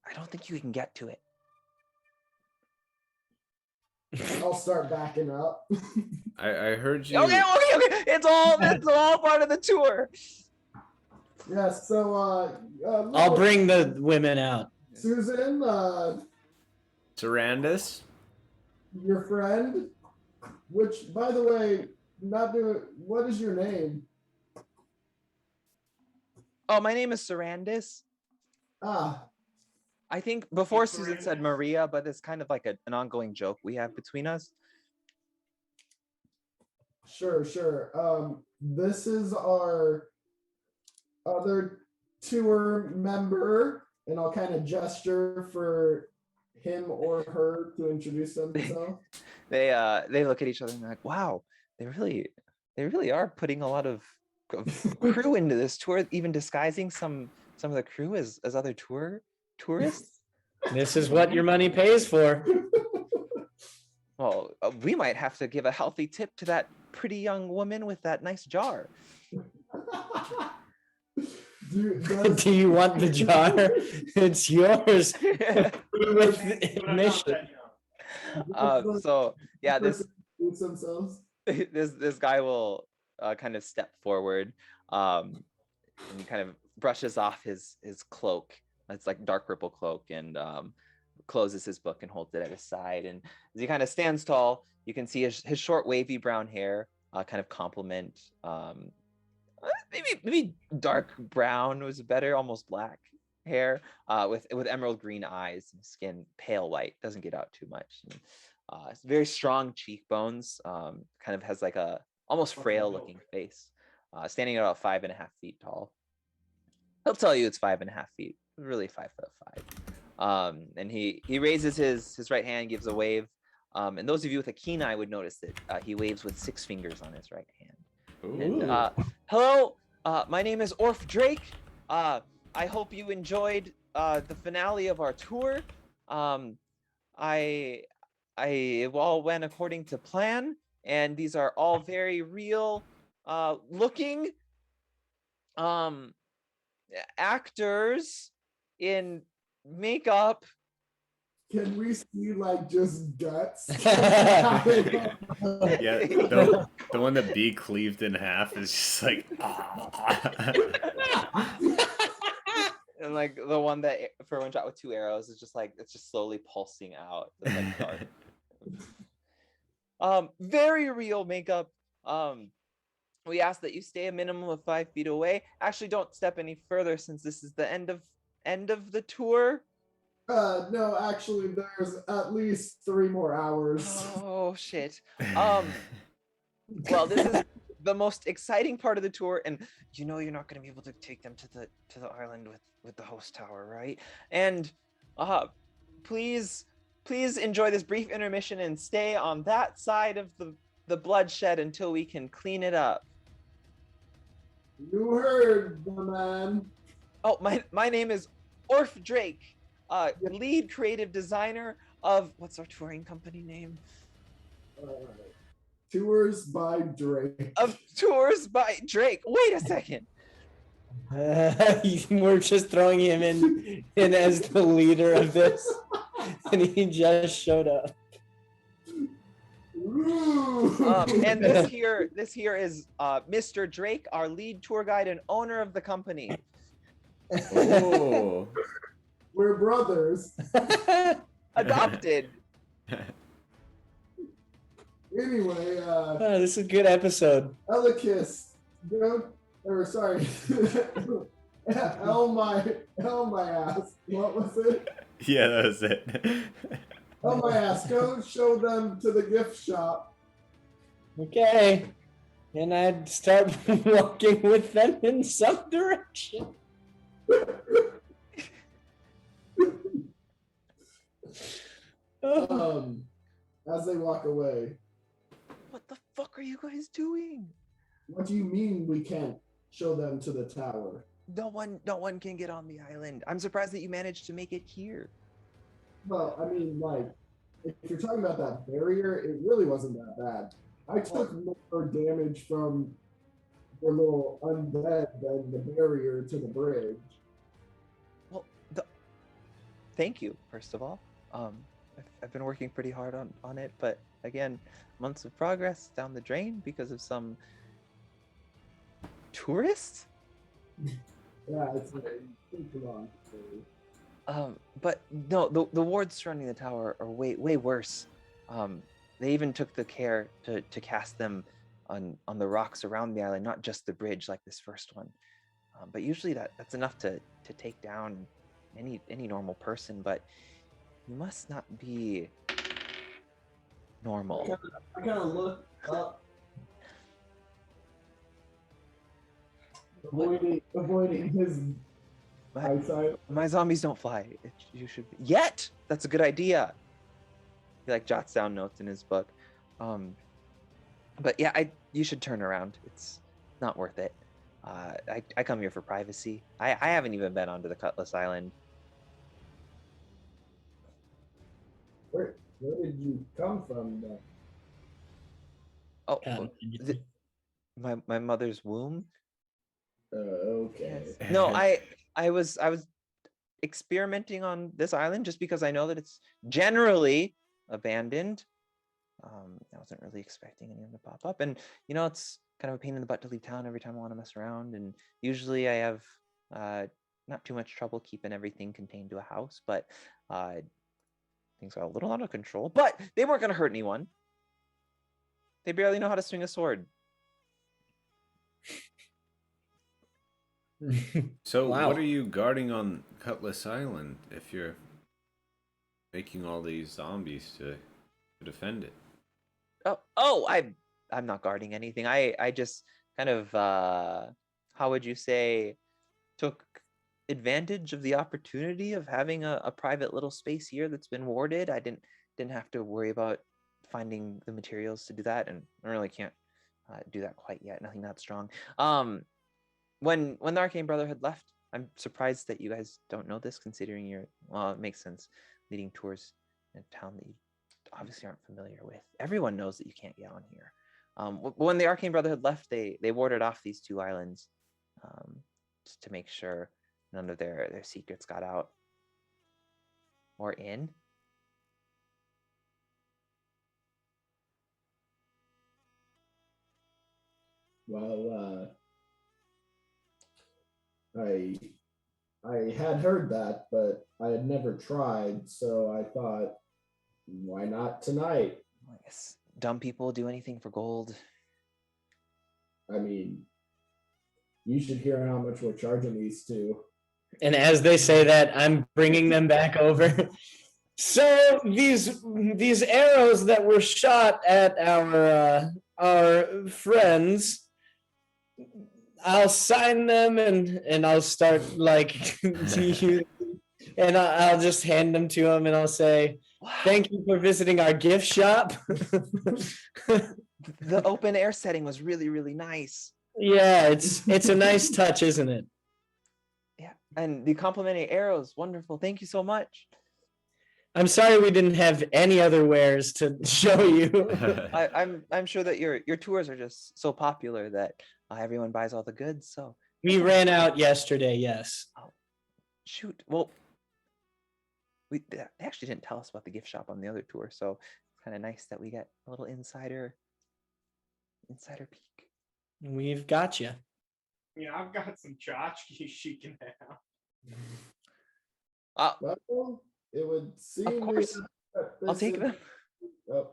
I don't think you can get to it. I'll start backing up. I heard you. Okay. It's all part of the tour. Yeah, so I'll bring the women out. Susan, Sarandis. your friend, which by the way, what is your name? Oh, my name is Sarandis. I think before Susan said Maria, but it's kind of like an ongoing joke we have between us. Sure. This is our other tour member, and I'll kind of gesture for him or her to introduce themselves. They look at each other and they're like, wow, they really are putting a lot of crew into this tour, even disguising some of the crew as other tourists. This is what your money pays for. Well, we might have to give a healthy tip to that pretty young woman with that nice jar. Do you want the jar? It's yours. With admission. So yeah, this themselves. this guy will kind of step forward, and he kind of brushes off his cloak. It's like dark purple cloak, and closes his book and holds it at his side. And as he kind of stands tall, you can see his short wavy brown hair kind of complement maybe dark brown was better, almost black hair, with emerald green eyes and skin pale white, doesn't get out too much. And, very strong cheekbones, kind of has like a almost frail looking face, standing at about 5.5 feet tall. He'll tell you it's 5.5 feet, really 5'5". And he raises his right hand, gives a wave. And those of you with a keen eye would notice that he waves with 6 fingers on his right hand. Ooh. And, hello, my name is Orf Drake. I hope you enjoyed the finale of our tour. It all went according to plan, and these are all very real looking actors in makeup. Can we see like just guts? Yeah, the one that B cleaved in half is just like. And like the one that for one shot with 2 arrows is just like it's just slowly pulsing out. It's like dark. Very real makeup. We ask that you stay a minimum of 5 feet away. Actually, don't step any further since this is the end of the tour. No, actually, there's at least 3 more hours. Oh shit. Well, this is the most exciting part of the tour, and you know you're not going to be able to take them to the island with the Hoax Tower, right? And please enjoy this brief intermission and stay on that side of the bloodshed until we can clean it up. You heard the man. Oh, my name is Orf Drake, lead creative designer of what's our touring company name? Tours by Drake. Of Tours by Drake. Wait a second. We're just throwing him in as the leader of this, and he just showed up. And this here is Mr. Drake, our lead tour guide and owner of the company. Oh. We're brothers. Adopted. Anyway, this is a good episode. Elikis, sorry, my ass. What was it? Yeah, that was it. My ass. Go show them to the gift shop. Okay. And I'd start walking with them in some direction. As they walk away. What the fuck are you guys doing? What do you mean we can't show them to the tower? No one can get on the island. I'm surprised that you managed to make it here. Well, I mean, like, if you're talking about that barrier, it really wasn't that bad. I took more damage from the little undead than the barrier to the bridge. Well, thank you, first of all. I've been working pretty hard on it, but again, months of progress down the drain because of some tourists. Yeah, it's too long. But no, the wards surrounding the tower are way worse. They even took the care to cast them on the rocks around the island, not just the bridge like this first one. But usually that's enough to take down any normal person. But you must not be normal. I kind of look up, avoiding his eyesight. My zombies don't fly. You should yet. That's a good idea. He like jots down notes in his book. But yeah, you should turn around. It's not worth it. I come here for privacy. I haven't even been onto the Cutlass Island. Where did you come from then? Oh, my mother's womb. Okay. Yes. No, I was experimenting on this island just because I know that it's generally abandoned. I wasn't really expecting anyone to pop up, and you know it's kind of a pain in the butt to leave town every time I want to mess around. And usually I have not too much trouble keeping everything contained to a house, but things got a little out of control. But they weren't going to hurt anyone. They barely know how to swing a sword. So, Wow. what are you guarding on Cutlass Island if you're making all these zombies to defend it? I'm not guarding anything. I just kind of how would you say, took advantage of the opportunity of having a private little space here that's been warded. I didn't have to worry about finding the materials to do that, and I really can't do that quite yet. Nothing that strong. When the Arcane Brotherhood left, I'm surprised that you guys don't know this, considering it makes sense, leading tours in a town that you obviously aren't familiar with. Everyone knows that you can't get on here. When the Arcane Brotherhood left, they warded off these two islands, just to make sure none of their secrets got out or in. Well, I had heard that, but I had never tried, so I thought, why not tonight? I guess dumb people do anything for gold. I mean, you should hear how much we're charging these two. And as they say that, I'm bringing them back over. So these arrows that were shot at our friends, I'll sign them and I'll start like and I'll just hand them to him and I'll say, "Thank you for visiting our gift shop." The open air setting was really, really nice. Yeah, it's a nice touch, isn't it? Yeah, and the complimentary arrows, wonderful. Thank you so much. I'm sorry we didn't have any other wares to show you. I'm sure that your tours are just so popular that everyone buys all the goods. So We ran out yesterday, yes. oh, shoot. Well, they actually didn't tell us about the gift shop on the other tour, so it's kind of nice that we get a little insider peek. We've got you. Yeah, I've got some tchotchkes she can have. Well, it would seem Of course, I'll take them. Oh.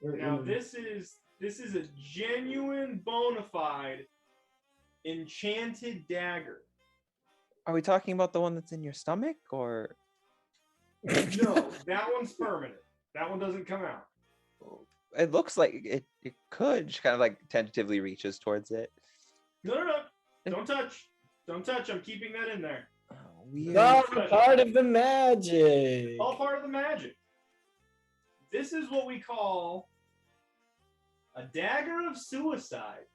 Now this is a genuine, bona fide, enchanted dagger. Are we talking about the one that's in your stomach, or? No, that one's permanent. That one doesn't come out. It looks like it could. She kind of like tentatively reaches towards it. No. Don't touch. I'm keeping that in there. Oh, weird. All part of the magic. All part of the magic. This is what we call a dagger of suicide.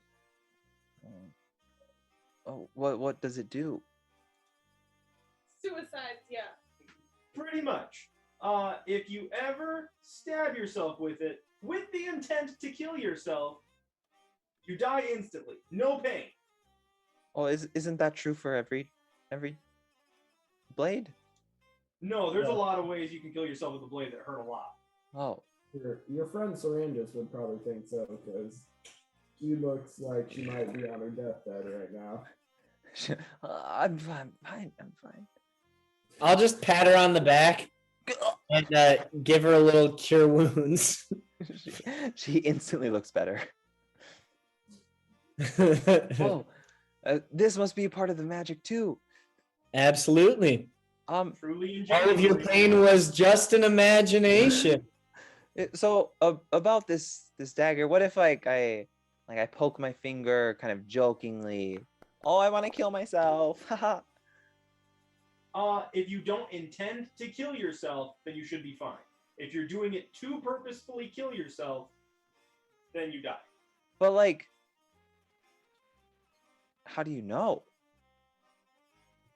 Oh, what does it do? Suicides, yeah. Pretty much. If you ever stab yourself with it, with the intent to kill yourself, you die instantly. No pain. Oh, isn't that true for every blade? No, there's a lot of ways you can kill yourself with a blade that hurt a lot. Oh, Your friend Sarandis would probably think so, because she looks like she might be on her deathbed right now. I'm fine. I'm fine. I'll just pat her on the back and give her a little cure wounds. She instantly looks better. Oh, this must be a part of the magic too. Absolutely. Truly All of your pain was just an imagination. So about this dagger, what if I poke my finger kind of jokingly? Oh, I want to kill myself. Haha. If you don't intend to kill yourself, then you should be fine. If you're doing it to purposefully kill yourself, then you die. But like, how do you know?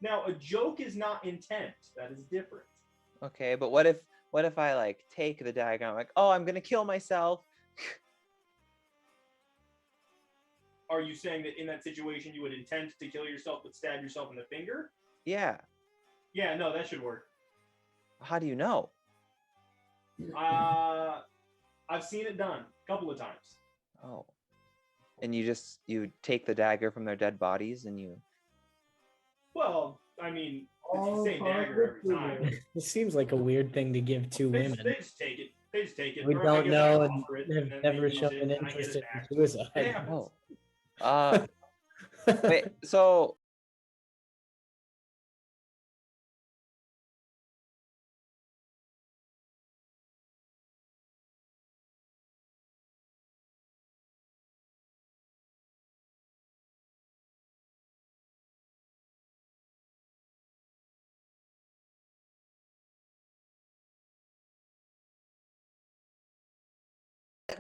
Now, a joke is not intent. That is different. Okay, but what if I like take the dagger? I'm like, oh, I'm gonna kill myself. Are you saying that in that situation you would intend to kill yourself but stab yourself in the finger? Yeah. Yeah, no, that should work. How do you know? I've seen it done a couple of times. Oh. And you take the dagger from their dead bodies and you. Well, I mean, it's the same dagger every time. It seems like a weird thing to give two They women. just take it. They just take it. We Or I don't guess know I and offer it, have then never they use shown it, an and I get interest it in back. suicide. It happens. Oh. Wait, so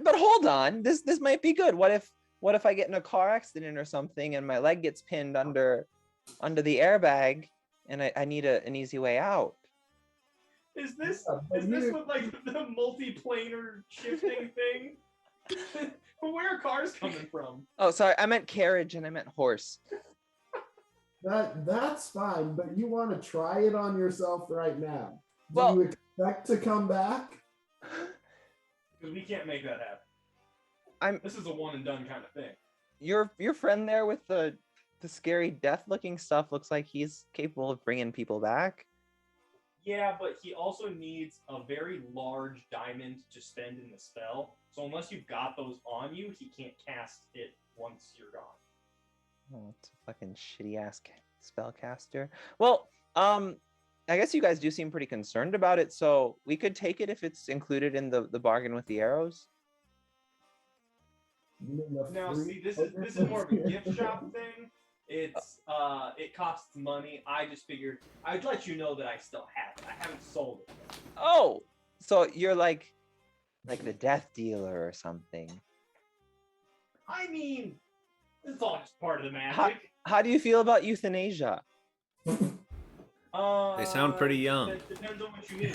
but hold on, this might be good. What if I get in a car accident or something and my leg gets pinned under the airbag and I need an easy way out? Is this what like the multi-planar shifting thing? Where are cars coming from? Oh, sorry, I meant carriage and I meant horse. That's fine, but you want to try it on yourself right now. Do Well- you expect to come back? Because we can't make that happen. This is a one and done kind of thing. Your friend there with the scary death looking stuff looks like he's capable of bringing people back. Yeah, but he also needs a very large diamond to spend in the spell. So unless you've got those on you, he can't cast it once you're gone. Oh, it's a fucking shitty ass spellcaster. Well, I guess you guys do seem pretty concerned about it, so we could take it if it's included in the bargain with the arrows. Now, see, this is more of a gift shop thing. It's it costs money. I just figured I'd let you know that I still have it. I haven't sold it yet. Oh, so you're like the death dealer or something. I mean, it's all just part of the magic. How do you feel about euthanasia? They sound pretty young. It depends on what you mean.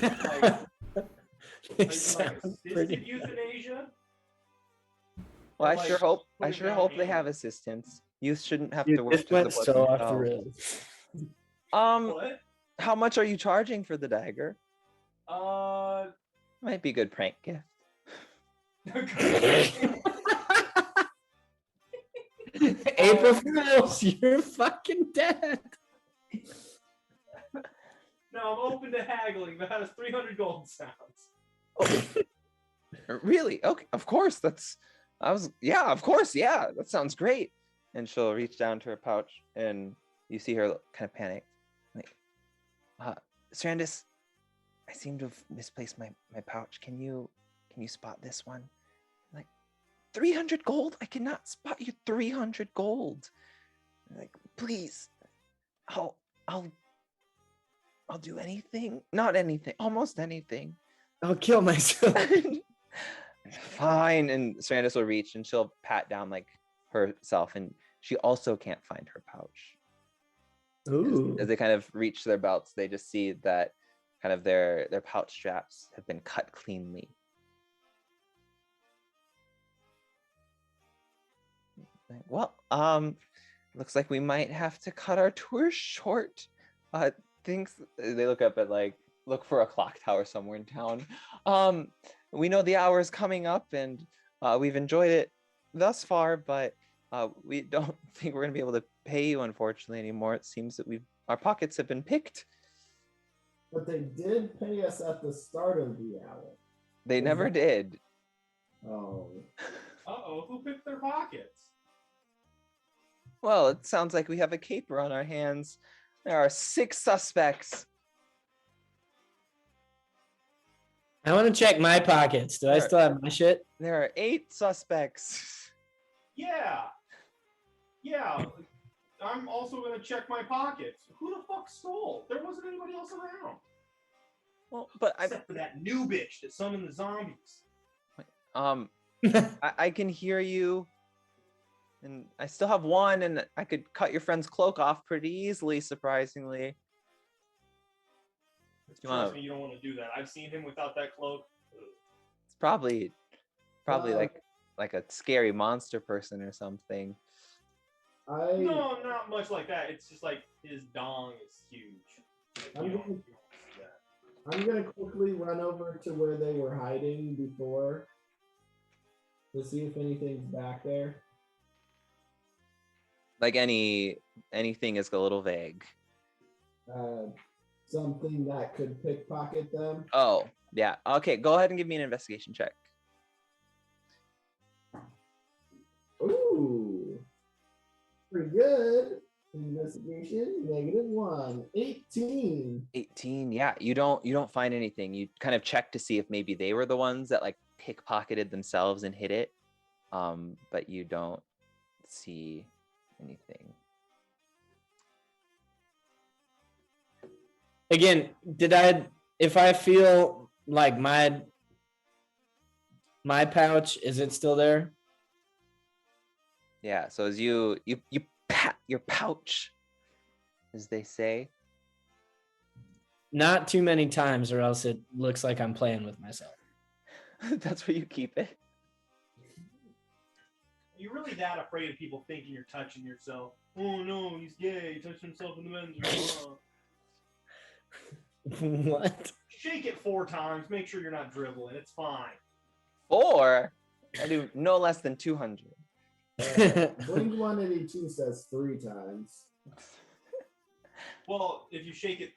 Like assisted euthanasia. Well, I like, sure hope putting down they have animals. assistants. Youth shouldn't have Dude, to work. this to the went bottom so off the themselves. rails. What? How much are you charging for the dagger? Uh. Might be a good prank gift. April Fools, you're fucking dead. No, I'm open to haggling, but how does 300 gold sounds? Oh, really? Okay, of course. Yeah, of course. Yeah, that sounds great. And she'll reach down to her pouch, and you see her kind of panic. Like, Strandis, I seem to have misplaced my pouch. Can you spot this one? Like, 300 gold? I cannot spot you 300 gold. Like, please, I'll do anything. Not anything. Almost anything. I'll kill myself. Fine. And Strandis will reach and she'll pat down like herself, and she also can't find her pouch. Ooh. As they kind of reach their belts, they just see that kind of their pouch straps have been cut cleanly. Well, looks like we might have to cut our tour short. They look up at look for a clock tower somewhere in town. We know the hour is coming up, and we've enjoyed it thus far, but we don't think we're gonna be able to pay you, unfortunately, anymore. It seems that our pockets have been picked. But they did pay us at the start of the hour. They never did. Oh. Uh-oh, who picked their pockets? Well, it sounds like we have a caper on our hands. There are 6 suspects. I want to check my pockets. Do I still have my shit? There are 8 suspects. Yeah. I'm also gonna check my pockets. Who the fuck stole? There wasn't anybody else around. Well, but Except for that new bitch that summoned the zombies. I can hear you, and I still have one, and I could cut your friend's cloak off pretty easily, surprisingly. Trust me, you don't want to do that. I've seen him without that cloak. It's probably like a scary monster person or something. No, not much like that. It's just like his dong is huge. I'm gonna quickly run over to where they were hiding before to see if anything's back there. Like anything is a little vague. Something that could pickpocket them. Oh, yeah. Okay, go ahead and give me an investigation check. Ooh. 3. pretty good. Investigation, -1. 18. 18. Yeah, you don't find anything. You kind of check to see if maybe they were the ones that like pickpocketed themselves and hid it. But you don't see anything. Again, if I feel like my pouch, is it still there? Yeah, so as you pat your pouch, as they say. Not too many times, or else it looks like I'm playing with myself. That's where you keep it. Are you really that afraid of people thinking you're touching yourself? Oh no, he's gay. He touched himself in the men's room. What? Shake it 4 times. Make sure you're not dribbling. It's fine. 4? I do no less than 200. Blink 182 says 3 times. Well, if you shake it,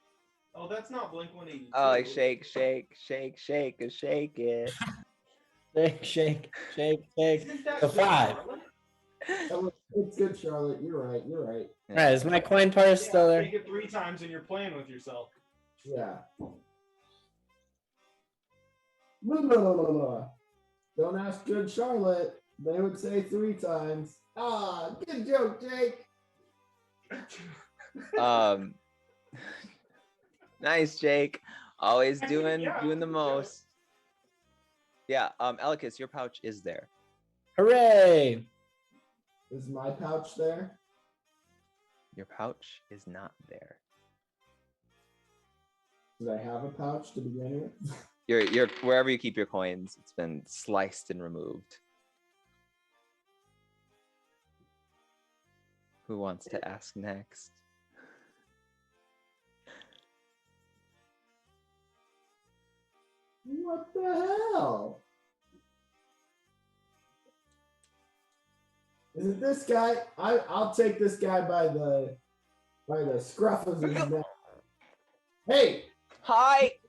oh, that's not Blink 182. Oh, like shake, shake, shake, shake, and shake it. Shake, shake, shake, shake. Isn't that The good, 5. Charlotte? It's good, Charlotte. You're right. You're right. Yeah. All right, is my coin purse Yeah, still there? shake it 3 times and you're playing with yourself. Yeah. No. Don't ask good Charlotte. They would say 3 times. Ah, good joke, Jake. Nice, Jake. Always I mean, doing yeah, the good joke. most. Yeah, Elikis, your pouch is there. Hooray! Is my pouch there? Your pouch is not there. Did I have a pouch to begin with? You're wherever you keep your coins, it's been sliced and removed. Who wants to ask next? What the hell? Is it this guy? I'll take this guy by the scruff of his neck. Hey, Hi.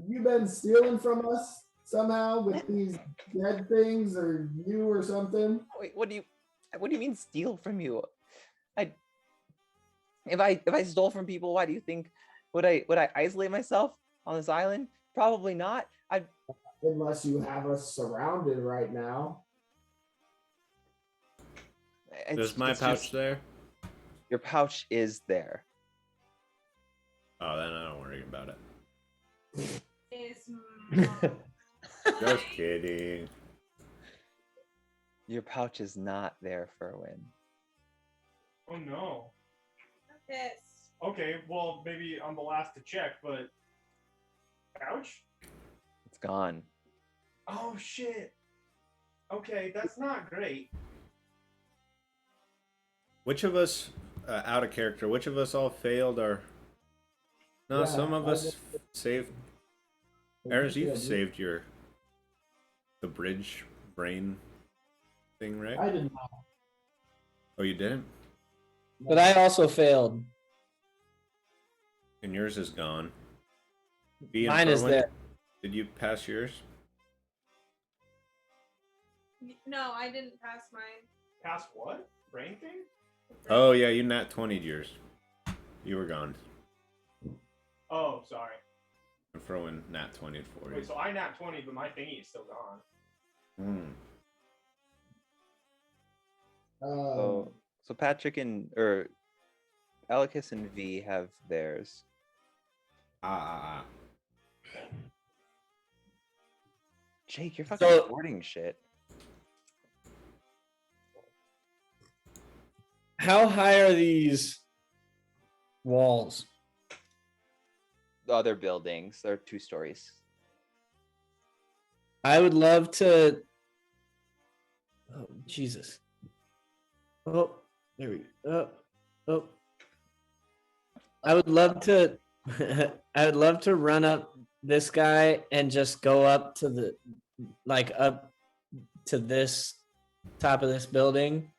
you been stealing from us somehow with these dead things, or you or something? Wait, what do you mean steal from you? If I stole from people, why do you think would I isolate myself on this island? Probably not. Unless you have us surrounded right now. Is my pouch there? Your pouch is there. Oh, then I don't worry about it. Is Just kidding. Your pouch is not there, Ferwin. Oh no. pissed. Okay, well, maybe I'm the last to check, but pouch? It's gone. Oh shit. Okay, that's not great. Which of us, out of character, which of us all failed our... No, Yeah, some of I us just- saved... Eris, you saved the bridge brain thing, right? I did not. Oh, you didn't? But I also failed. And yours is gone. B and Mine is Ferwin, there. Did you pass yours? No, I didn't pass mine. Pass what? Brain thing? Oh, yeah, you nat 20'd yours. You were gone. Oh, sorry. And Ferwin nat 20'd for you. Wait, so I nat 20, but my thingy is still gone. So Patrick and Elikis and V have theirs. Jake, you're fucking So- recording shit. How high are these walls? The other buildings, they're 2 stories. I would love to. Oh, Jesus. Oh, there we go. Oh. I would love to. I would love to run up this guy and just go up to up to this top of this building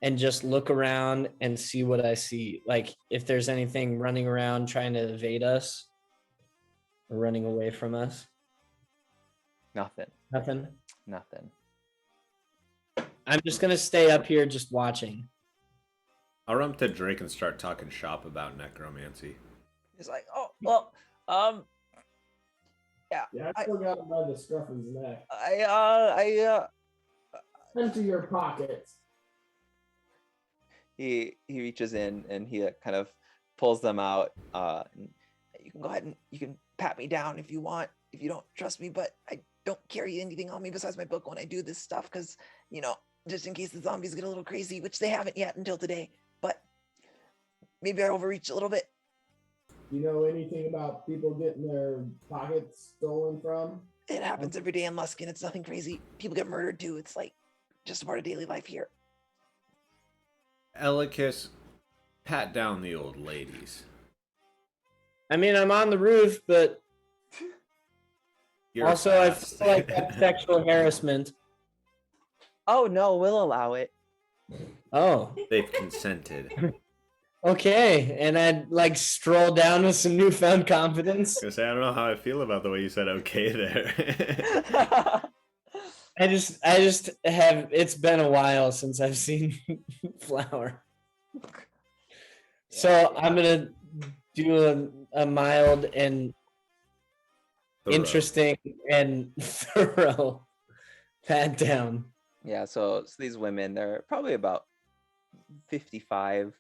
and just look around and see what I see. Like if there's anything running around trying to evade us or running away from us. Nothing. Nothing. Nothing. I'm just gonna stay up here just watching. I'll run up to Drake and start talking shop about necromancy. He's like, oh, well, Yeah, I still got him by the scruff of his neck. I Empty your pockets. he reaches in and he kind of pulls them out. And you can go ahead and you can pat me down if you want, if you don't trust me, but I don't carry anything on me besides my book when I do this stuff, because, you know, just in case the zombies get a little crazy, which they haven't yet until today, but maybe I overreach a little bit. You know anything about people getting their pockets stolen from? It happens every day in Luskin. It's nothing crazy. People get murdered too. It's like just a part of daily life here. Elikis, pat down the old ladies. I mean, I'm on the roof, but You're also I fast. feel like that's sexual harassment. Oh no, we'll allow it. Oh, They've consented. okay. And I'd like stroll down with some newfound confidence. I don't know how I feel about the way you said okay there. I just have. It's been a while since I've seen Flower, so I'm gonna do a mild and interesting and thorough pat down. Yeah, so these women, they're probably about 55.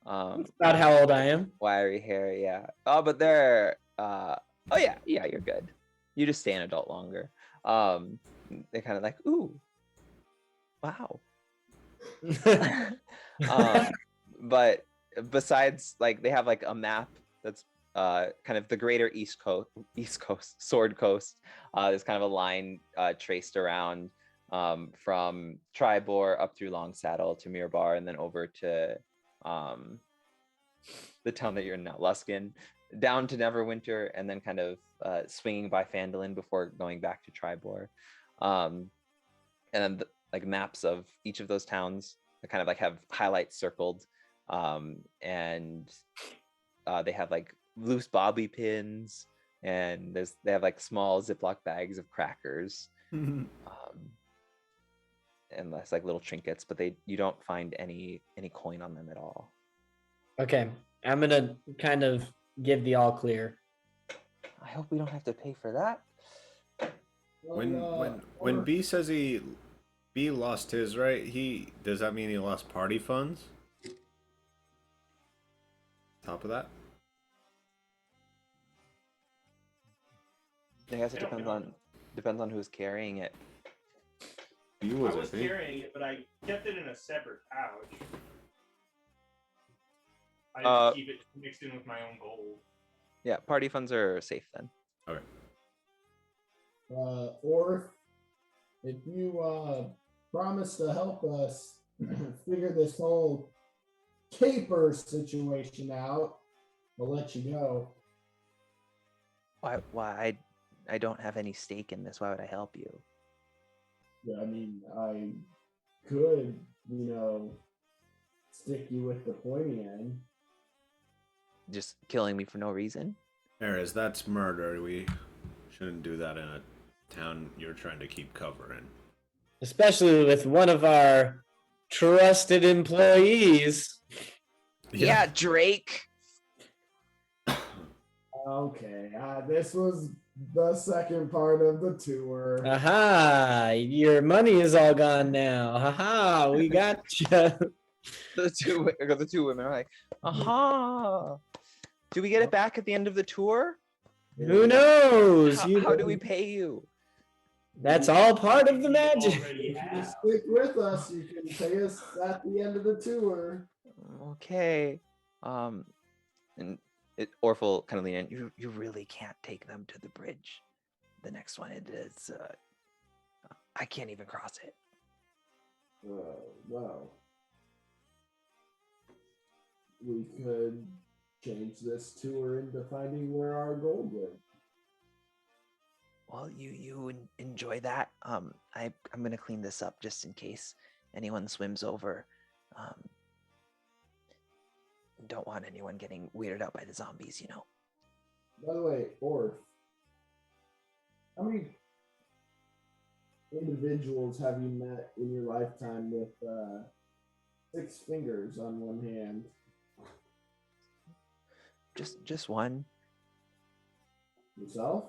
That's about how old I am. Wiry hair, yeah. Oh, but they're oh yeah, you're good. You just stay an adult longer. They're kind of like, ooh, wow. But besides, like, they have like a map that's kind of the greater East Coast, Sword Coast. There's kind of a line traced around from Tribor up through Long Saddle to Mirbar, and then over to the town that you're in now, Luskin, down to Neverwinter, and then kind of swinging by Phandalin before going back to Tribor. And then like maps of each of those towns that kind of like have highlights circled, and they have like loose bobby pins, and they have like small Ziploc bags of crackers, and that's like little trinkets, but you don't find any coin on them at all. Okay, I'm gonna kind of give the all clear. I hope we don't have to pay for that. When B says B lost his, right? Does that mean he lost party funds? Top of that? I guess it depends on who's carrying it. B I was, was I think. carrying it, but I kept it in a separate pouch. I just keep it mixed in with my own gold. Yeah, party funds are safe then. Okay. Or if you promise to help us figure this whole caper situation out, I'll let you go. Why? I don't have any stake in this. Why would I help you? Yeah, I mean, I could, stick you with the pointy end. Just killing me for no reason? Ares, that's murder. We shouldn't do that in a town you're trying to keep cover in. Especially with one of our trusted employees. Yeah, Drake. Okay, this was the second part of the tour. Aha! Your money is all gone now. Haha! We got you. The two women are like, aha. Do we get it back at the end of the tour? Who knows? How do we pay you? That's all part of the magic. If you stick with us, you can pay us at the end of the tour. Okay. And Orphle kind of lean in. You really can't take them to the bridge. The next one, it is. I can't even cross it. Well, we could change this tour into finding where our gold went. Well, you enjoy that. I'm gonna clean this up just in case anyone swims over. Don't want anyone getting weirded out by the zombies, you know. By the way, Orf, how many individuals have you met in your lifetime with 6 fingers on one hand. Just one. Yourself?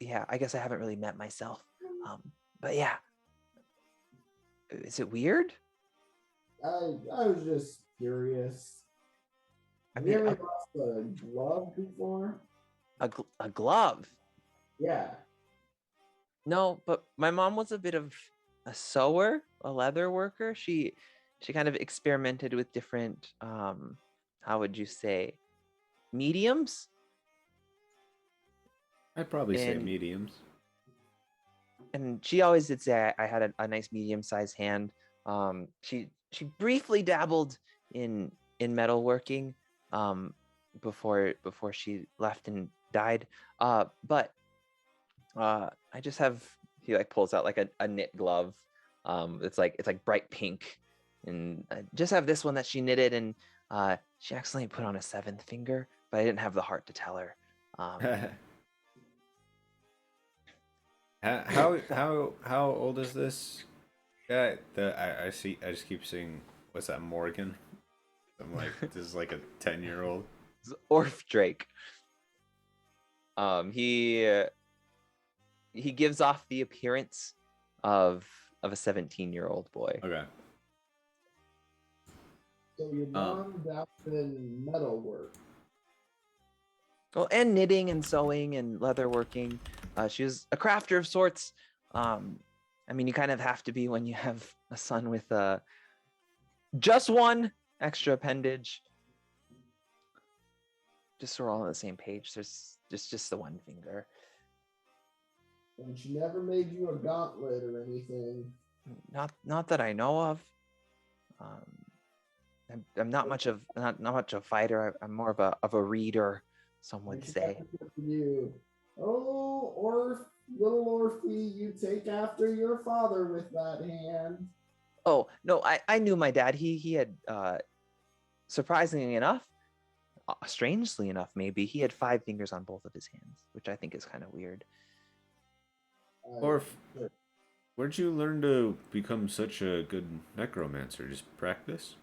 Yeah, I guess I haven't really met myself. But yeah. Is it weird? I was just curious. Have you ever lost a glove before? A glove? Yeah. No, but my mom was a bit of a sewer, a leather worker. She kind of experimented with different how would you say, mediums? I'd probably say mediums. And she always did say I had a nice medium-sized hand. She briefly dabbled in metalworking before she left and died. But I just have, he like pulls out like a knit glove. It's like bright pink, and I just have this one that she knitted, and she accidentally put on a 7th finger, but I didn't have the heart to tell her. How old is this guy? I just keep seeing, what's that, Morgan? I'm like, this is like a 10-year-old. Orf Drake. He gives off the appearance of a 17-year-old boy. Okay. So your mom dabbled in metalwork. Well, and knitting and sewing and leatherworking. She was a crafter of sorts. I mean, you kind of have to be when you have a son with just one extra appendage. Just so we're all on the same page. There's just the one finger. And she never made you a gauntlet or anything. Not that I know of. I'm not much of a fighter. I'm more of a reader, some would say. You, oh, little Orphy, you take after your father with that hand. Oh no, I knew my dad. He had surprisingly enough, strangely enough, maybe he had 5 fingers on both of his hands, which I think is kind of weird. Orf, where'd you learn to become such a good necromancer? Just practice?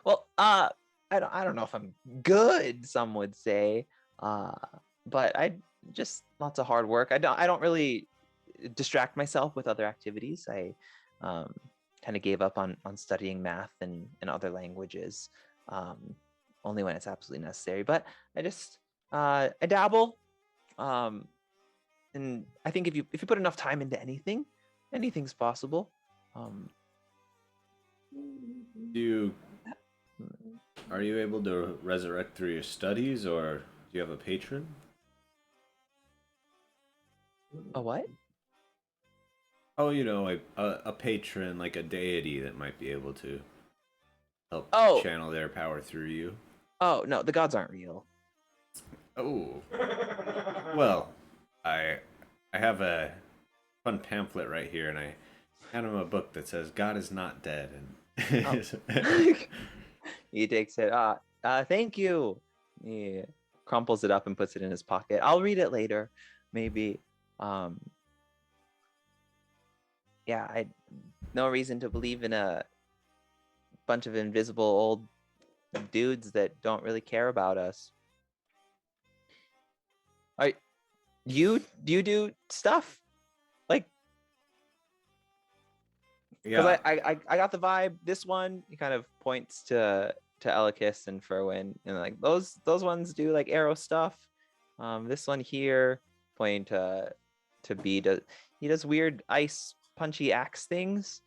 Well, I don't know if I'm good, some would say, but I just lots of hard work. I don't really distract myself with other activities. I kind of gave up on studying math and other languages, only when it's absolutely necessary. But I dabble, and I think if you put enough time into anything, anything's possible. Are you able to resurrect through your studies, or do you have a patron? A what? Oh, a patron, like a deity that might be able to help channel their power through you. Oh no, the gods aren't real. Oh. Well, I have a fun pamphlet right here, and I hand him a book that says God is not dead, and He takes it. Thank you. He crumples it up and puts it in his pocket. I'll read it later, maybe. Yeah, I no reason to believe in a bunch of invisible old dudes that don't really care about us. Do you do stuff? Like, because I got the vibe. This one, he kind of points to Elikis and Ferwin, and like those ones do like arrow stuff. This one here, pointing to B, he does weird ice punchy axe things.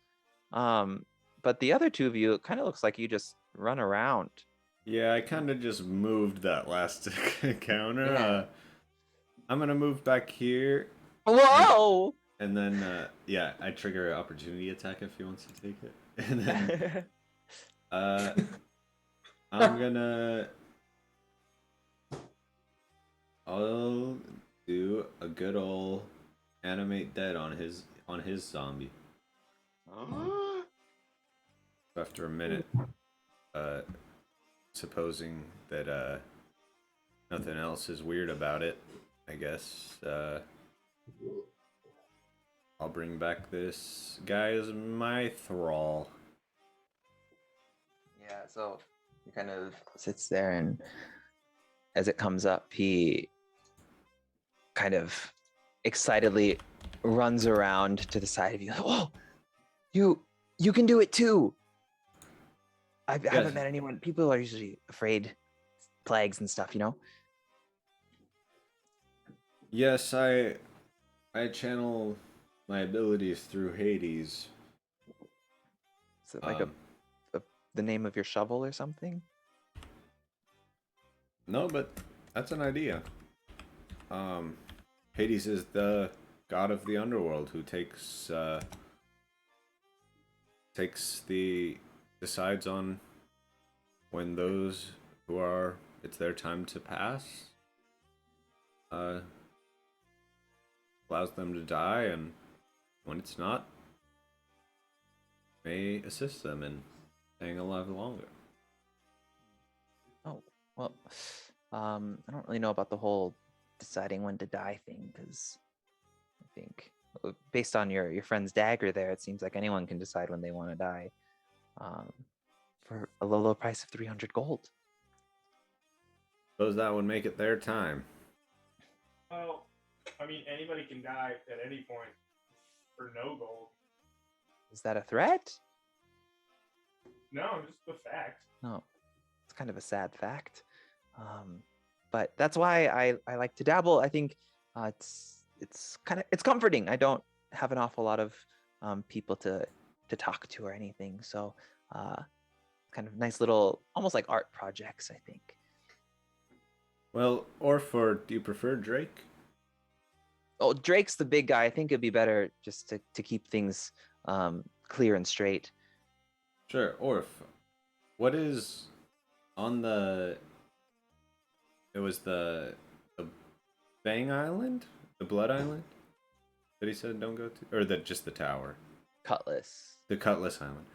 But the other two of you, it kind of looks like you just run around. Yeah, I kind of just moved that last counter. Yeah. I'm gonna move back here. Whoa! And then, I trigger an opportunity attack if he wants to take it. And then, I'll do a good old animate dead on his zombie. After a minute, supposing that nothing else is weird about it, I guess I'll bring back this guy as my thrall. Yeah, so he kind of sits there, and as it comes up, he kind of excitedly runs around to the side of you. Like, whoa, you can do it too. I haven't met anyone. People are usually afraid plagues and stuff, you know. Yes, I channel my abilities through Hades. Is it like the name of your shovel or something? No, but that's an idea. Hades is the god of the underworld who decides on when those who are it's their time to pass, allows them to die, and when it's not, may assist them in staying alive longer. Oh, well, I don't really know about the whole deciding when to die thing, because I think based on your friend's dagger there, it seems like anyone can decide when they want to die, for a low price of 300 gold. Suppose that would make it their time. Well, I mean, anybody can die at any point for no gold. Is that a threat? No, just a fact. No, it's kind of a sad fact. But that's why I like to dabble. I think it's comforting. I don't have an awful lot of people to talk to or anything, so kind of nice little, almost like art projects, I think. Well, do you prefer Drake? Oh, Drake's the big guy. I think it'd be better just to keep things clear and straight. Sure, Orf. What is on the... It was the Bang Island? The Blood Island? That he said don't go to? Or just the tower? Cutlass. The Cutlass Island.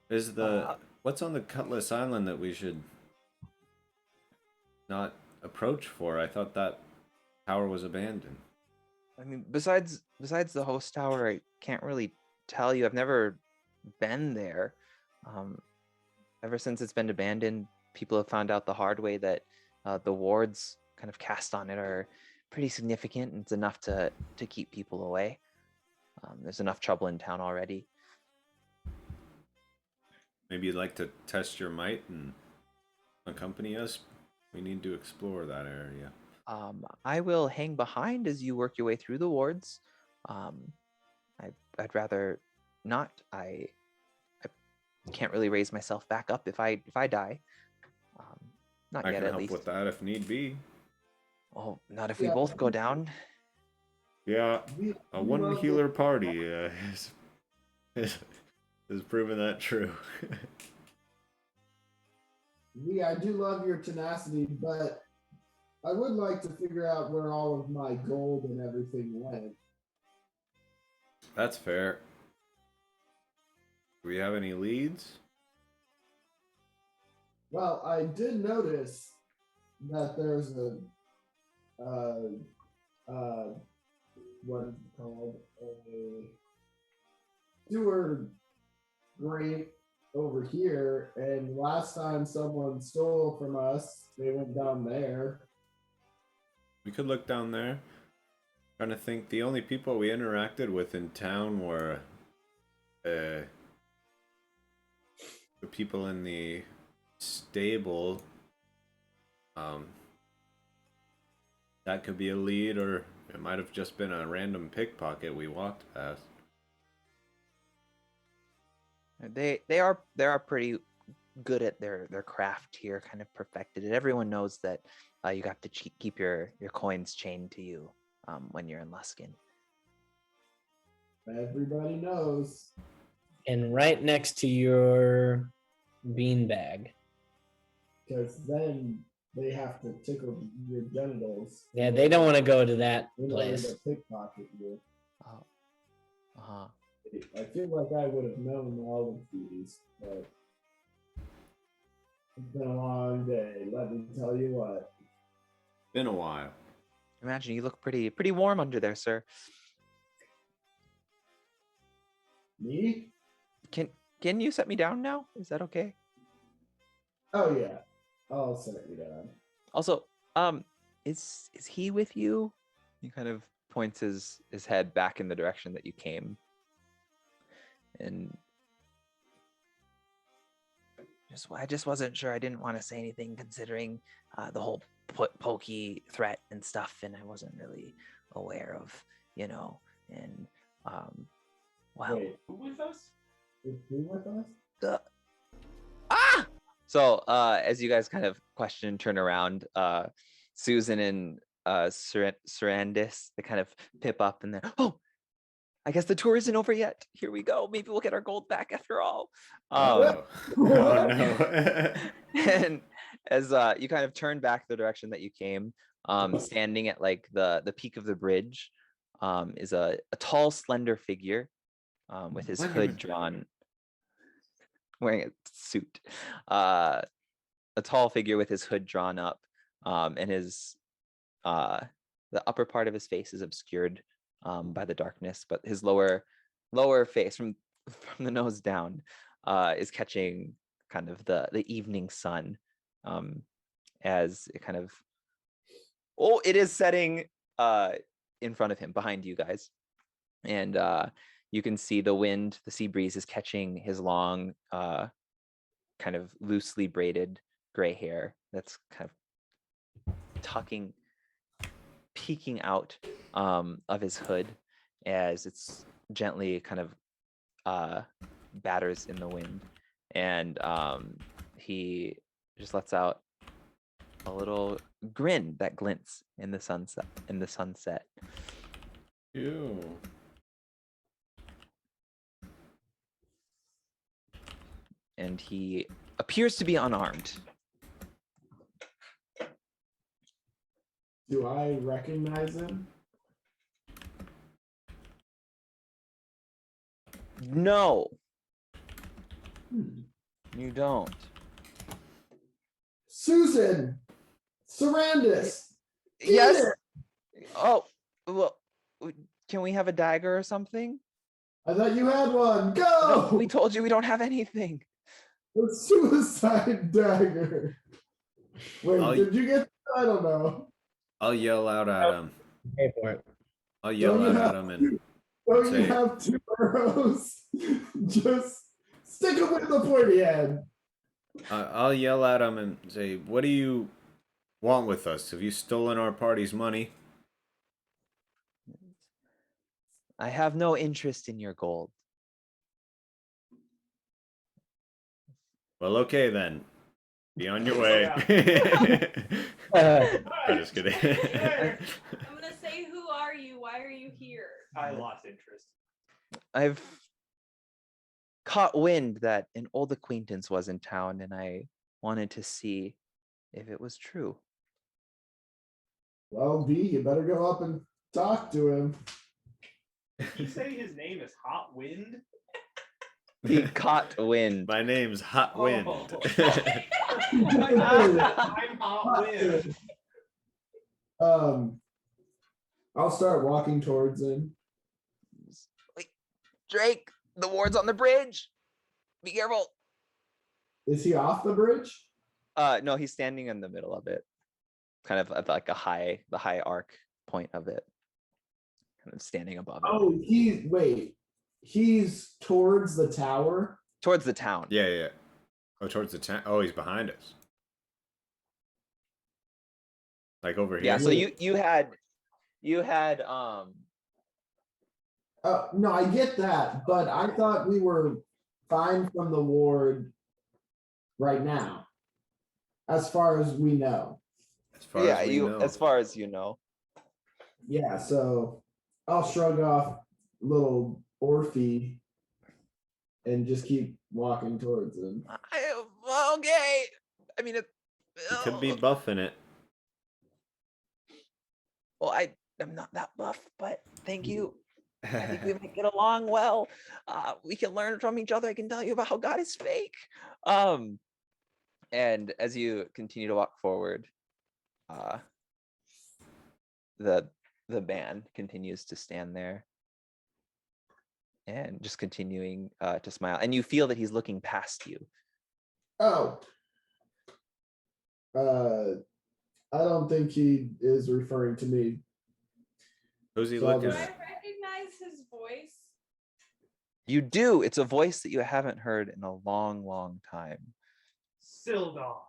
Is what's on the Cutlass Island that we should not approach for? I thought that tower was abandoned. I mean, besides the Hoax Tower, I can't really tell you. I've never been there. Ever since it's been abandoned, people have found out the hard way that the wards kind of cast on it are pretty significant, and it's enough to keep people away. There's enough trouble in town already. Maybe you'd like to test your might and accompany us? We need to explore that area. I will hang behind as you work your way through the wards. I'd rather not. I can't really raise myself back up if I die. Not I yet, can at help least. with that if need be. Oh, not if we both go down. Yeah, a one healer party has proven that true. Yeah, I do love your tenacity, but I would like to figure out where all of my gold and everything went. That's fair. Do we have any leads? Well, I did notice that there's a what is it called? A sewer grate over here, and last time someone stole from us, they went down there. We could look down there. Trying to think, the only people we interacted with in town were the people in the stable. That could be a lead, or it might have just been a random pickpocket we walked past. They are pretty good at their craft here, kind of perfected it. Everyone knows that you have to keep your coins chained to you when you're in Luskin. Everybody knows. And right next to your beanbag. Because then they have to tickle your genitals. Yeah, they don't want to go to that in order place. to pickpocket you. Oh. Uh-huh. I feel like I would have known all of these, but it's been a long day. Let me tell you what. Been a while. Imagine you look pretty warm under there, sir. Me? Can you set me down now? Is that okay? Oh yeah, I'll set you down. Also, is he with you? He kind of points his head back in the direction that you came, and I just wasn't sure. I didn't want to say anything considering the whole pokey threat and stuff, and I wasn't really aware of, and wow. Wait, Who with us? is he with us? So as you guys kind of question and turn around, Susan and Sarandis, they kind of pip up and they're, oh, I guess the tour isn't over yet. Here we go. Maybe we'll get our gold back after all. Oh, oh no. And as you kind of turn back the direction that you came, standing at like the peak of the bridge, is a tall, slender figure with his hood drawn, wearing a suit. A tall figure with his hood drawn up, and his the upper part of his face is obscured by the darkness, but his lower face from the nose down is catching kind of the evening sun, as it kind of it is setting in front of him, behind you guys, and you can see the sea breeze is catching his long kind of loosely braided gray hair that's kind of peeking out of his hood as it's gently kind of batters in the wind, and he just lets out a little grin that glints in the sunset. Ew. And he appears to be unarmed. Do I recognize him? No, you don't. Susan! Sarandis! Yes. Peter! Oh, well, can we have a dagger or something? I thought you had one. Go! No, we told you we don't have anything. The suicide dagger. Wait, did you get that? I don't know. I'll yell out at him. Pay for it. I'll yell out at him and Don't you say, have 2 arrows? Just stick them with the pointy end. I'll yell at him and say, what do you want with us? Have you stolen our party's money? I have no interest in your gold. Well, okay then. Be on your Oh, way. I'm just kidding. I'm gonna say, who are you? Why are you here? I lost interest. I've caught wind that an old acquaintance was in town, and I wanted to see if it was true. Well, B, you better go up and talk to him. Did you say his name is Hot Wind? He caught wind. My name's Hot Wind. I'm Hot Wind. I'll start walking towards him. Wait, Drake, the ward's on the bridge. Be careful. Is he off the bridge? No, he's standing in the middle of it, kind of at like the high arc point of it, kind of standing above it. Oh, he's towards the tower. Towards the town. Yeah. Oh, towards the town. Oh, he's behind us. Like over here. Yeah. So you had no, I get that, but I thought we were fine from the ward right now, as far as we know. As far as we know. As far as you know. Yeah, so I'll shrug off little Orphe and just keep walking towards him. Okay. I mean, You could be buffing it. Well, I'm not that buff, but thank you. I think we might get along well. We can learn from each other. I can tell you about how God is fake. And as you continue to walk forward, the band continues to stand there and just continuing to smile. And you feel that he's looking past you. Oh, I don't think he is referring to me. Who's he So I'll looking Do I just- at? recognize his voice? You do. It's a voice that you haven't heard in a long, long time. Sildar.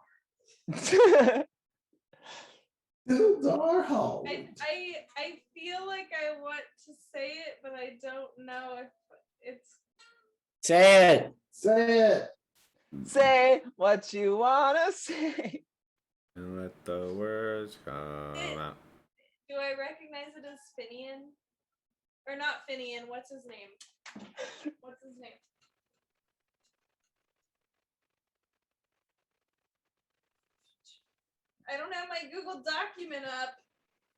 Darhol. I feel like I want to say it, but I don't know if it's. Say it. Say it. Say what you wanna say. And let the words come out. Do I recognize it as Finian? Or not Finian? What's his name? What's his name? I don't have my Google document up.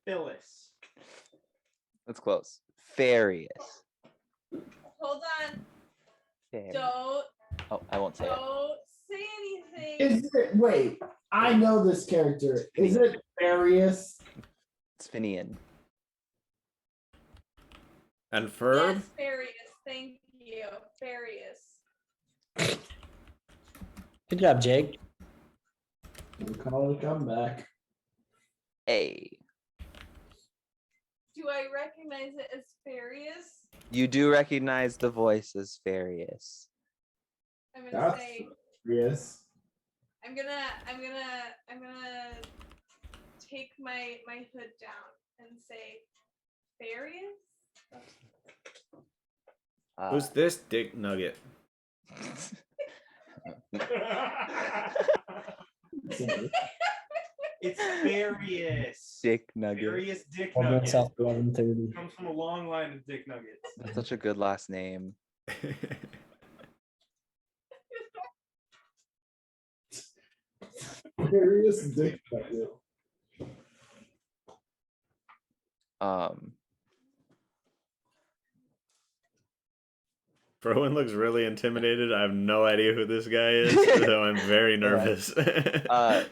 Phyllis. That's close. Farius. Hold on. Farius. Don't Oh, I won't say it. don't say anything. Is it? Wait, I know this character. Is it Farius? It's Finian. And Ferb? Yes, Farius. Thank you, Farius. Good job, Jake. We'll call it a comeback. A. Do I recognize it as Farius? You do recognize the voice as Farius. I'm gonna That's say. Farius. I'm gonna take my hood down and say Farius. Who's this dick nugget? It's Farius. Dick Nugget. Farius Dick I'll Nugget. myself 11:30. Comes from a long line of Dick Nuggets. That's such a good last name. Farius Dick Nugget. Rowan looks really intimidated. I have no idea who this guy is, so I'm very nervous.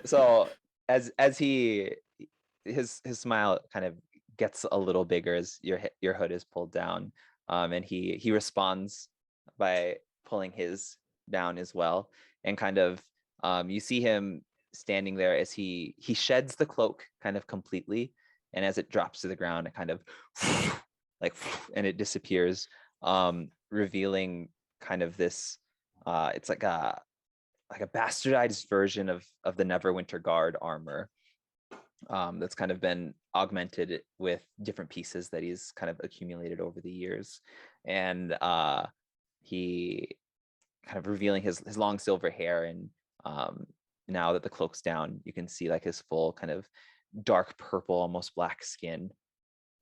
So as his smile kind of gets a little bigger as your hood is pulled down, and he responds by pulling his down as well, and kind of you see him standing there as he sheds the cloak kind of completely, and as it drops to the ground, it kind of like and it disappears, revealing kind of this it's like a bastardized version of the Neverwinter Guard armor, that's kind of been augmented with different pieces that he's kind of accumulated over the years, and he kind of revealing his long silver hair, and now that the cloak's down, you can see like his full kind of dark purple, almost black skin,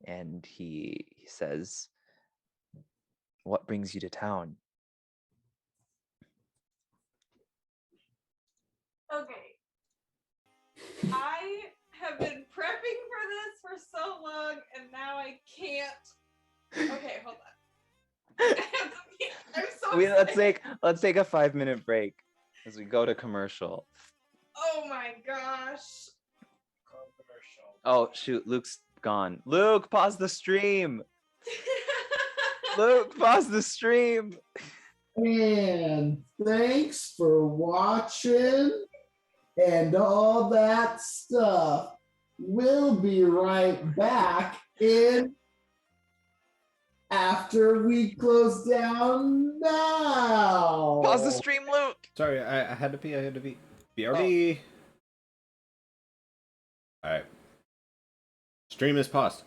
and he says, "What brings you to town?" Okay. I have been prepping for this for so long, and now I can't. Okay, hold on. I'm so excited. Let's take a 5-minute break as we go to commercial. Oh my gosh. Oh shoot, Luke's gone. Luke, pause the stream. Luke, pause the stream. And thanks for watching and all that stuff. We'll be right back in after we close down now. Pause the stream, Luke. Sorry, I had to pee. BRB. Alright. Stream is paused.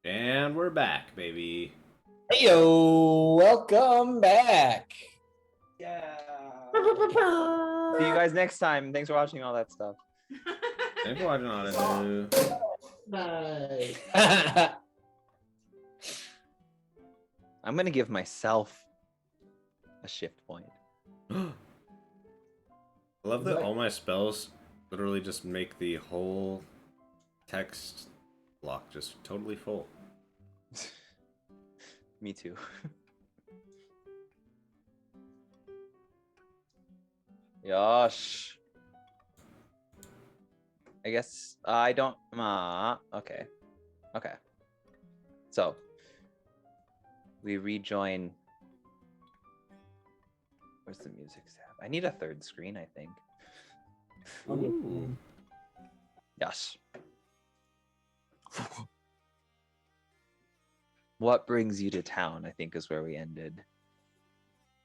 And we're back, baby. Hey yo, welcome back. Yeah. See you guys next time. Thanks for watching all that stuff. Thanks for watching all that. Nice. I'm gonna give myself a shift point. I love that all my spells literally just make the whole text block just totally full. Me too. Yosh. I guess I don't. Okay. Okay. So we rejoin. Where's the music tab? I need a third screen, I think. Ooh. Yes. What brings you to town, I think, is where we ended.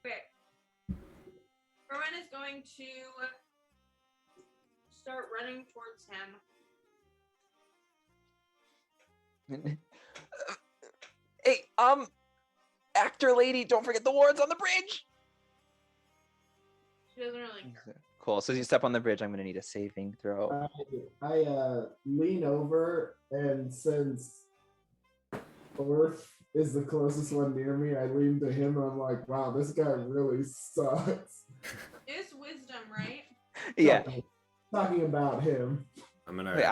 Okay. Erwin is going to start running towards him. Hey, actor lady, don't forget the wards on the bridge. She doesn't really care. Cool. So as you step on the bridge, I'm gonna need a saving throw. I lean over, and since Orf is the closest one near me, I lean to him and I'm like, wow, this guy really sucks. It's wisdom, right? Yeah. Talking about him. I'm gonna. Wait,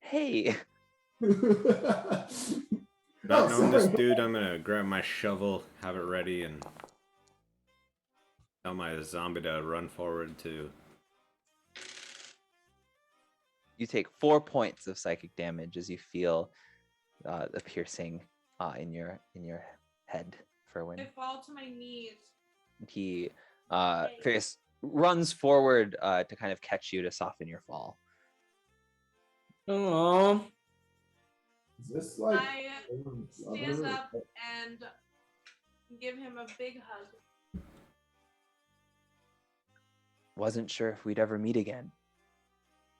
hey. Not Oh, knowing this sorry. dude, I'm gonna grab my shovel, have it ready, and tell my zombie to run forward too. You take 4 points of psychic damage as you feel the piercing in your head, Ferwin. I fall to my knees. He Furious runs forward to kind of catch you to soften your fall. Aww. Is this like I stand up and give him a big hug. Wasn't sure if we'd ever meet again.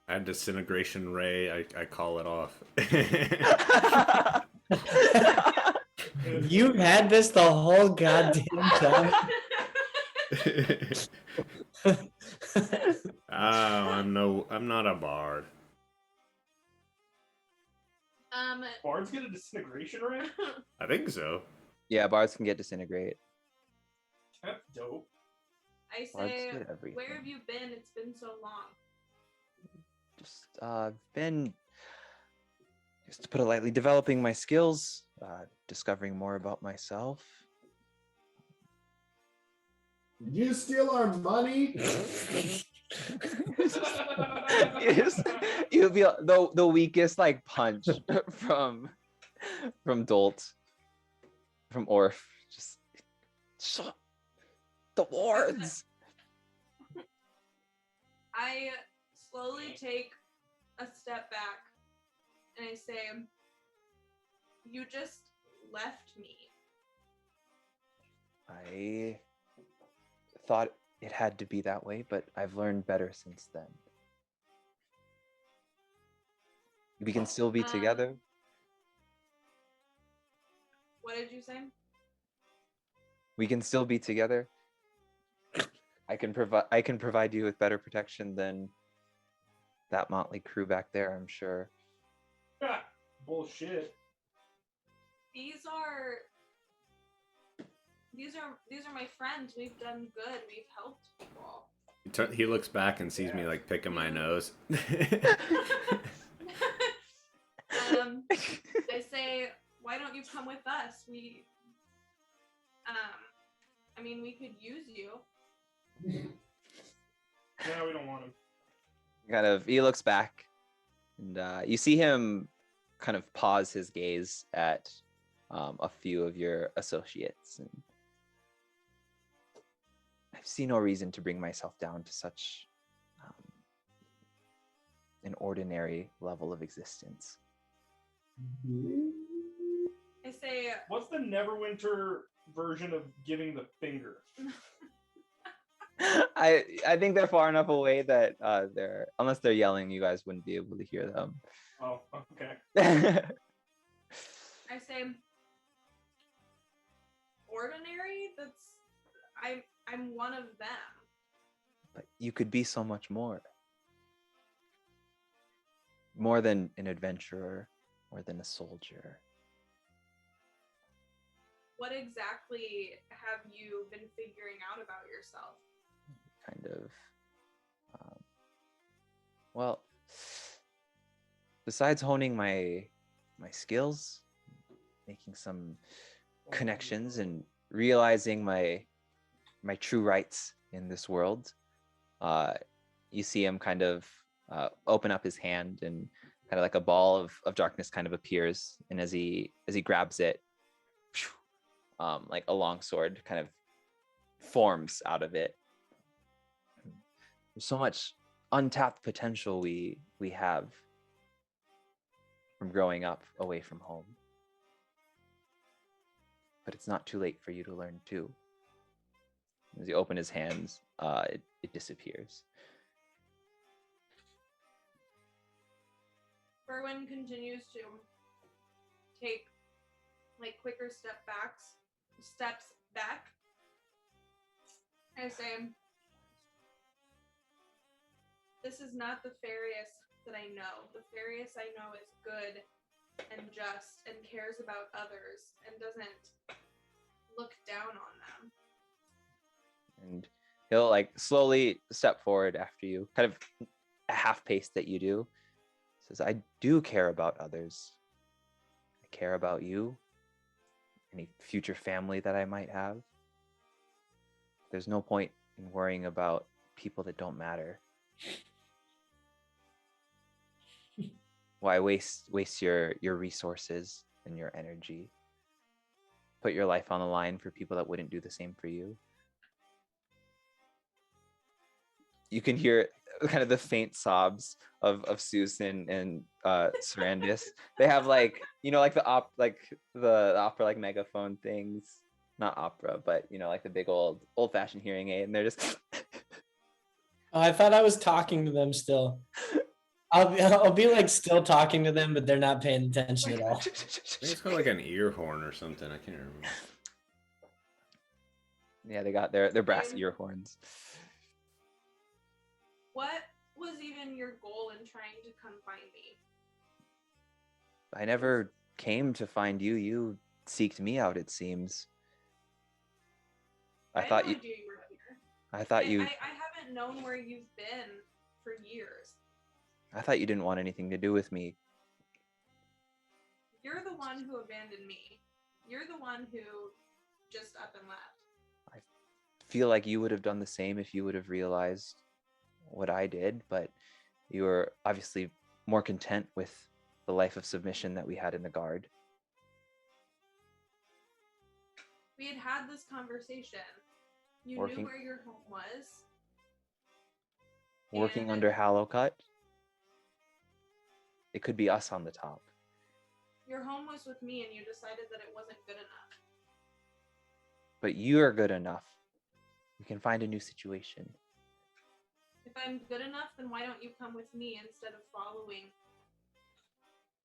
I had disintegration ray. I call it off. You've had this the whole goddamn time. Oh, I'm not a bard. Bards get a disintegration ray? I think so. Yeah, bards can get disintegrate. That's dope. I Bards say, get everything. where have you been? It's been so long. Just been, just to put it lightly, developing my skills, discovering more about myself. Did you steal our money? You feel the weakest like punch from Dolt, from Orf. Just the wards. I slowly take a step back and I say, you just left me. I thought it had to be that way, but I've learned better since then. We can still be together. What did you say? We can still be together. I can provide you with better protection than that motley crew back there, I'm sure. Bullshit. These are my friends. We've done good. We've helped people. He looks back and sees me like picking my nose. They say, why don't you come with us? We could use you. No, we don't want him. Kind of, he looks back, and you see him kind of pause his gaze at a few of your associates, and I see no reason to bring myself down to such an ordinary level of existence. I say, What's the Neverwinter version of giving the finger? I think they're far enough away that unless they're yelling, you guys wouldn't be able to hear them. Oh, okay. I'm one of them. But you could be so much more. More than an adventurer, more than a soldier. What exactly have you been figuring out about yourself? Kind of. Well, besides honing my skills, making some connections, and realizing my true rights in this world, you see him kind of open up his hand, and kind of like a ball of darkness kind of appears, and as he grabs it, like a long sword kind of forms out of it. There's so much untapped potential we have from growing up away from home. But it's not too late for you to learn too. As you open his hands, it disappears. Berwin continues to take like quicker steps back. I say, this is not the Farius that I know. The Farius I know is good and just and cares about others and doesn't look down on them. And he'll like slowly step forward after you, kind of a half pace that you do. Says, I do care about others. I care about you, any future family that I might have. There's no point in worrying about people that don't matter. Why waste your resources and your energy? Put your life on the line for people that wouldn't do the same for you. You can hear kind of the faint sobs of Susan and Sarandis. They have like, like the opera like megaphone things. Not opera, but like the big old-fashioned hearing aid, and they're just Oh, I thought I was talking to them still. I'll be like still talking to them, but they're not paying attention at all. I think it's called like an ear horn or something. I can't remember. Yeah, they got their brass ear horns. What was even your goal in trying to come find me? I never came to find you. You seeked me out, it seems. I thought had no you. idea you were here. I thought you. I haven't known where you've been for years. I thought you didn't want anything to do with me. You're the one who abandoned me. You're the one who just up and left. I feel like you would have done the same if you would have realized what I did, but you were obviously more content with the life of submission that we had in the guard. We had this conversation. You Working- knew where your home was. Working And- under Hallowcut, it could be us on the top. Your home was with me and you decided that it wasn't good enough. But you're good enough. We can find a new situation. If I'm good enough, then why don't you come with me instead of following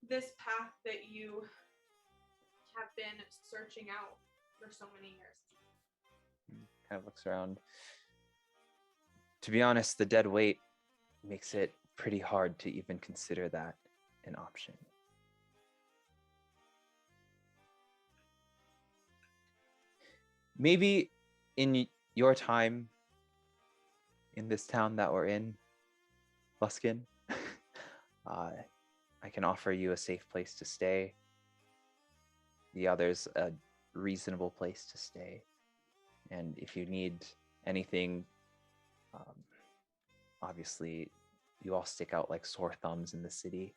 this path that you have been searching out for so many years? Kind of looks around. To be honest, the dead weight makes it pretty hard to even consider that an option. Maybe in your time in this town that we're in, Luskin, I can offer you a safe place to stay. The other's a reasonable place to stay. And if you need anything, obviously you all stick out like sore thumbs in the city.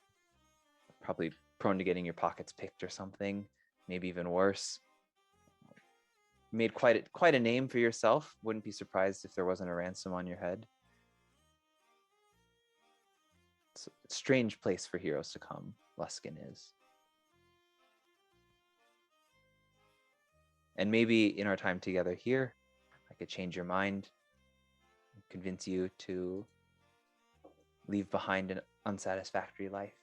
Probably prone to getting your pockets picked or something, maybe even worse. Made quite a name for yourself. Wouldn't be surprised if there wasn't a ransom on your head. It's a strange place for heroes to come, Luskin is. And maybe in our time together here, I could change your mind, convince you to leave behind an unsatisfactory life,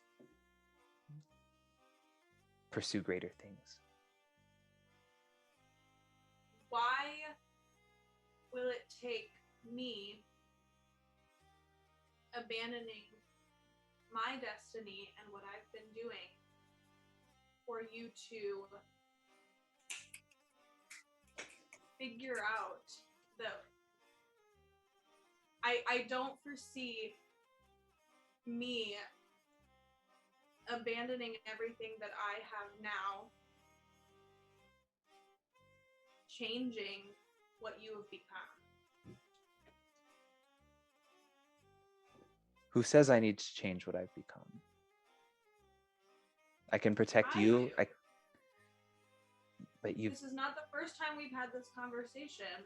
pursue greater things. Why will it take me abandoning my destiny and what I've been doing for you to figure out the I don't foresee me abandoning everything that I have now, changing what you have become. Who says I need to change what I've become? I can protect you. do. But This is not the first time we've had this conversation.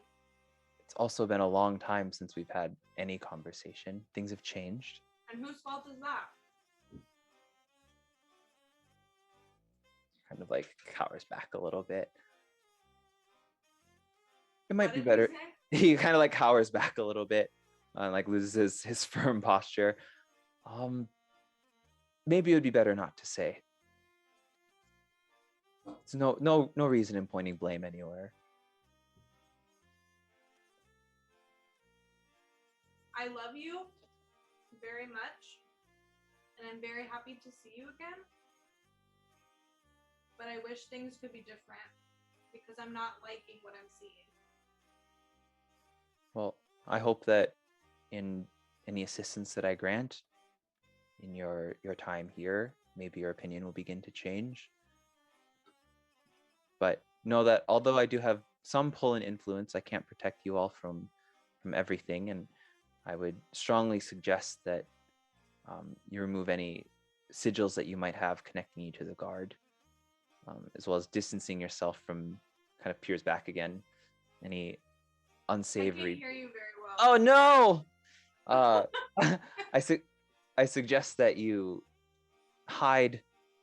It's also been a long time since we've had any conversation. Things have changed. And whose fault is that? Kind of like cowers back a little bit. It might What be did better. you say? He kind of like cowers back a little bit, like loses his firm posture. Maybe it would be better not to say. There's no reason in pointing blame anywhere. I love you very much, and I'm very happy to see you again. But I wish things could be different because I'm not liking what I'm seeing. Well, I hope that in any assistance that I grant in your time here, maybe your opinion will begin to change. But know that although I do have some pull and influence, I can't protect you all from everything, and I would strongly suggest that you remove any sigils that you might have connecting you to the guard, as well as distancing yourself from, kind of peers back again, any unsavory. I can't hear you very well. Oh no! I suggest that you hide,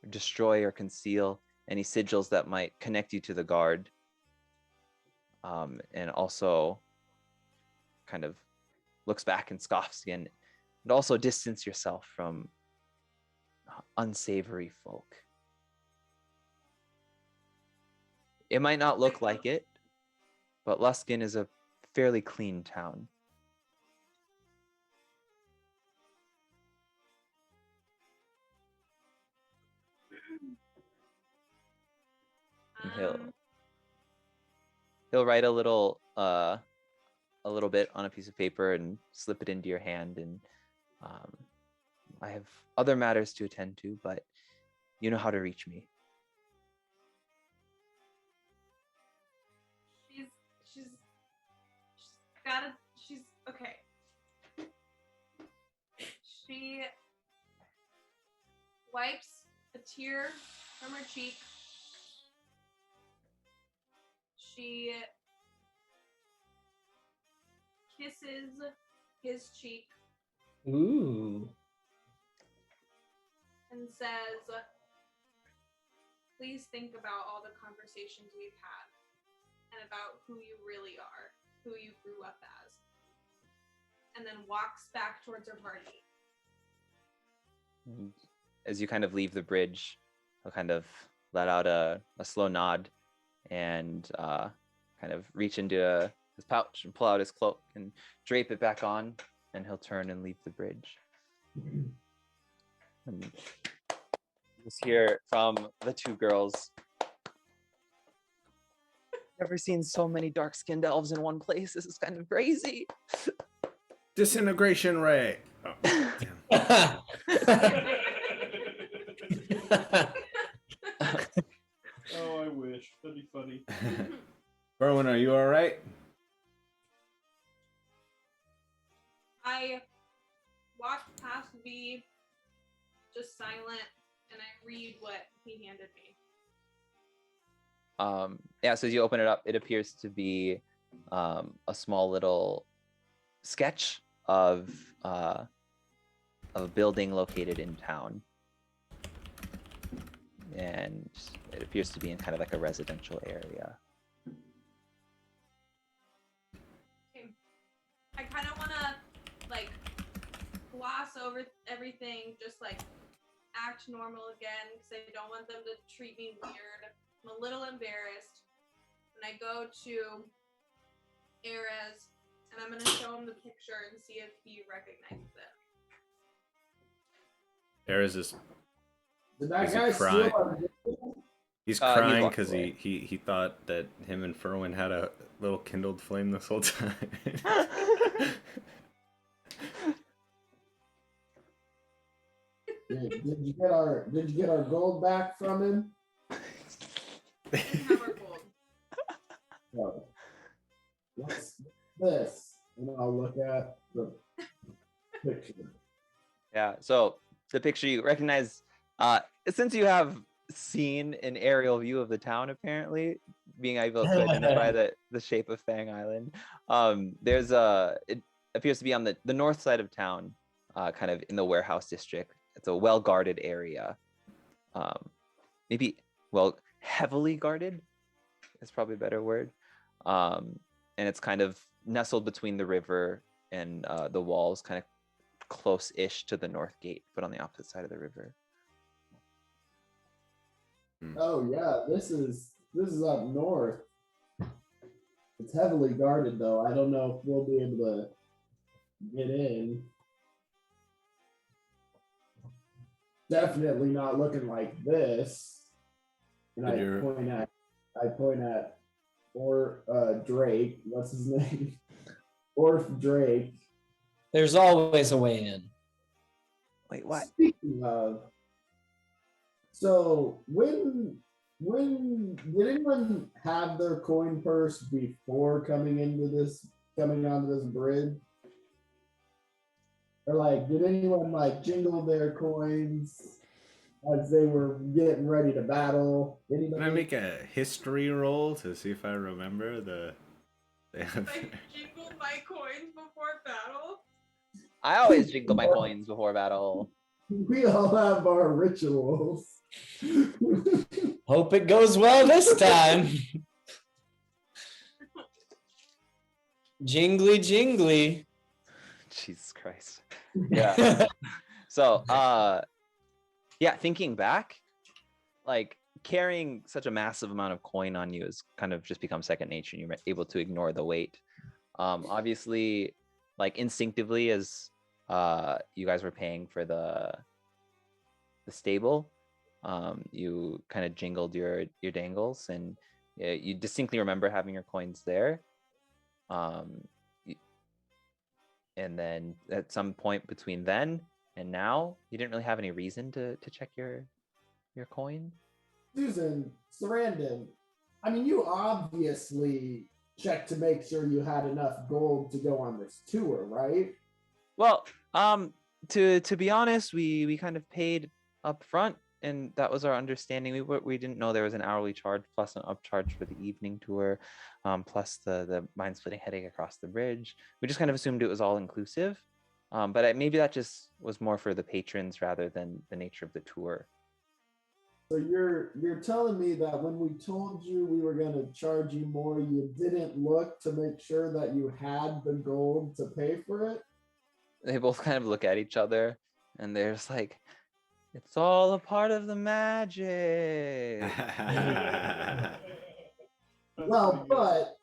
destroy, or conceal any sigils that might connect you to the guard, and also kind of looks back and scoffs again, and also distance yourself from unsavory folk. It might not look like it, but Luskin is a fairly clean town. And he'll write a little bit on a piece of paper and slip it into your hand, and I have other matters to attend to, but you know how to reach me. She's okay. She wipes a tear from her cheek. She kisses his cheek. Ooh. And says, please think about all the conversations we've had and about who you really are, who you grew up as. And then walks back towards her party. As you kind of leave the bridge, he'll kind of let out a slow nod and kind of reach into his pouch and pull out his cloak and drape it back on, and he'll turn and leave the bridge. And just hear from the two girls, never seen so many dark-skinned elves in one place. This is kind of crazy. Disintegration ray. Oh, Oh, I wish. That'd be funny. Berwin, are you all right? I walked past V, just silent, and I read what he handed me. Yeah, so as you open it up, it appears to be a small little sketch of a building located in town, and it appears to be in kind of like a residential area. Okay. I kind of want to like gloss over everything, just like act normal again, because I don't want them to treat me weird. I'm a little embarrassed. And I go to Erez and I'm gonna show him the picture and see if he recognizes it. Eris is Did that Is he guy crying? steal our vision? he's He crying walked because away. he thought that him and Ferwin had a little kindled flame this whole time. Did you get our gold back from him? We have our gold. No. What's this? And I'll look at the picture. Yeah, so the picture you recognize, since you have seen an aerial view of the town, apparently, being able to identify the shape of Fang Island, it appears to be on the north side of town, kind of in the warehouse district. It's a well-guarded area. Maybe, well, heavily guarded is probably a better word. And it's kind of nestled between the river and the walls, kind of close-ish to the north gate, but on the opposite side of the river. Oh yeah, this is up north. It's heavily guarded though. I don't know if we'll be able to get in. Definitely not looking like this. And Did I your- point at Drake. What's his name? Orf Drake. There's always a way in. Wait, what? Speaking of, so when did anyone have their coin purse before coming onto this bridge? Or like, did anyone like jingle their coins as they were getting ready to battle? Anybody? Can I make a history roll to see if I remember the? I jingle my coins before battle. I always jingle my coins before battle. We all have our rituals. Hope it goes well this time. Jingly jingly. Jesus Christ. Yeah. So, yeah, thinking back, like carrying such a massive amount of coin on you has kind of just become second nature, and you're able to ignore the weight. Obviously, like instinctively, as you guys were paying for the stable, you kind of jingled your dangles, and you distinctly remember having your coins there. And then at some point between then and now, you didn't really have any reason to check your coin. Susan Sarandon, I mean, you obviously checked to make sure you had enough gold to go on this tour, right? Well, to be honest, we kind of paid up front, and that was our understanding. We didn't know there was an hourly charge plus an upcharge for the evening tour, plus the mind splitting headache across the bridge. We just kind of assumed it was all inclusive, but maybe that just was more for the patrons rather than the nature of the tour. So you're telling me that when we told you we were going to charge you more, you didn't look to make sure that you had the gold to pay for it? They both kind of look at each other, and they're just like, it's all a part of the magic. Well, but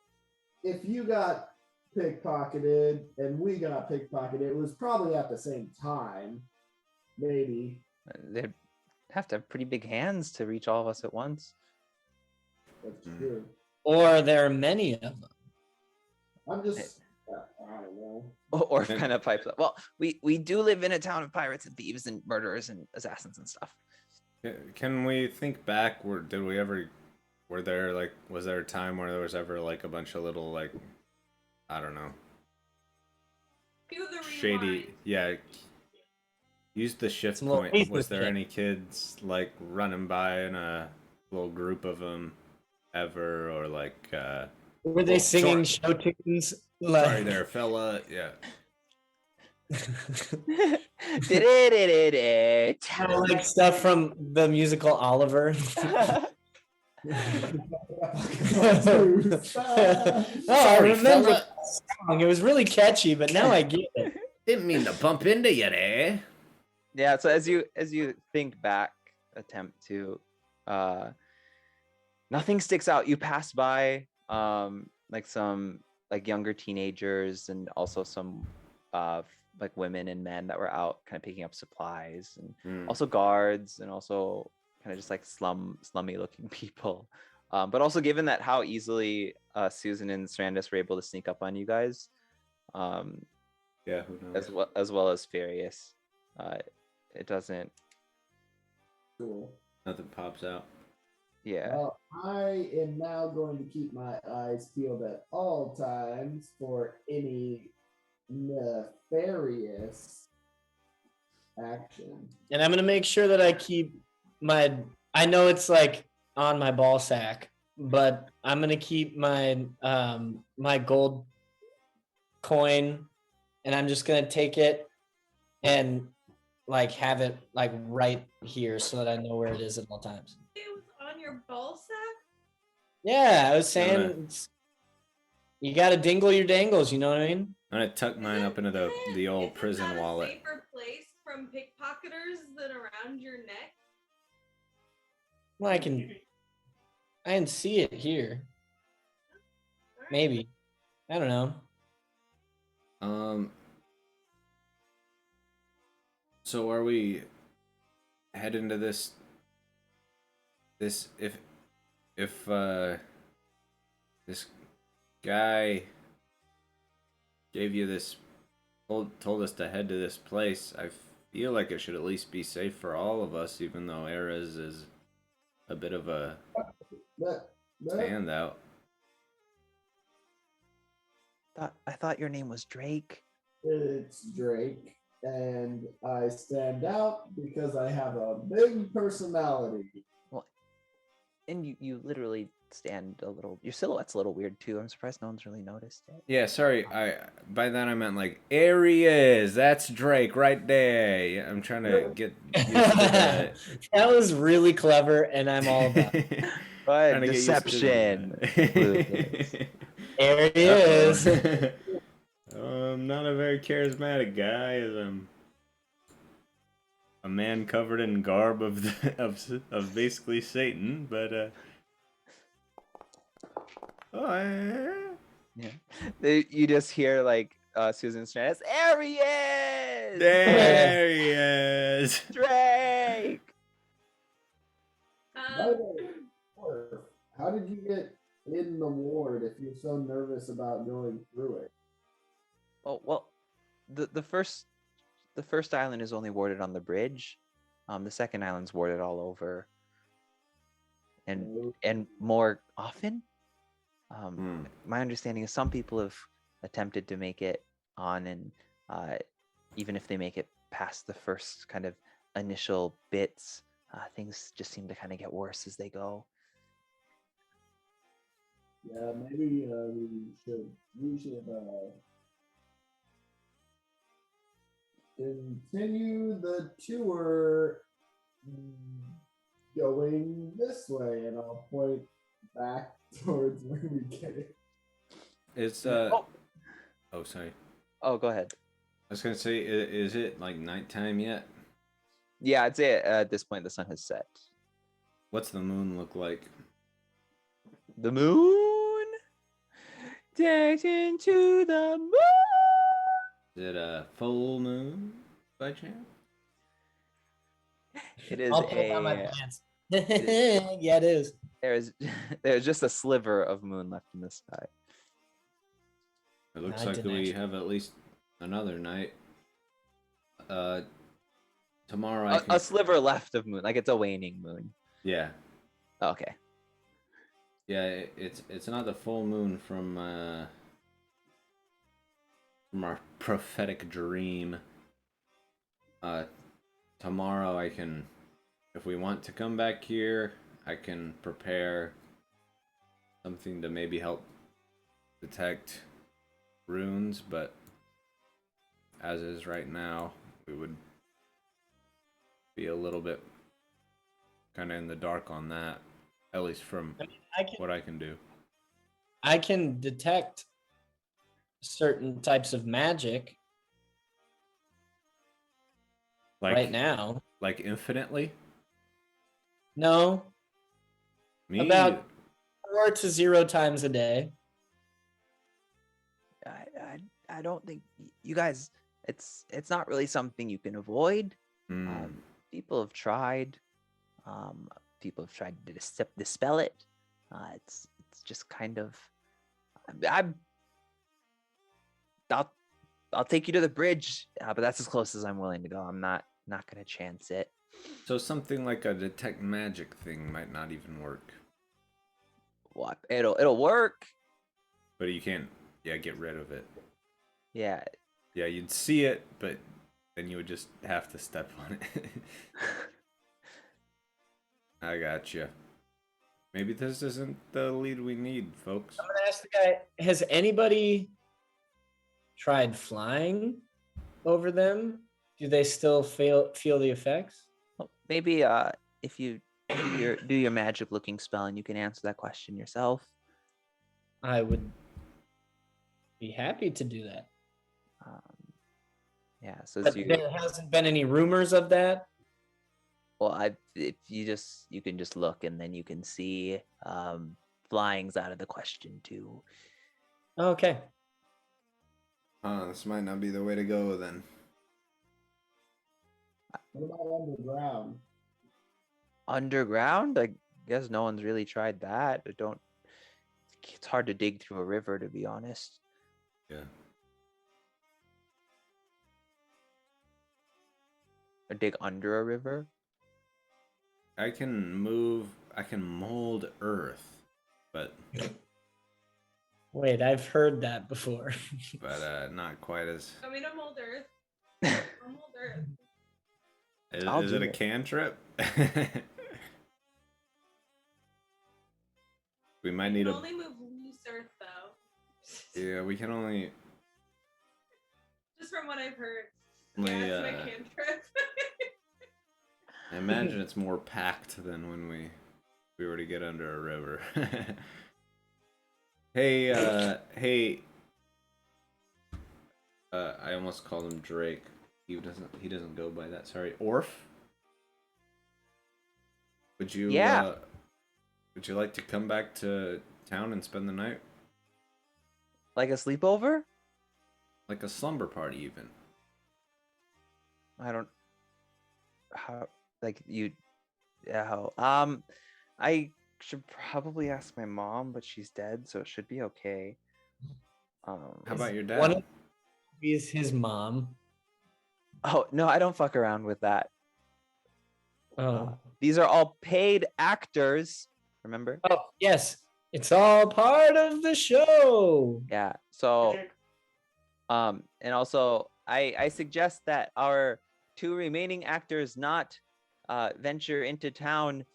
if you got pickpocketed and we got pickpocketed, it was probably at the same time, maybe. They'd have to have pretty big hands to reach all of us at once. That's true. Or there are many of them. I'm just, I don't know. Or kind of pipes up. Well, we do live in a town of pirates and thieves and murderers and assassins and stuff. Can we think back? Was there a time where there was ever like a bunch of little like, I don't know, Do the shady? rewind. Yeah. Use the shift Some little point. Was Facebook there shit. any kids like running by in a little group of them ever, or like? Were they Well, singing sorry. show tunes? Sorry there, fella. Yeah. Kind of like stuff from the musical Oliver. Oh, I Sorry, remember fella. that song. It was really catchy, but now I get it. Didn't mean to bump into you there. Yeah, so as you think back, attempt to, nothing sticks out. You pass by like some like younger teenagers and also some like women and men that were out kind of picking up supplies, and also guards, and also kind of just like slummy looking people. But also given that how easily Susan and Sarandis were able to sneak up on you guys, Yeah, who knows? as well as Farius, it doesn't. Cool. Nothing pops out. Yeah. Well, I am now going to keep my eyes peeled at all times for any nefarious action. And I'm gonna make sure that I keep my. I know it's like on my ball sack, but I'm gonna keep my my gold coin, and I'm just gonna take it and like have it like right here so that I know where it is at all times. It was on your ball sack? Yeah, I was saying you gotta dingle your dangles, you know what I mean? I'm gonna tuck mine up into the old prison Is it not wallet. a safer place from pickpocketers than around your neck? Well, I can see it here. Maybe. I don't know. So are we heading to this if this guy gave you this told us to head to this place, I feel like it should at least be safe for all of us, even though Erez is a bit of a standout. I thought your name was Drake. It's Drake, and I stand out because I have a big personality. Well, and you literally stand a little. Your silhouette's a little weird too. I'm surprised no one's really noticed it. Yeah, sorry. By that I meant like Aries. That's Drake right there. Yeah, I'm trying to get used to that. That was really clever, and I'm all about it. But deception. There he is. I'm not a very charismatic guy, as I'm a man covered in garb of basically Satan, but Yeah. You just hear like Susan Strand, there he is! There he is! Drake! By the way, how did you get in the ward if you're so nervous about going through it? Oh well, the first island is only warded on the bridge. The second island's warded all over. And more often. My understanding is some people have attempted to make it on, and even if they make it past the first kind of initial bits, things just seem to kind of get worse as they go. Yeah, maybe we should continue the tour going this way, and I'll point back towards where we get it. It's Oh, sorry. Oh, go ahead. I was gonna say, is it like nighttime yet? Yeah, I'd say at this point the sun has set. What's the moon look like? The moon takes into the moon. Is it a full moon by chance? It is I'll pull down my pants. Yeah, it is. There's just a sliver of moon left in the sky. It looks like we have at least another night. Tomorrow A sliver left of moon, like it's a waning moon. Yeah. Okay. Yeah, it's not the full moon from our prophetic dream. Tomorrow I can, if we want to come back here, I can prepare something to maybe help detect runes, but as is right now, we would be a little bit kind of in the dark on that, at least from what I can do. I can detect certain types of magic right now. Like infinitely? No. Me? About 4 to 0 times a day. I don't think you guys. It's not really something you can avoid. Hmm. People have tried. People have tried to dispel it. It's just kind of. I'm. I'll I'll take you to the bridge, but that's as close as I'm willing to go. I'm not gonna chance it. So something like a detect magic thing might not even work. What? It'll work. But you can't, yeah, get rid of it. Yeah. Yeah, you'd see it, but then you would just have to step on it. I gotcha. Maybe this isn't the lead we need, folks. I'm gonna ask the guy: has anybody tried flying over them? Do they still feel the effects? Well, maybe if you do your magic looking spell and you can answer that question yourself. I would be happy to do that. Yeah. So But there hasn't been any rumors of that. well, if you can just look and then you can see flying's out of the question too. Okay. This might not be the way to go then. What about underground? Underground? I guess no one's really tried that. It's hard to dig through a river, to be honest. Yeah. Or dig under a river? I can mold earth, but Wait, I've heard that before. not quite as. I mean, I'm old Earth. I'm old Earth. I'll Is do it a it. cantrip? We might You need can a. only move loose Earth, though. Yeah, we can only. Just from what I've heard. only Yeah, it's my cantrip. I imagine it's more packed than when we were to get under a river. Hey. I almost called him Drake. He doesn't go by that. Sorry, Orf. Would you Yeah. Would you like to come back to town and spend the night? Like a sleepover? Like a slumber party, even. I don't. How? Like you? Yeah. I should probably ask my mom, but she's dead, so it should be okay. How about your One dad? of is his mom. Oh no, I don't fuck around with that. Oh. These are all paid actors. Remember? Oh, yes. It's all part of the show. Yeah. So, Okay. and also, I suggest that our two remaining actors not venture into town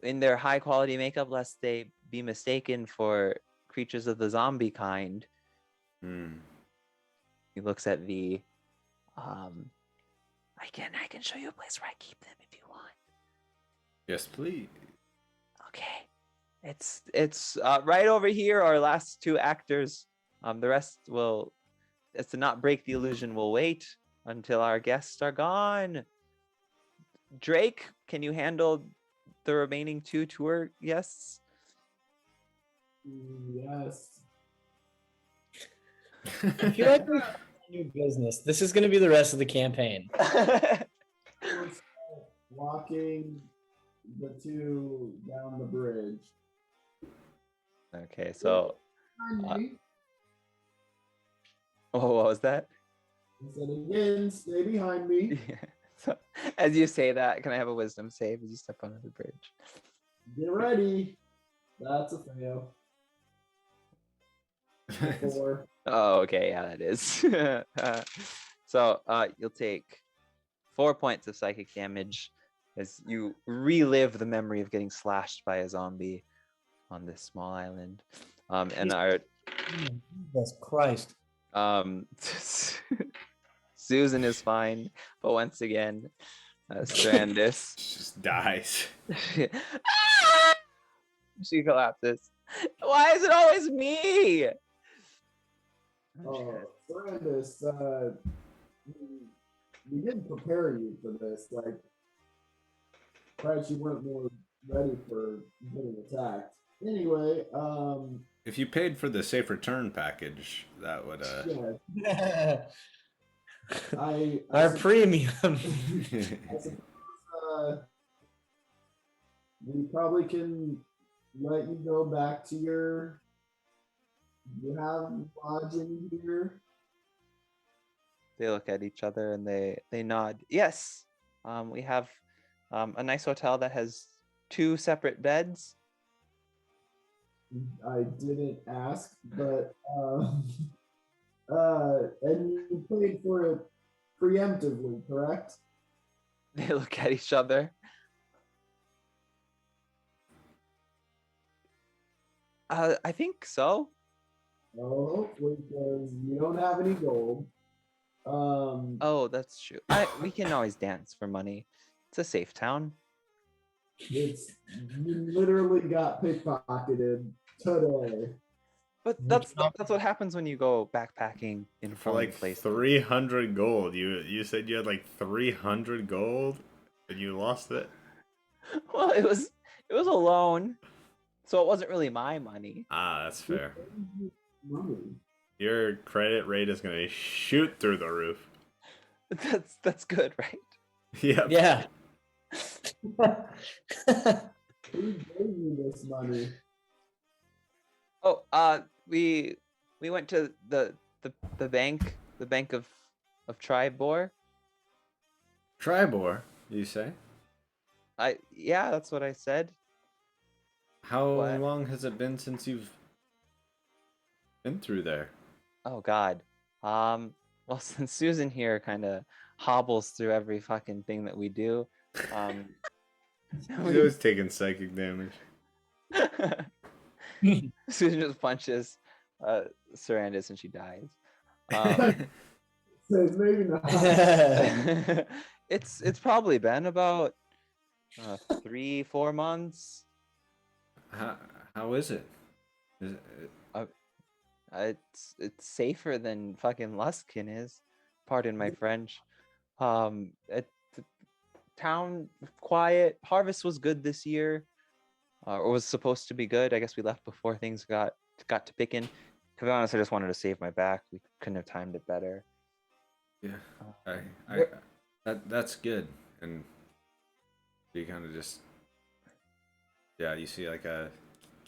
in their high quality makeup, lest they be mistaken for creatures of the zombie kind. He looks at V. I can show you a place where I keep them if you want. Yes, please. Okay. It's right over here. Our last two actors. The rest will, as to not break the illusion, will wait until our guests are gone. Drake, can you handle the remaining two tour guests? Yes. I feel like we have a new business. This is going to be the rest of the campaign. We're walking the two down the bridge. Okay, so Behind me. oh, what was that? I said again, stay behind me. Yeah. So, as you say that, can I have a wisdom save as you step onto the bridge? Get ready. That's a fail. 4. Oh, okay, yeah, that is. So you'll take 4 points of psychic damage as you relive the memory of getting slashed by a zombie on this small island. And our Jesus Christ. Susan is fine, but once again, Strandis Just dies. she collapses. Why is it always me? Oh, Brandis, we didn't prepare you for this. Like, perhaps you weren't more ready for getting attacked. Anyway, if you paid for the safe return package, that would Yeah, Our premium. I suppose, we probably can let you go back to your. You have lodging here. They look at each other and they nod. Yes, we have a nice hotel that has 2 separate beds. I didn't ask, but and you paid for it preemptively, correct? They look at each other. I think so. Oh, because you don't have any gold. Oh, that's true. We can always dance for money. It's a safe town. It's you literally got pickpocketed today. But that's what happens when you go backpacking in for foreign like places. 300 gold. You said you had like 300 gold, and you lost it. Well, it was a loan, so it wasn't really my money. Ah, that's fair. Money. Your credit rate is gonna shoot through the roof. That's good, right? Yep. Yeah. Who gave you this money? Oh, we went to the bank, the bank of Tribor. Tribor, you say? Yeah, that's what I said. How What? long has it been since you've been through there? Oh God. Well, since Susan here kind of hobbles through every fucking thing that we do, He's always taking psychic damage. Susan just punches Sarandis and she dies. Says maybe not. It's probably been about 3-4 months. How is it? Is it It's safer than fucking Luskin is. Pardon my French. The town quiet. Harvest was good this year, or was supposed to be good. I guess we left before things got to picking. To be honest, I just wanted to save my back. We couldn't have timed it better. Yeah, that's good. And you kind of just, yeah, you see like a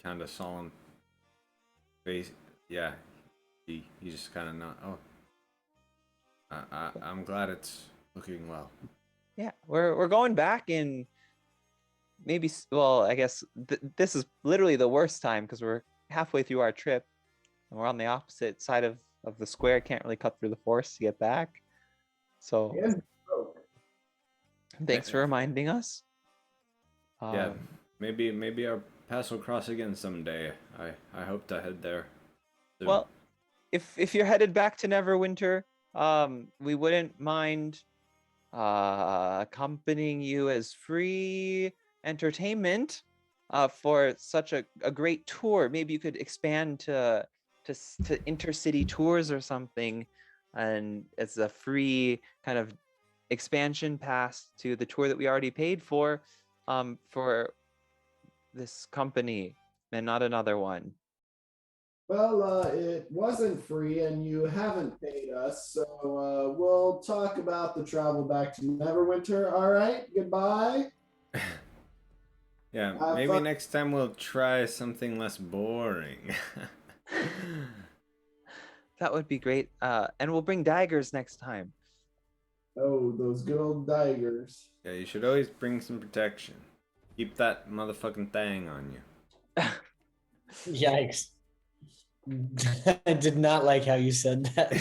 kind of solemn face. Yeah, you just kind of not. Oh, I'm glad it's looking well. Yeah, we're going back in maybe. Well, I guess this is literally the worst time because we're halfway through our trip and we're on the opposite side of the square. Can't really cut through the forest to get back. So And thanks for reminding us. Yeah, maybe our paths will cross again someday. I hope to head there soon. Well, if you're headed back to Neverwinter, we wouldn't mind accompanying you as free entertainment for such a great tour. Maybe you could expand to intercity tours or something, and it's a free kind of expansion pass to the tour that we already paid for this company and not another one. well, it wasn't free, and you haven't paid us, so we'll talk about the travel back to Neverwinter. All right, goodbye. Yeah, Have maybe fun. next time we'll try something less boring. That would be great. And we'll bring daggers next time. Oh, those good old daggers. Yeah, you should always bring some protection. Keep that motherfucking thing on you. Yikes. I did not like how you said that.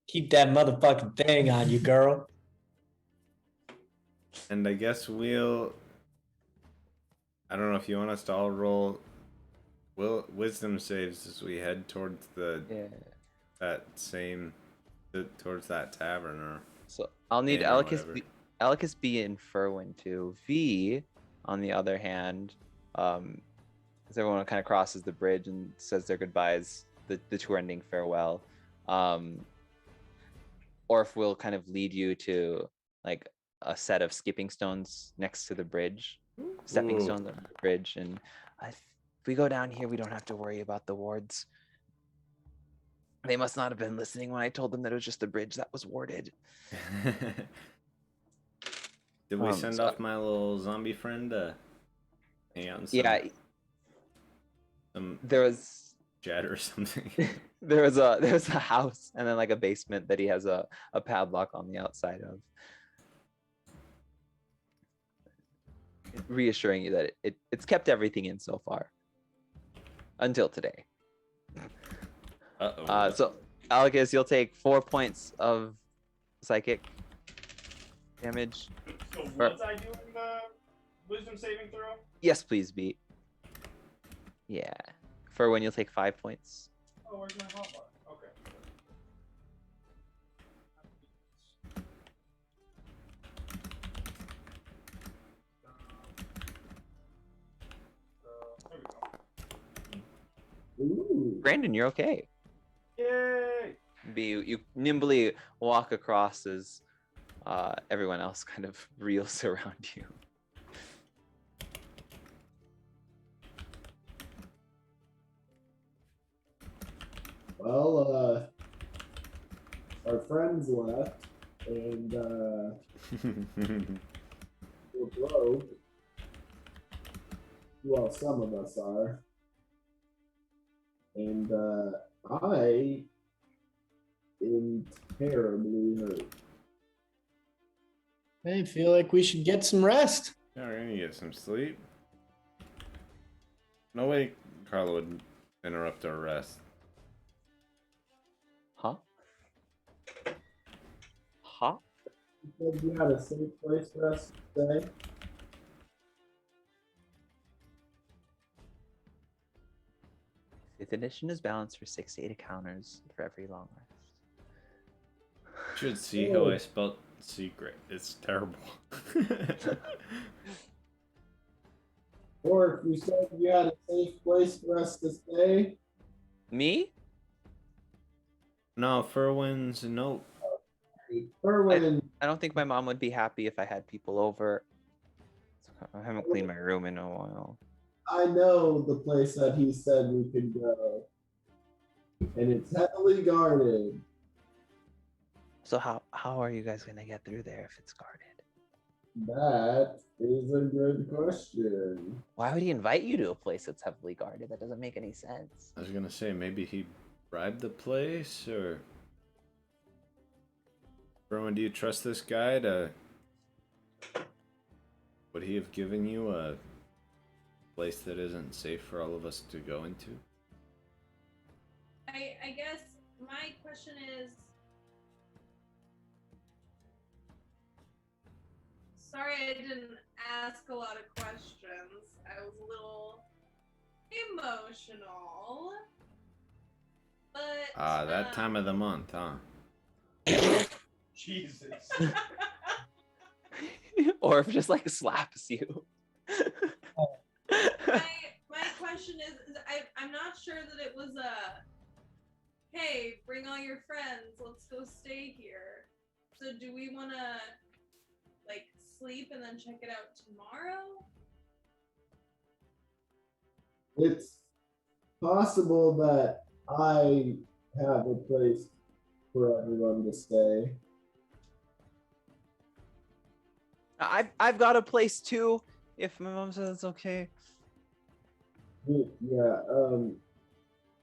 Keep that motherfucking thing on you, girl. And I guess we'll. I don't know if you want us to all roll wisdom saves as we head towards towards that tavern, or So I'll need inn or Alicus B in Furwin too. V, on the other hand, because everyone kind of crosses the bridge and says their goodbyes, the tour ending farewell. Or if we'll kind of lead you to like a set of skipping stones next to the bridge, stepping Ooh. stones on the bridge, and If we go down here, we don't have to worry about the wards. They must not have been listening when I told them that it was just a bridge that was warded. Did we send so- off my little zombie friend to hang out in some there was jet or something? there was a house and then like a basement that he has a padlock on the outside of. Reassuring you that it's kept everything in so far. Until today. Uh-oh. So Alacus, you'll take 4 points of psychic damage. So was I doing the wisdom saving throw? Yes, please, beat. Yeah. For when you'll take 5 points. Oh, where's my hotbar? Okay. There we go. Ooh. Brandon, you're okay. Yay! You nimbly walk across as everyone else kind of reels around you. Well, our friends left, and we're broke. Well, some of us are. And I am terribly hurt. I feel like we should get some rest. Yeah, we're gonna get some sleep. No way Carla would interrupt our rest. Huh? Huh? You said you had a safe place for us to stay? Fifth edition is balanced for 6 to 8 encounters for every long rest. You should see how I spelled secret. It's terrible. Or if you said you had a safe place for us to stay? Me? No, Furwin's note. Erwin, I don't think my mom would be happy if I had people over. I haven't cleaned my room in a while. I know the place that he said we could go. And it's heavily guarded. So how are you guys gonna get through there if it's guarded? That is a good question. Why would he invite you to a place that's heavily guarded? That doesn't make any sense. I was gonna say maybe he bribed the place, or Rowan, do you trust this guy to? Would he have given you a place that isn't safe for all of us to go into? I guess my question is, sorry I didn't ask a lot of questions. I was a little emotional. But That time of the month, huh? Jesus. Or if just like slaps you. my question is I'm not sure that it was a, hey, bring all your friends, let's go stay here. So do we want to like sleep and then check it out tomorrow? It's possible that I have a place for everyone to stay. I've got a place too, if my mom says it's okay. Yeah, well,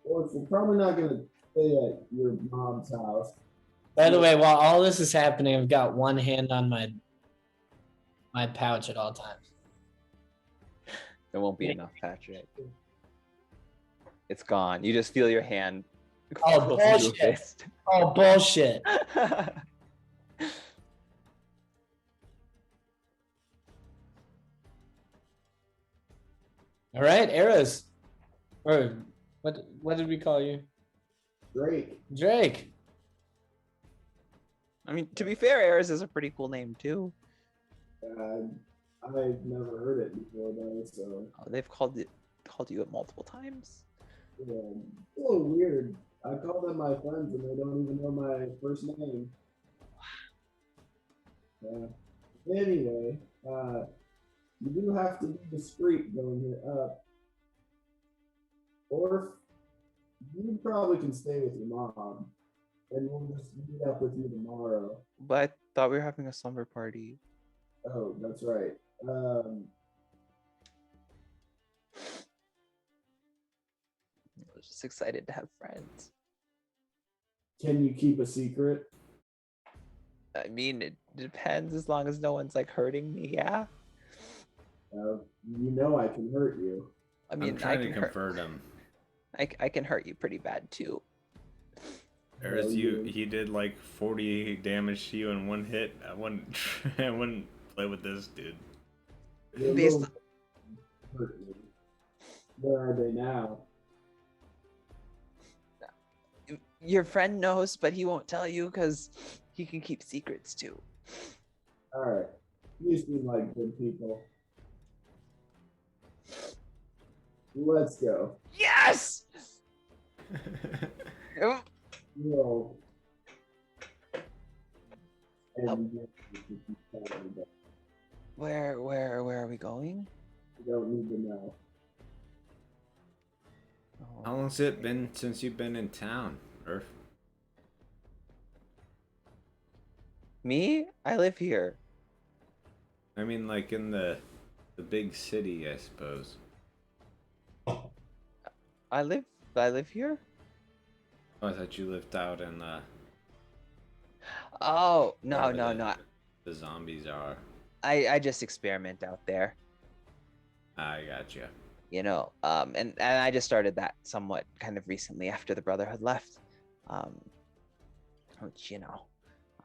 we're probably not gonna stay at your mom's house. By the way, while all this is happening, I've got one hand on my pouch at all times. There won't be enough, Patrick. It's gone. You just feel your hand. Oh, close into a bullshit. fist. Oh, bullshit. All right, Eras. Or what did we call you? Drake. Drake. I mean, to be fair, Eris is a pretty cool name too. I've never heard it before though, so They've called you it multiple times. yeah, it's a little weird. I call them my friends and they don't even know my first name. Yeah. Anyway, you do have to be discreet going here up. Or you probably can stay with your mom, and we'll just meet up with you tomorrow. But I thought we were having a slumber party. Oh, that's right. I was just excited to have friends. Can you keep a secret? I mean, it depends as long as no one's like hurting me, yeah? You know I can hurt you. I mean, I'm I trying to can hurt. convert him. I can hurt you pretty bad too. Whereas he did like 40 damage to you in one hit. I wouldn't play with this dude. You're a Based little hurt me. Where are they now? Your friend knows, but he won't tell you because he can keep secrets too. All right. You seem like good people. Let's go. Yes! Roll. Where are we going? You don't need to know. How long's it been since you've been in town, Earth? Me? I live here. I mean, like in the big city, I suppose. I live here? Oh, I thought you lived out in Oh, no, wherever no, no. the zombies are. I just experiment out there. I gotcha. You know, and I just started that somewhat kind of recently after the Brotherhood left. Which, you know,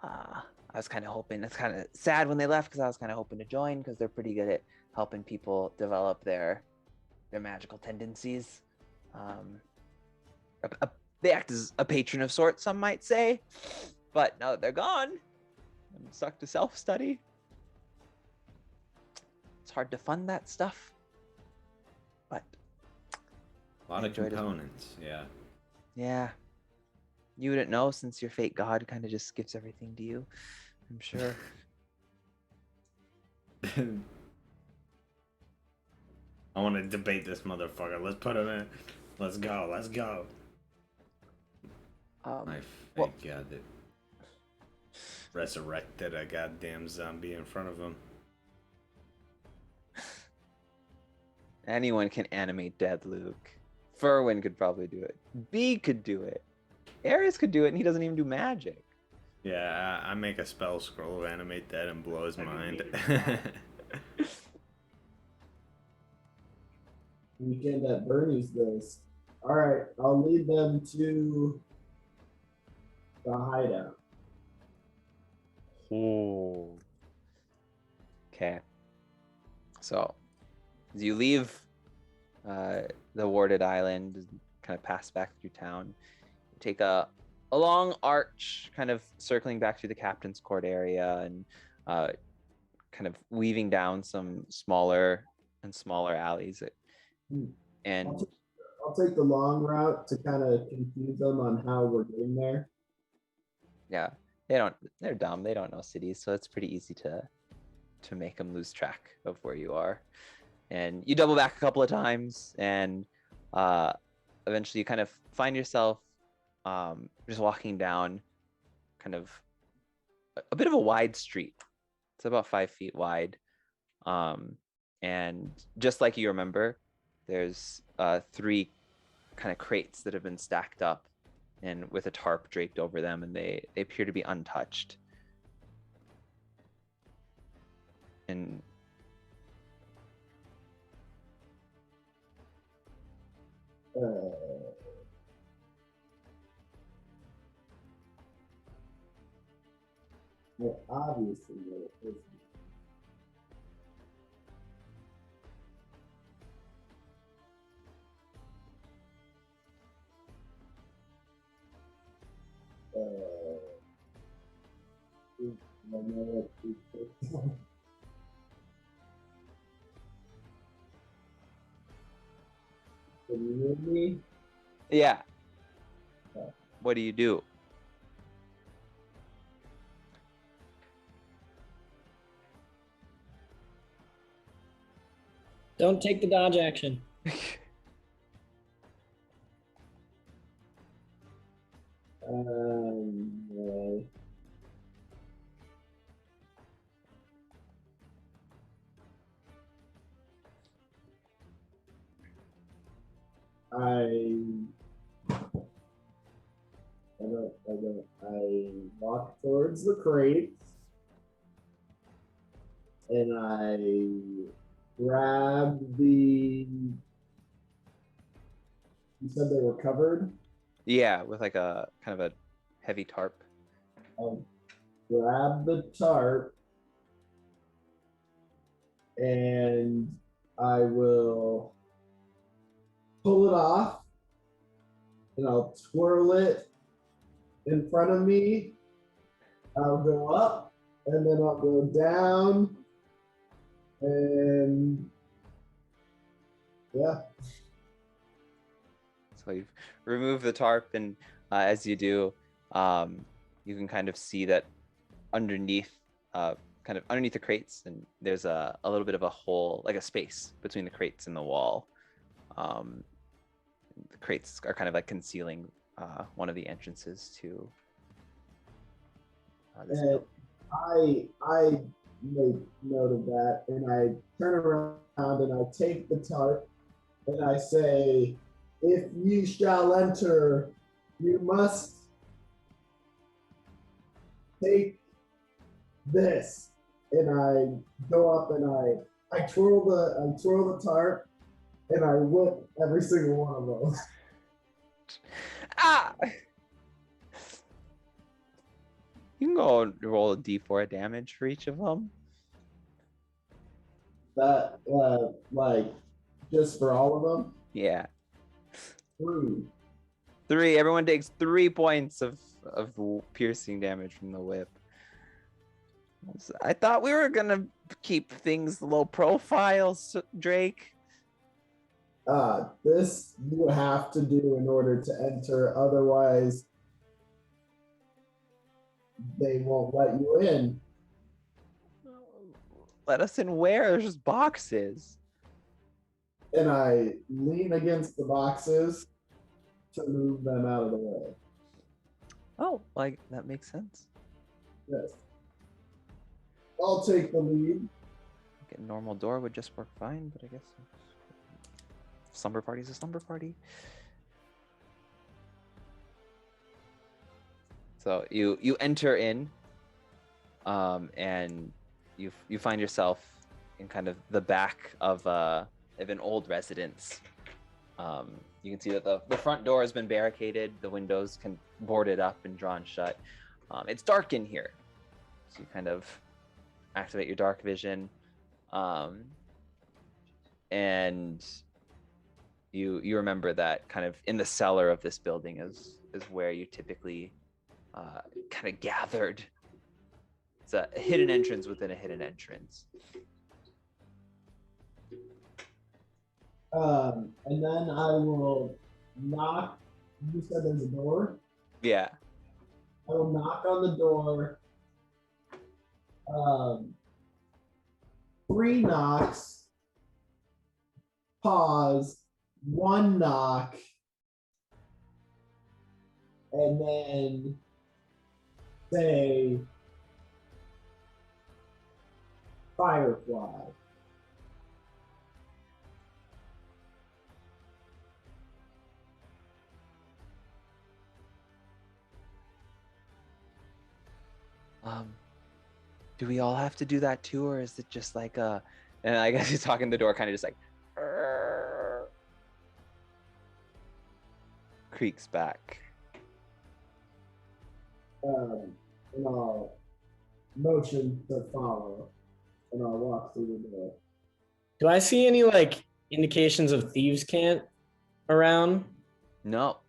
I was kind of hoping, it's kind of sad when they left because I was kind of hoping to join because they're pretty good at helping people develop their magical tendencies. They act as a patron of sorts, some might say, but now that they're gone, I'm stuck to self-study. It's hard to fund that stuff, but A lot of components, yeah. Yeah. You wouldn't know since your fate god kind of just gives everything to you, I'm sure. I want to debate this motherfucker. Let's put him in. Let's go. Let's go. My fake god that resurrected a goddamn zombie in front of him. Anyone can animate dead Luke. Furwin could probably do it. B could do it. Ares could do it, and he doesn't even do magic. Yeah, I make a spell scroll, animate that, and blow his mind. Weekend at Bernie's goes. All right, I'll lead them to the hideout. Oh. Okay. So, as you leave the warded island, kind of pass back through town, you take a long arch, kind of circling back through the captain's court area and kind of weaving down some smaller and smaller alleys. And I'll take the long route to kind of confuse them on how we're getting there. yeah, they're dumb. They don't know cities, so it's pretty easy to make them lose track of where you are. And you double back a couple of times, and eventually you kind of find yourself just walking down kind of a bit of a wide street. It's about 5 feet wide. And just like you remember, there's 3 kind of crates that have been stacked up and with a tarp draped over them, and they appear to be untouched. And Well, obviously, it is. Can you hear me? yeah. Okay. What do you do? Don't take the dodge action. I walk towards the crates and I grab the. You said they were covered? Yeah, with like a kind of a heavy tarp. I'll grab the tarp and I will pull it off and I'll twirl it in front of me. I'll go up and then I'll go down and yeah. So you've removed the tarp, and as you do, you can kind of see that underneath, kind of underneath the crates, and there's a little bit of a hole, like a space between the crates and the wall. The crates are kind of like concealing one of the entrances to this And I make note of that, and I turn around and I take the tarp and I say, "If ye shall enter, you must take this." And I go up and I twirl the tarp and I whip every single one of those. Ah! You can go and roll a d4 damage for each of them. That like just for all of them. Yeah. 3. 3. Everyone takes 3 points of piercing damage from the whip. I thought we were gonna keep things low profile, Drake. This you have to do in order to enter, otherwise they won't let you in. Let us in where? There's just boxes. And I lean against the boxes to move them out of the way. Oh, like that makes sense. Yes. I'll take the lead. A normal door would just work fine, but I guess slumber party's a slumber party. So you enter in, and you find yourself in kind of the back of an old residence. You can see that the front door has been barricaded, the windows can boarded up and drawn shut. It's dark in here, so you kind of activate your dark vision, and you remember that kind of in the cellar of this building is where you typically kind of gathered. It's a hidden entrance within a hidden entrance. And then I will knock. You said there's a door? Yeah. I will knock on the door. 3 knocks. Pause. 1 knock. And then say Firefly. Do we all have to do that too, or is it just like a? And I guess he's talking the door, kind of just like creaks back. And I'll motion to follow, and I'll walk through the door. Do I see any like indications of thieves' cant around? No.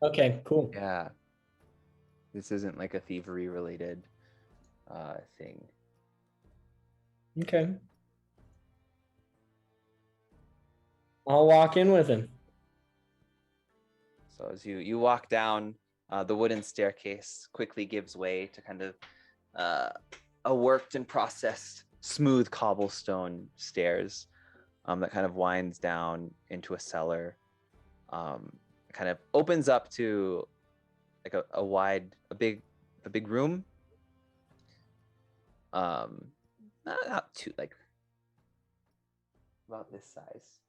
Okay, cool. Yeah. This isn't like a thievery related thing. Okay. I'll walk in with him. So as you walk down, the wooden staircase quickly gives way to kind of a worked and processed smooth cobblestone stairs that kind of winds down into a cellar. Kind of opens up to like a big room. Not too, like about this size.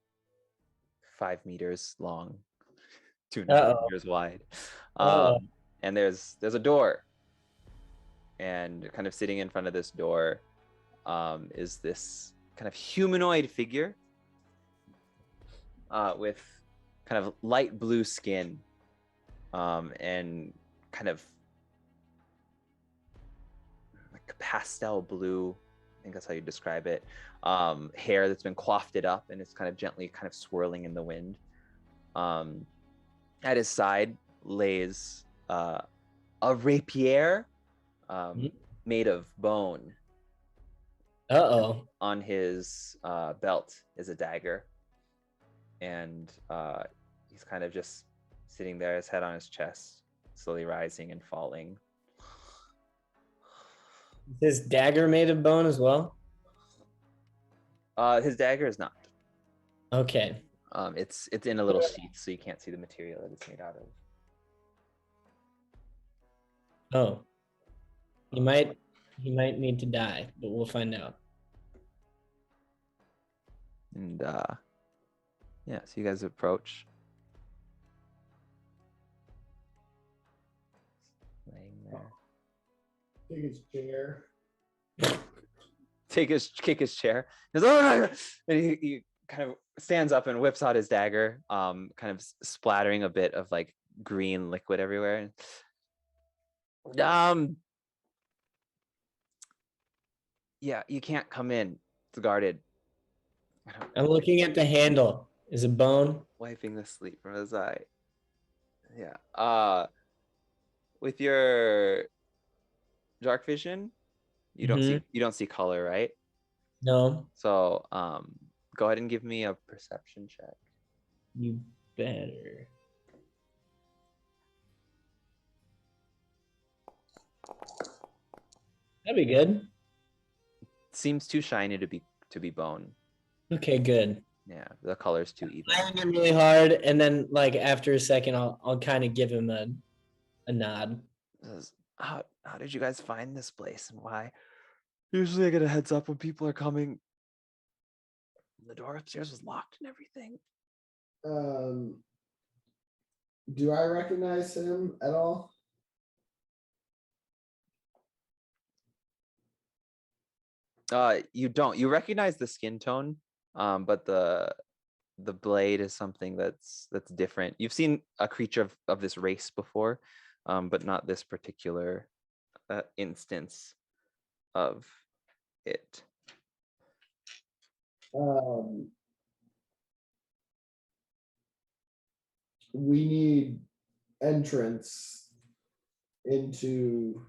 5 meters long, 2.5 Uh-oh. meters wide. Uh-oh. And there's a door, and kind of sitting in front of this door is this kind of humanoid figure with kind of light blue skin and kind of like pastel blue, I think that's how you describe it, hair that's been coiffed up and it's kind of gently kind of swirling in the wind. At his side lays a rapier made of bone. Uh-oh. On his belt is a dagger, and he's kind of just sitting there, his head on his chest, slowly rising and falling. Is his dagger made of bone as well? His dagger is not. Okay. It's in a little sheath, so you can't see the material that it's made out of. Oh. He might need to die, but we'll find out. And yeah, so you guys approach. Laying there. Take his chair. Kick his chair. He goes, "Oh!" And he kind of stands up and whips out his dagger, kind of splattering a bit of like green liquid everywhere. Yeah, you can't come in. It's guarded. I'm looking at the handle. Is it bone? Wiping the sleep from his eye. Yeah. With your dark vision, you don't see color, right? No. So go ahead and give me a perception check. You better. That'd be good. Seems too shiny to be bone. Okay, good. Yeah, the color's too even. I him really hard, and then like after a second, I'll kind of give him a nod. How did you guys find this place and why? Usually I get a heads up when people are coming. The door upstairs was locked and everything. Do I recognize him at all? You don't. You recognize the skin tone, but the blade is something that's different. You've seen a creature of this race before, but not this particular instance of it. We need entrance into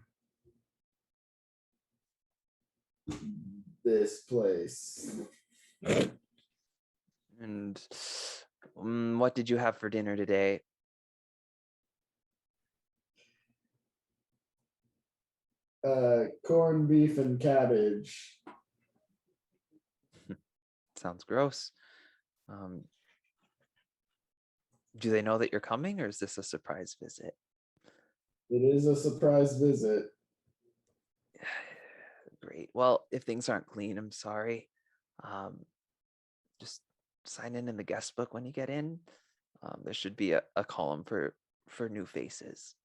this place. And what did you have for dinner today? Corned beef and cabbage. Sounds gross. Do they know that you're coming, or is this a surprise visit? It is a surprise visit. Great. Well, if things aren't clean, I'm sorry. Just sign in the guest book when you get in. There should be a column for new faces.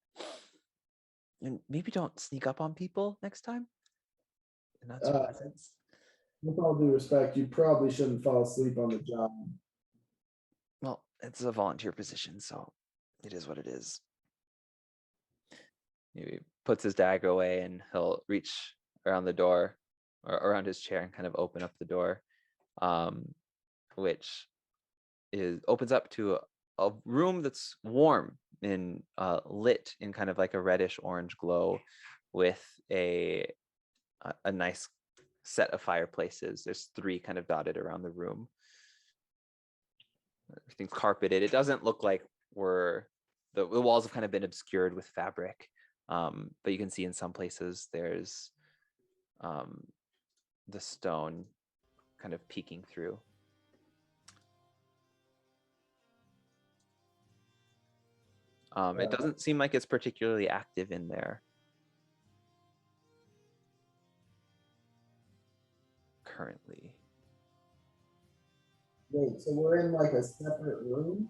And maybe don't sneak up on people next time. Not presents. With all due respect, you probably shouldn't fall asleep on the job. Well, it's a volunteer position, so it is what it is. He puts his dagger away and he'll reach around the door or around his chair and kind of open up the door, which opens up to a room that's warm and lit in kind of like a reddish orange glow with a nice set of fireplaces. There's 3 kind of dotted around the room. Everything's carpeted. It doesn't look like the walls have kind of been obscured with fabric, but you can see in some places there's the stone kind of peeking through. It doesn't seem like it's particularly active in there currently. Wait, so we're in like a separate room?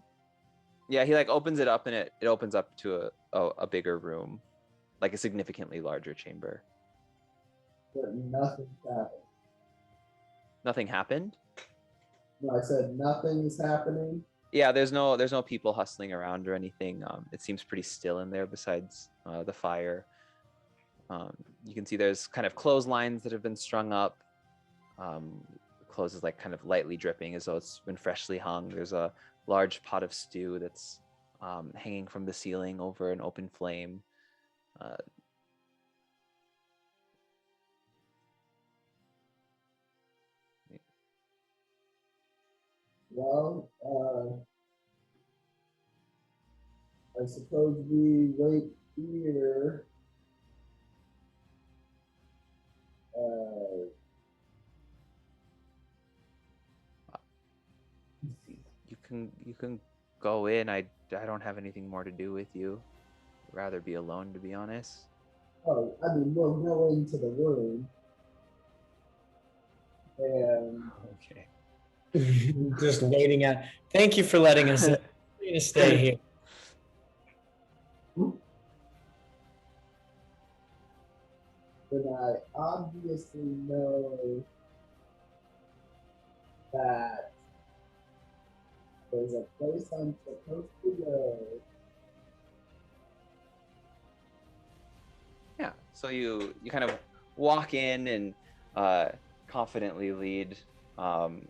Yeah, he like opens it up and it opens up to a bigger room, like a significantly larger chamber. But nothing's happening. Nothing happened? No, I said nothing's happening. Yeah, there's no people hustling around or anything. It seems pretty still in there besides the fire. You can see there's kind of clotheslines that have been strung up. Clothes is like kind of lightly dripping as though it's been freshly hung. There's a large pot of stew that's hanging from the ceiling over an open flame. Well, I suppose we wait here. You can go in. I don't have anything more to do with you. I'd rather be alone, to be honest. Oh, I mean, we'll go into the room. And Okay. Just waiting out. Thank you for letting us in. We're gonna stay here. then I obviously know that there's a place I'm supposed to go. Yeah. So you kind of walk in and confidently lead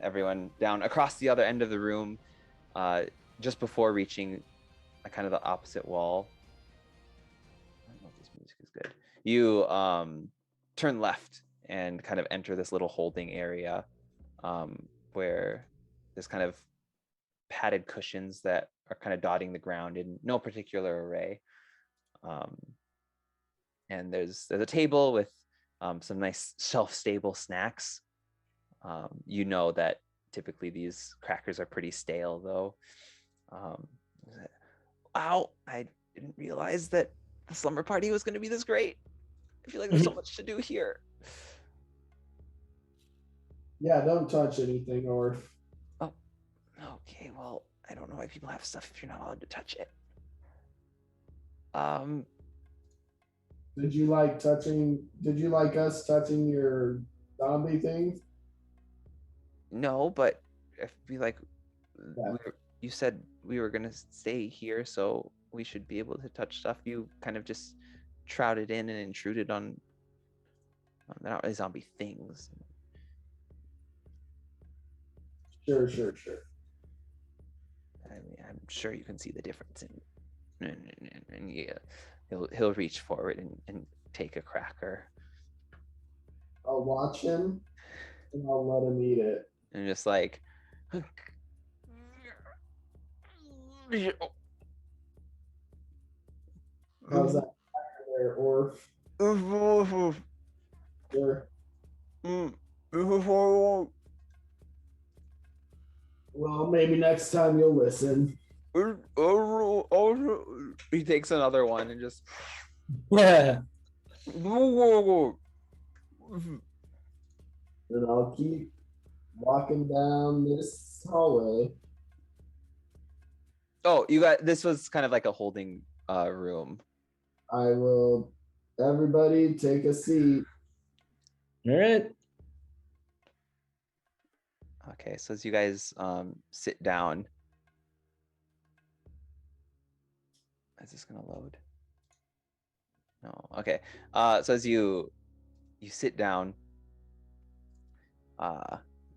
everyone down across the other end of the room, just before reaching kind of the opposite wall. I don't know if this music is good. You turn left and kind of enter this little holding area, where there's kind of padded cushions that are kind of dotting the ground in no particular array. And there's a table with some nice shelf-stable snacks. You know that typically these crackers are pretty stale, though. Wow, I didn't realize that the slumber party was going to be this great. I feel like there's so much to do here. Yeah, don't touch anything, or Oh, okay. Well, I don't know why people have stuff if you're not allowed to touch it. did you like us touching your zombie things? No, but I feel like Yeah. you said we were gonna stay here, so we should be able to touch stuff. You kind of just shrouded in and intruded on. They're not really zombie things. Sure. I mean, I'm sure you can see the difference and yeah, he'll reach forward and take a cracker I'll watch him and I'll let him eat it. and just like. How's that there, Orf? Sure. Well, maybe next time you'll listen. He takes another one and just. Yeah. And I'll keep walking down this hallway. Oh, you got this was kind of like a holding room. I will. Everybody, take a seat. All right. Okay, so as you guys sit down, is this gonna load? No. Okay. So as you sit down,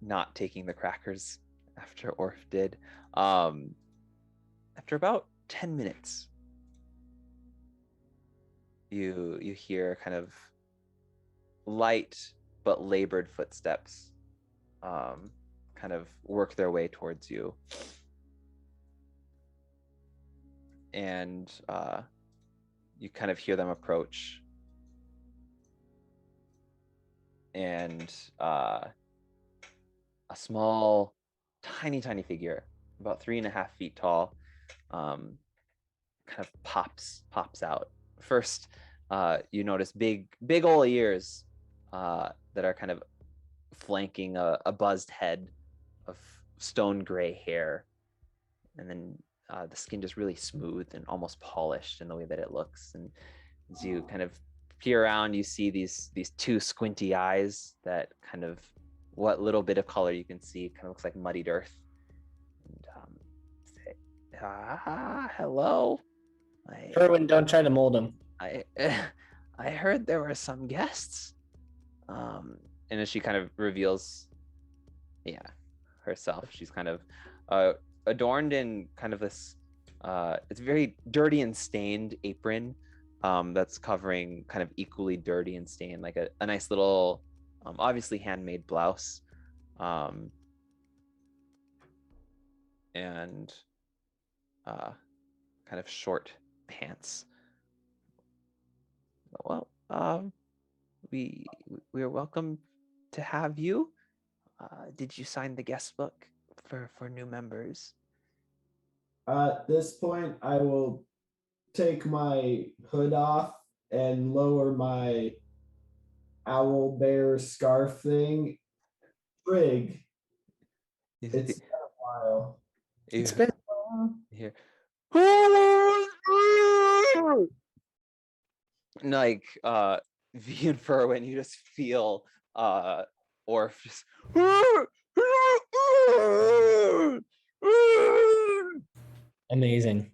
not taking the crackers after Orf did, after about 10 minutes, you hear kind of light but labored footsteps kind of work their way towards you, and you kind of hear them approach, and a small tiny figure about 3.5 feet tall kind of pops out. First, you notice big ol' ears that are kind of flanking a buzzed head of stone gray hair, and then the skin just really smooth and almost polished in the way that it looks. And as you kind of peer around, you see these two squinty eyes that kind of, what little bit of color you can see kind of looks like muddied earth. And say, hello. Erwin, don't try to mold him. I heard there were some guests. And as she kind of reveals, herself, she's kind of adorned in kind of this, it's very dirty and stained apron that's covering kind of equally dirty and stained, like a nice little, obviously handmade blouse, and kind of short pants. Well, we are welcome to have you. Did you sign the guest book for new members? At this point, I will take my hood off and lower my owl bear scarf thing. Trig, it's been a while. It's been Here. Like V and Furwin, you just feel Orf just amazing.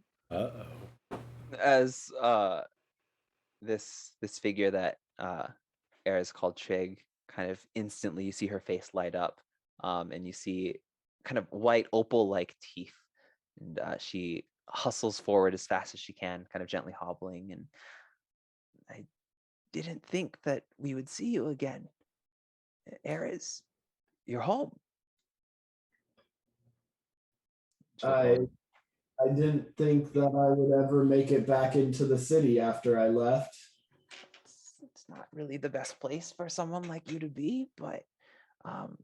as this figure that Era's called Trig, kind of instantly you see her face light up, and you see kind of white opal-like teeth, and she hustles forward as fast as she can, kind of gently hobbling. And I didn't think that we would see you again. Era's, you're home. I didn't think that I would ever make it back into the city after I left. It's not really the best place for someone like you to be, but I'm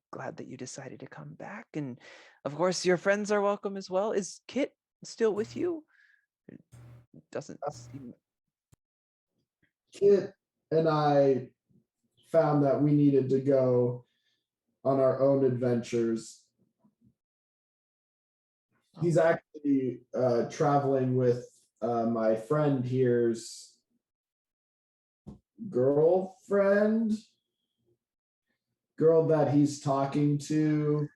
glad that you decided to come back. And of course, your friends are welcome as well. Is Kit still with you? It doesn't seem... Kit and I found that we needed to go on our own adventures. He's actually traveling with my friend here's girl that he's talking to.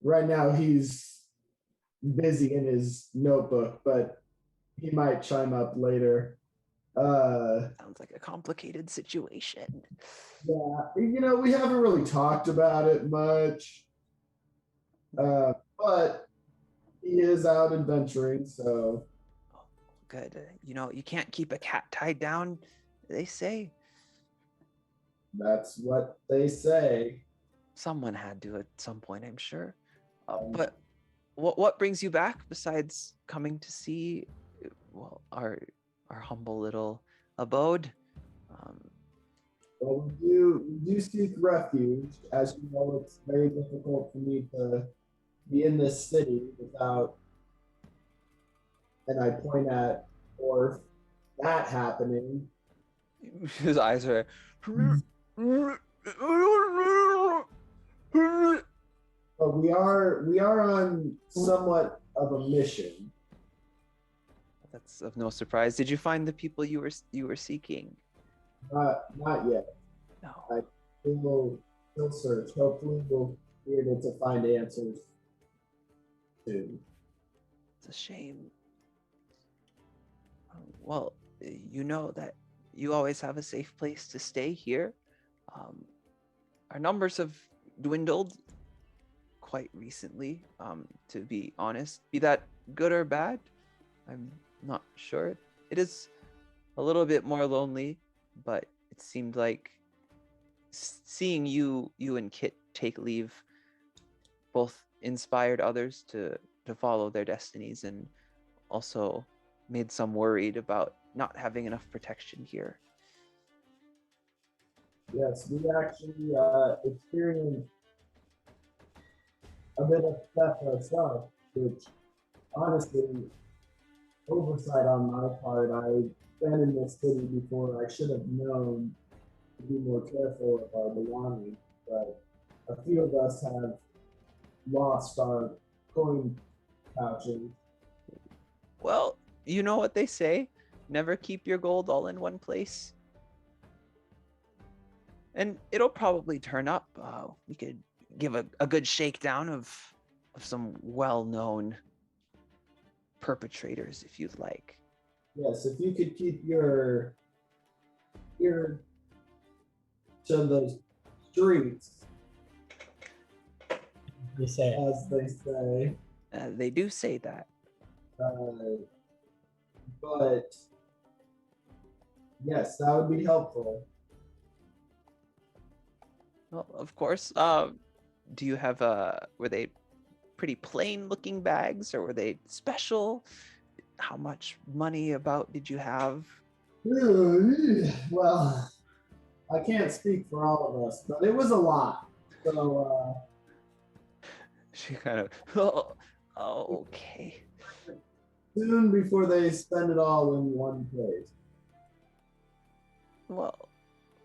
Right now he's busy in his notebook, but he might chime up later. Sounds like a complicated situation. Yeah, we haven't really talked about it much. But he is out adventuring, so. Oh, good. You can't keep a cat tied down, they say. That's what they say. Someone had to at some point, I'm sure. But what brings you back besides coming to see, well, our humble little abode? Well, we do seek refuge. As you know, it's very difficult for me to be in this city without, and I point at Orf, that happening. His eyes are... But we are on somewhat of a mission. That's of no surprise. Did you find the people you were seeking? Not yet. No. We will still search. Hopefully we'll be able to find answers soon. It's a shame. Well, you know that you always have a safe place to stay here. Our numbers have dwindled quite recently, to be honest. Be that good or bad, I'm not sure. It is a little bit more lonely, but it seemed like seeing you and Kit take leave both inspired others to follow their destinies, and also made some worried about not having enough protection here. Yes, we actually experienced a bit of theft ourselves, which honestly, oversight on my part. I've been in this city before. I should have known be more careful of our belongings, but a few of us have lost our coin pouches. Well, you know what they say, never keep your gold all in one place. And it'll probably turn up. We could give a good shakedown of some well-known perpetrators if you'd like. Yes, if you could keep your ear to the streets, You say. as they say. They do say that. But yes, that would be helpful. Well, of course. Do you have were they pretty plain looking bags or were they special? How much money about did you have? Well, I can't speak for all of us, but it was a lot. So She kind of, oh, okay. soon before they spend it all in one place. Well,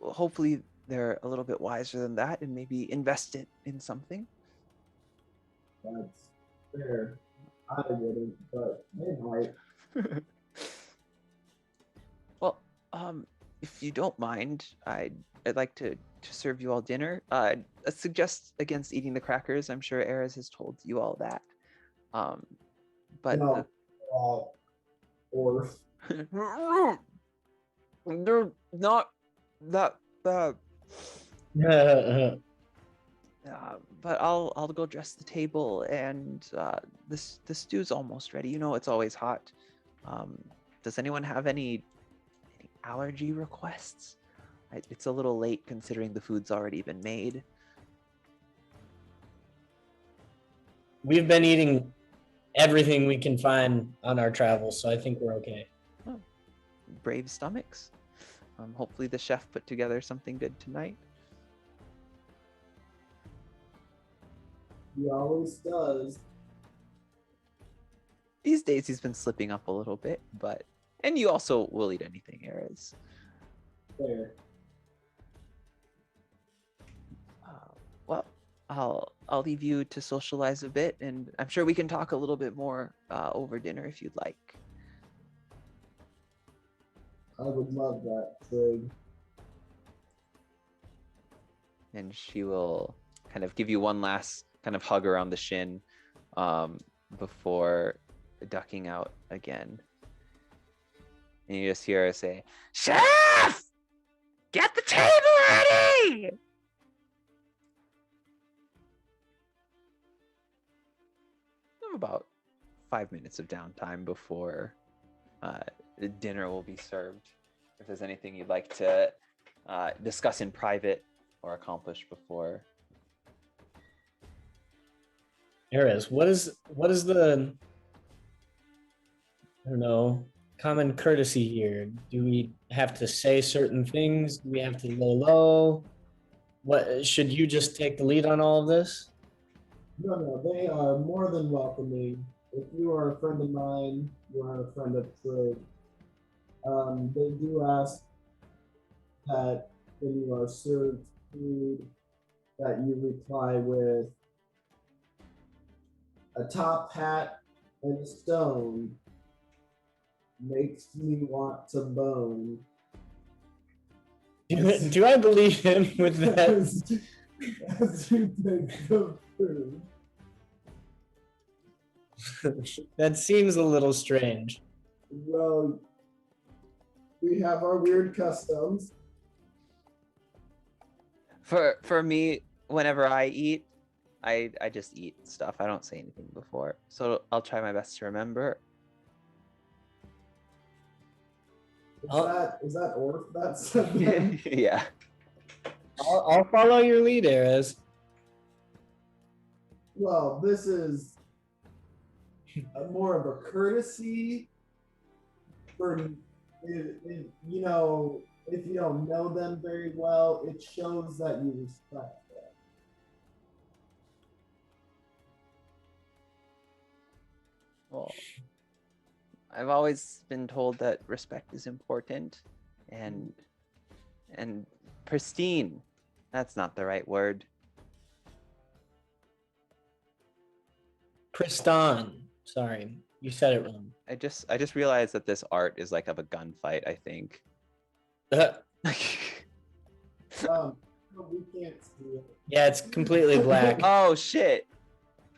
hopefully they're a little bit wiser than that and maybe invest it in something. That's fair. I wouldn't, but they might. Well, if you don't mind, I'd like to serve you all dinner. I suggest against eating the crackers. I'm sure Ares has told you all that. But No, or they're not that bad. But I'll go dress the table, and the stew's almost ready. You know it's always hot. Does anyone have any allergy requests? It's a little late considering the food's already been made. We've been eating everything we can find on our travels, so I think we're okay. Oh, brave stomachs. Hopefully the chef put together something good tonight. he always does. These days he's been slipping up a little bit, but and you also will eat anything, Ares. Fair. Well, I'll leave you to socialize a bit, and I'm sure we can talk a little bit more over dinner if you'd like. I would love that, Trig. And she will kind of give you one last kind of hug around the shin before ducking out again. And you just hear her say, "Chef! Get the table ready!" About 5 minutes of downtime before dinner will be served. If there's anything you'd like to discuss in private or accomplish before. Ares, what is the, I don't know, common courtesy here? Do we have to say certain things? Do we have to lay low? What should you just take the lead on all of this? No, they are more than welcoming. If you are a friend of mine, you are a friend of Trig. They do ask that when you are served food, that you reply with a top hat and a stone makes me want to bone. Do I believe him with that? As you take the food. That seems a little strange. Well, we have our weird customs. For me, whenever I eat, I just eat stuff. I don't say anything before. So I'll try my best to remember. Is that Orf that said that? Yeah. I'll follow your lead, Ares. Well, this is more of a courtesy for, you know, if you don't know them very well, it shows that you respect them. Well, I've always been told that respect is important, and pristine. That's not the right word. Priston. Sorry, you said it wrong. I just realized that this art is like of a gunfight, I think. We can't see it. Yeah, it's completely black. Oh shit.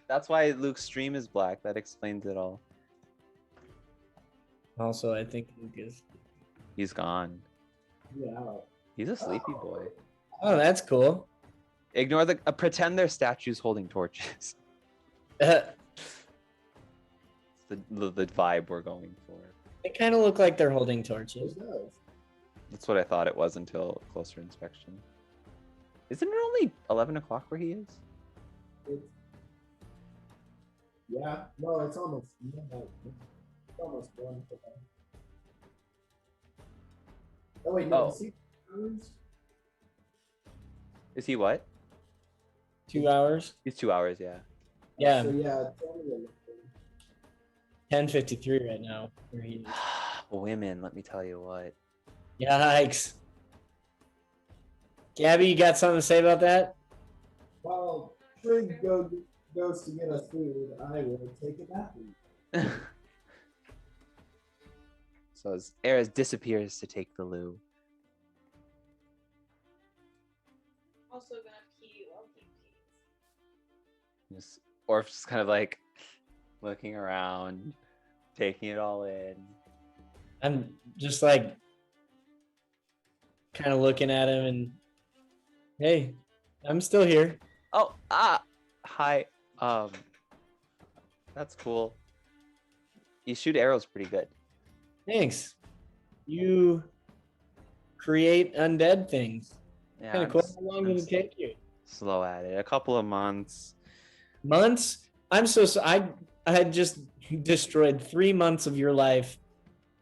That's why Luke's stream is black. That explains it all. Also, I think Luke is. He's gone. Yeah. He's a sleepy boy. Oh, that's cool. Ignore the pretend they're statues holding torches. They It's the vibe we're going for. kind of look like they're holding torches. It does. That's what I thought it was until closer inspection. Isn't it only 11 o'clock where he is? It's, yeah. No, it's almost. It's almost 1 for them. Oh wait, no. Oh. Is he hours? Is he what? 2 hours. He's 2 hours, yeah. Yeah, So yeah, it's only 10:53 right now. Where he is. Women, let me tell you what. Yikes. Gabby, you got something to say about that? While Trig goes to get us food, I will take a nap. So as Eris disappears to take the loo. Also gonna pee while he pees. Orf just kind of like looking around, taking it all in. I'm just like kind of looking at him and hey, I'm still here. Oh, hi. That's cool. You shoot arrows pretty good. Thanks. You create undead things. Yeah, Kind of cool. How long did it take you? slow at it. A couple of months. Months? I'm so I had just destroyed 3 months of your life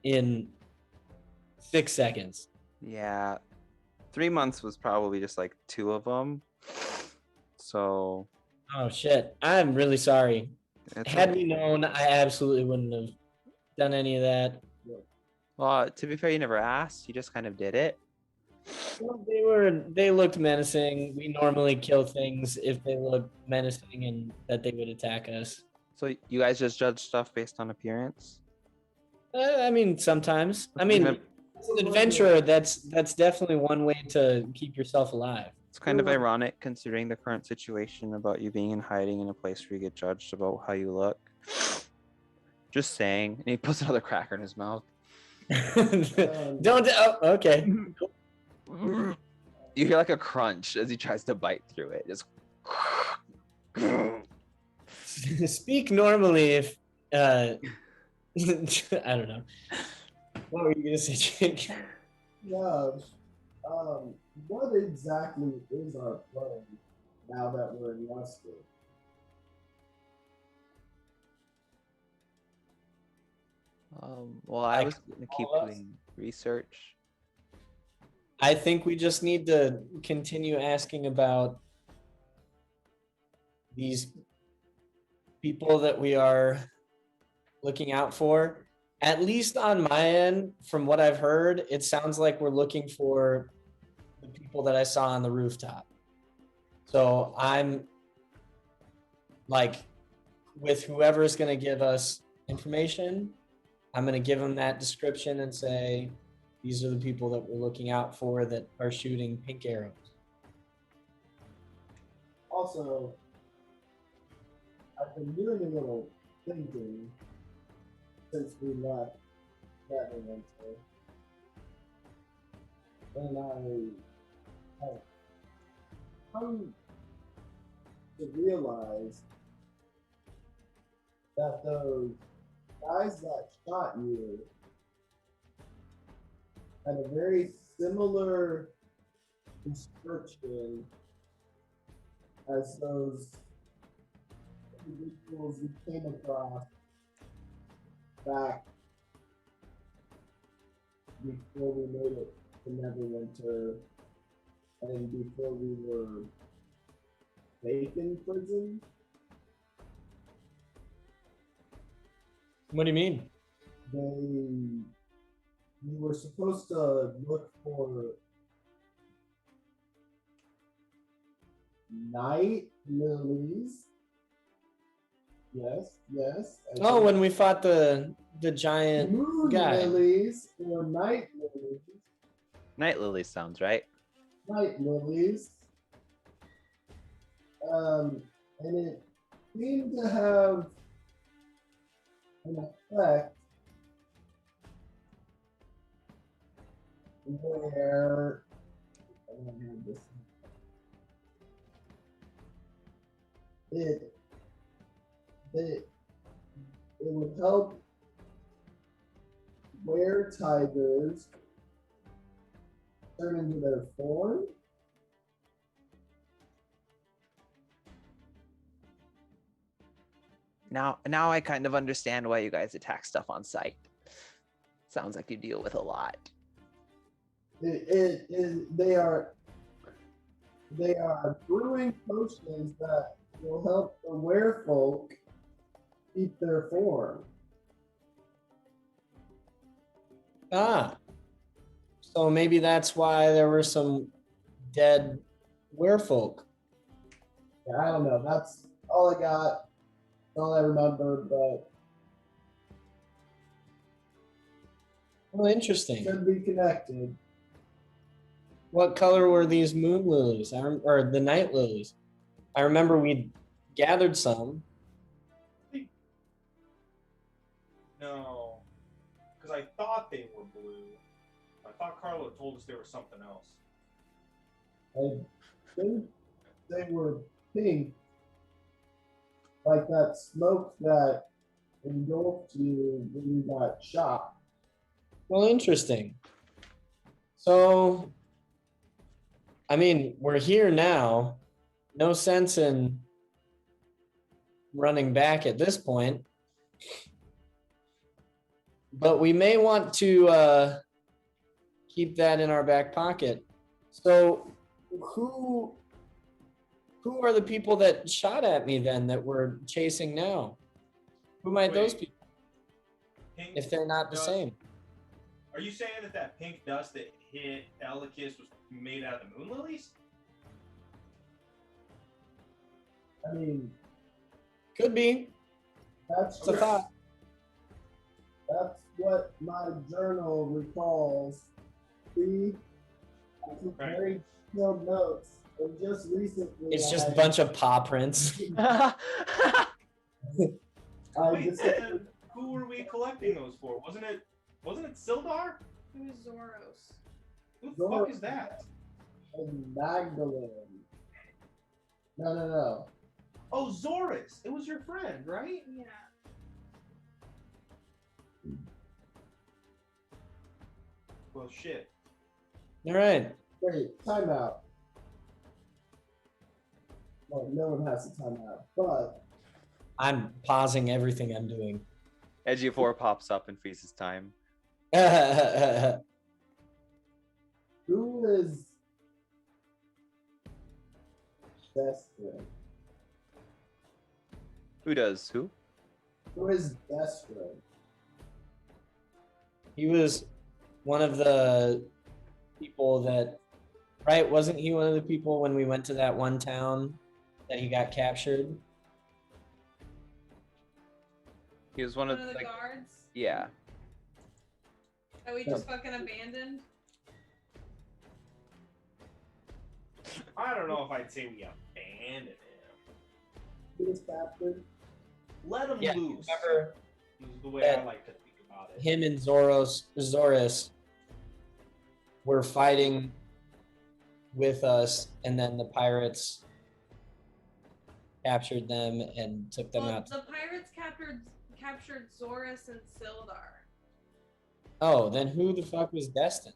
in 6 seconds. Yeah. 3 months was probably just like 2 of them. So Oh shit. I'm really sorry. it's Had okay. we known, I absolutely wouldn't have done any of that. Well, to be fair, you never asked. You just kind of did it. Well, they looked menacing. We normally kill things if they look menacing and that they would attack us. So you guys just judge stuff based on appearance? I mean, sometimes. I mean, as an adventurer, that's definitely one way to keep yourself alive. It's kind of ironic considering the current situation about you being in hiding in a place where you get judged about how you look. Just saying. And he puts another cracker in his mouth. Don't. Oh, okay. You hear like a crunch as he tries to bite through it. Just Speak normally if. I don't know. What were you gonna say, Jake? Yeah. What exactly is our plan now that we're in Leicester? well, I Like was going to keep all of us? doing research. I think we just need to continue asking about these people that we are looking out for. At least on my end, from what I've heard, it sounds like we're looking for the people that I saw on the rooftop. So I'm like, with whoever is going to give us information, I'm going to give them that description and say, these are the people that we're looking out for that are shooting pink arrows. Also, I've been doing a little thinking since we left that Wednesday. And I have come to realize that those guys that shot you had a very similar description as those individuals we came across back before we made it to Neverwinter and before we were safe in prison. What do you mean? We were supposed to look for night lilies. Yes, yes. Oh, when we fought the giant moon guy. lilies or night lilies. Night lily sounds right. Night lilies. And it seemed to have an effect where I don't know this. It would help where tigers turn into their form. Now I kind of understand why you guys attack stuff on sight. Sounds like you deal with a lot. They are brewing potions that will help the werefolk keep their form. Ah. So maybe that's why there were some dead werefolk. Yeah, I don't know. That's all I got. All I remember, but Well, interesting. could be connected. What color were these moon lilies? Or the night lilies? I remember we gathered some. No, because I thought they were blue. I thought Carlo told us they were something else. I think they were pink, like that smoke that engulfed you when you got shot. Well, interesting. So, I mean, we're here now. No sense in running back at this point. But we may want to keep that in our back pocket. So, who are the people that shot at me then that we're chasing now? Who might those Wait. people, Pink if they're not the dust- same? Are you saying that pink dust that hit Elikis was made out of the moon lilies? I mean, Could be. that's It's a thought. That's what my journal recalls. See, I took Right. very detailed notes, and just recently, It's just a bunch of paw prints. I Wait, just then who were we collecting those for? Wasn't it Sildar? It was Zoros. Who the fuck is that? and Magdalene. No. Oh, Zoris. It was your friend, right? Yeah. Well, shit. All right. Wait, time out. Well, no one has to time out, but I'm pausing everything I'm doing. Edgy4 pops up and freezes time. who is desperate? Who does who? Who is desperate? He was one of the people that, right? Wasn't he one of the people when we went to that one town that he got captured? He was one of One of the like guards yeah. that we just fucking abandoned. I don't know if I'd say we abandoned him. Who is captured? Let him Yeah, loose. remember Is the way that I like to think about it. him and Zoris were fighting with us, and then the pirates captured them and took them Well, out. the pirates captured Zoris and Sildar. Oh, then who the fuck was Destin?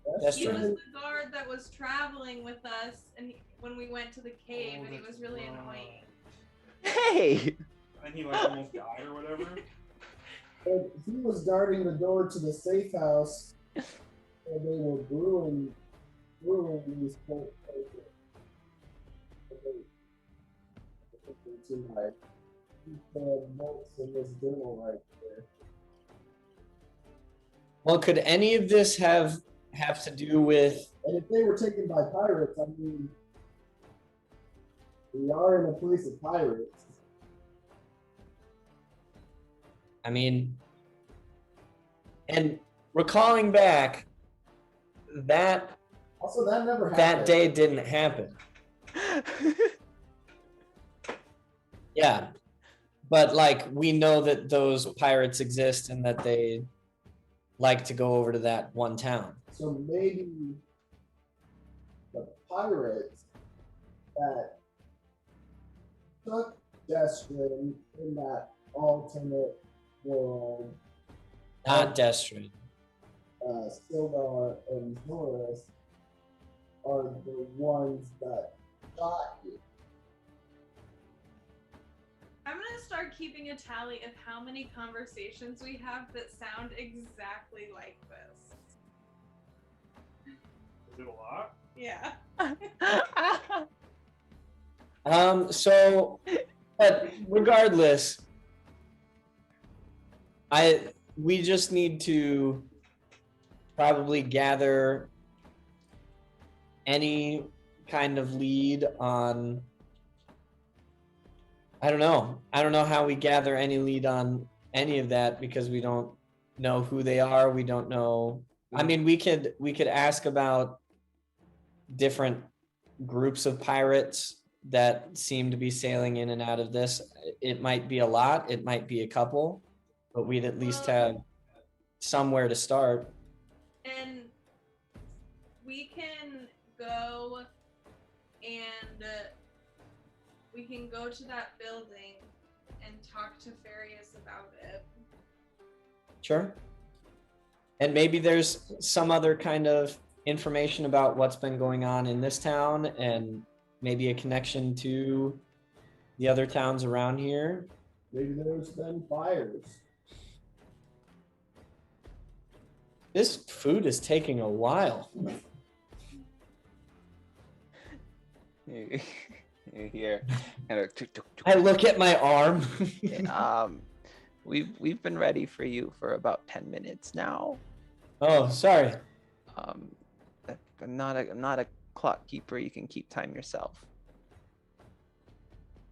He Destin. was the guard that was traveling with us, and when we went to the cave, and he was really annoying. Hey! And he like almost died or whatever. But he was guarding the door to the safe house where they were brewing these potions. He said notes in this journal right there. Well, could any of this have to do with? And if they were taken by pirates, I mean, We are in a place of pirates. I mean, and recalling back, that Also, that never happened. that day didn't happen. Yeah, but like we know that those pirates exist and that they like to go over to that one town. So maybe the pirates that took Destrin in that alternate world, Not Destrin. Silva and Zoris, are the ones that shot you. I'm gonna start keeping a tally of how many conversations we have that sound exactly like this. Is it a lot? Yeah. So, but regardless, we just need to probably gather any kind of lead on. I don't know how we gather any lead on any of that because we don't know who they are. We don't know. I mean, we could ask about different groups of pirates that seem to be sailing in and out of this. It might be a lot, it might be a couple, but we'd at least have somewhere to start. And we can go and we can go to that building and talk to Farius about it. Sure. And maybe there's some other kind of information about what's been going on in this town and maybe a connection to the other towns around here. Maybe there's been fires. This food is taking a while. You hear kind of I look at my arm. we've been ready for you for about 10 minutes now. Oh, sorry. I'm not a clock keeper. You can keep time yourself.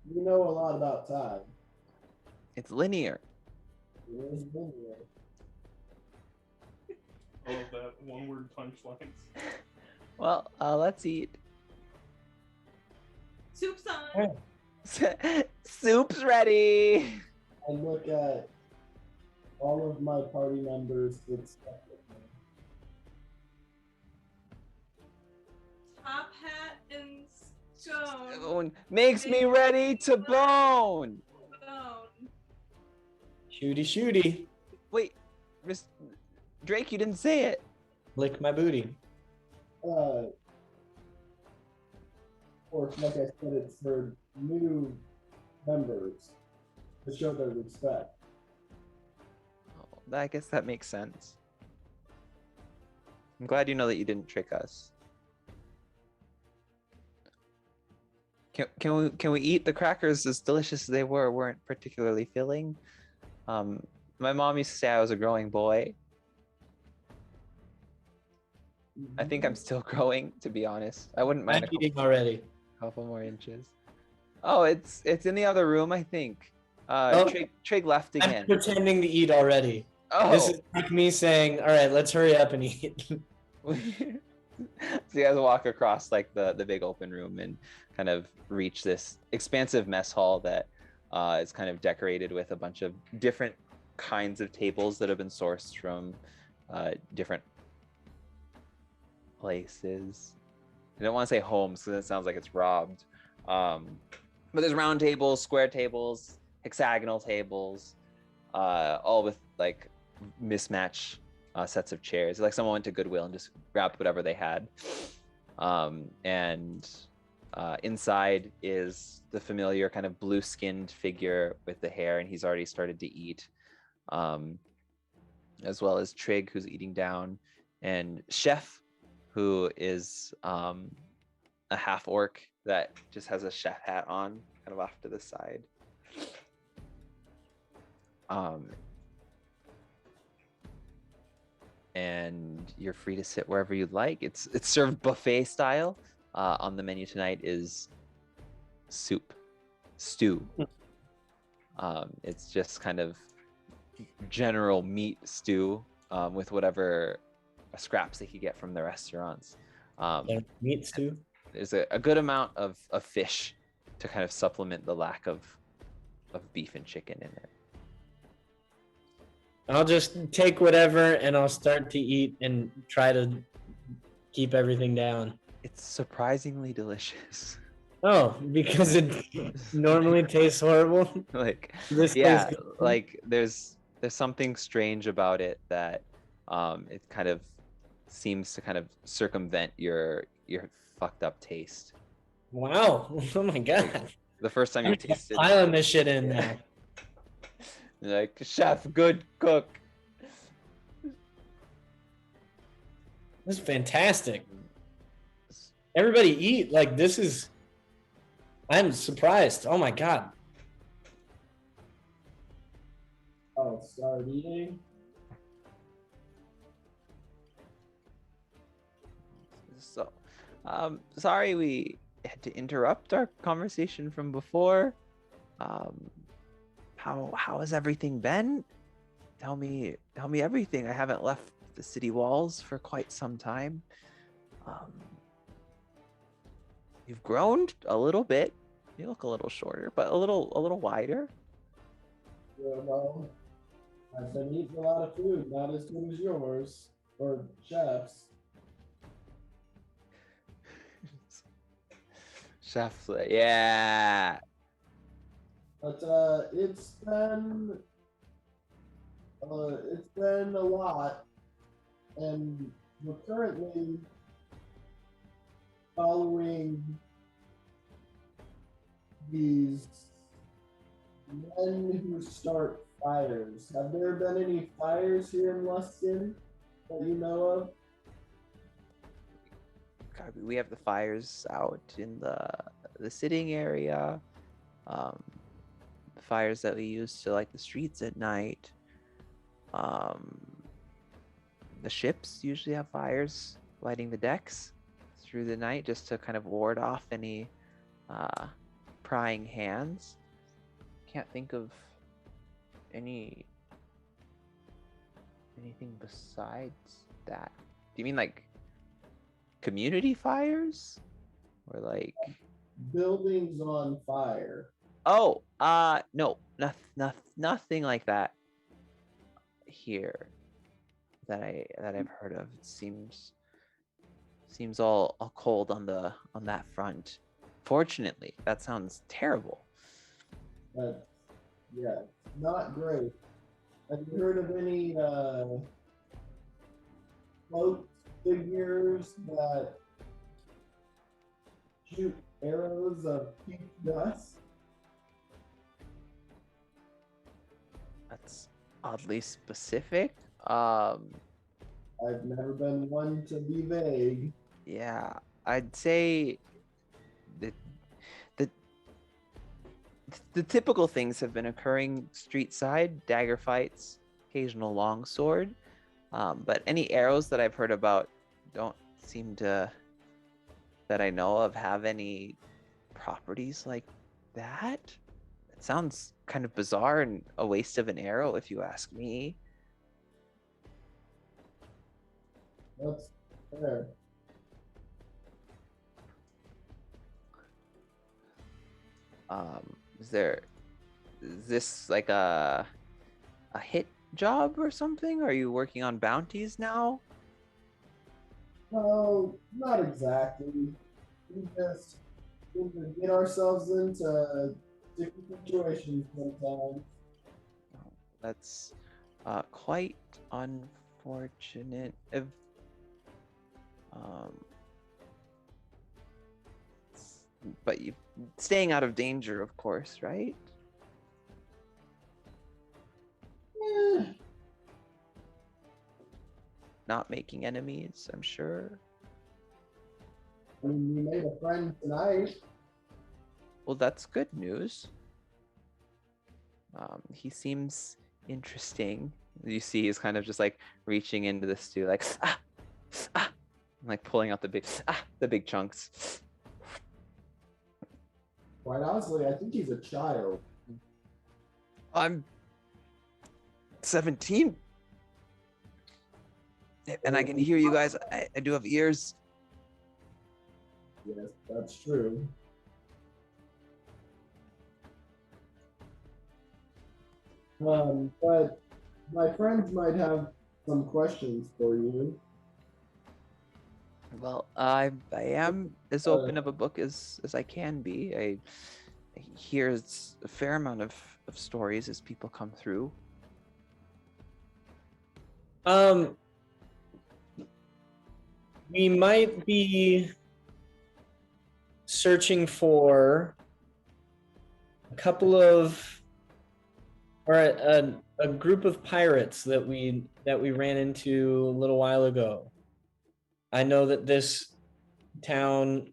You know a lot about time. It's linear. It is linear. All of that one-word punchlines. Well, let's eat. Soup's on. Soup's ready. I look at all of my party members with stuff with me. Top hat and stone. Bone makes me ready to bone. Bone. Shooty. Wait, Drake, you didn't say it. Lick my booty. Or like I said, it's for new members to show their respect. Oh, I guess that makes sense. I'm glad you know that you didn't trick us. Can we eat the crackers? As delicious as they weren't particularly filling. My mom used to say I was a growing boy. I think I'm still growing, to be honest. I wouldn't mind I'm eating already. a couple more inches. Oh, it's in the other room, I think. Trig left I'm again. pretending to eat already. Oh, This is like me saying, all right, let's hurry up and eat. So you guys walk across like the big open room and kind of reach this expansive mess hall that is kind of decorated with a bunch of different kinds of tables that have been sourced from different places. I don't want to say homes because it sounds like it's robbed. But there's round tables, square tables, hexagonal tables, all with like mismatch sets of chairs. Like someone went to Goodwill and just grabbed whatever they had. And inside is the familiar kind of blue-skinned figure with the hair, and he's already started to eat. As well as Trig, who's eating down, and Chef, who is a half orc that just has a chef hat on, kind of off to the side. And you're free to sit wherever you'd like. It's served buffet style. On the menu tonight is stew. It's just kind of general meat stew with whatever scraps they could get from the restaurants. Meat stew. There's a good amount of fish to kind of supplement the lack of beef and chicken in it. I'll just take whatever and I'll start to eat and try to keep everything down. It's surprisingly delicious. Oh, because it normally tastes horrible. Like, This yeah, tastes good. like there's something strange about it that it kind of seems to kind of circumvent your fucked up taste. Wow. Oh my god. The first time you tasted it, Piling this shit in now. you're like, chef, good cook. This is fantastic. Everybody eat. Like, this is... I'm surprised. Oh my god. I'll start eating. So, sorry we had to interrupt our conversation from before. How has everything been? Tell me everything. I haven't left the city walls for quite some time. You've grown a little bit. You look a little shorter, but a little wider. You know, I've been eating a lot of food, not as good as yours or chef's. Chef's like, yeah. But it's been a lot, and we're currently following these men who start fires. Have there been any fires here in Luskin that you know of? God, we have the fires out in the sitting area. The fires that we use to light the streets at night. The ships usually have fires lighting the decks through the night just to kind of ward off any prying hands. Can't think of anything besides that. Do you mean like community fires? Or like Buildings on fire. oh, no, nothing like that here that I've heard of. It seems all cold on that front. Fortunately, that sounds terrible. Yeah, not great. Have you heard of any cloaked figures that shoot arrows of pink dust? That's oddly specific. I've never been one to be vague. Yeah, I'd say the typical things have been occurring street side, dagger fights, occasional longsword. But any arrows that I've heard about don't seem to, that I know of, have any properties like that. It sounds kind of bizarre and a waste of an arrow, if you ask me. That's fair. Is this like a hit job or something? Are you working on bounties now? No, not exactly. We just get ourselves into different situations sometimes. That's quite unfortunate. But you staying out of danger, of course, right? Eh, Not making enemies, I'm sure. I mean, we made a friend tonight. Well, that's good news. He seems interesting. You see, he's kind of just like reaching into the stew, like like pulling out the big chunks. Quite honestly, I think he's a child. I'm 17. And I can hear you guys. I do have ears. Yes, that's true. But my friends might have some questions for you. Well, I am as open of a book as I can be. I hear it's a fair amount of stories as people come through. We might be searching for a couple of, or a group of pirates that we ran into a little while ago. I know that this town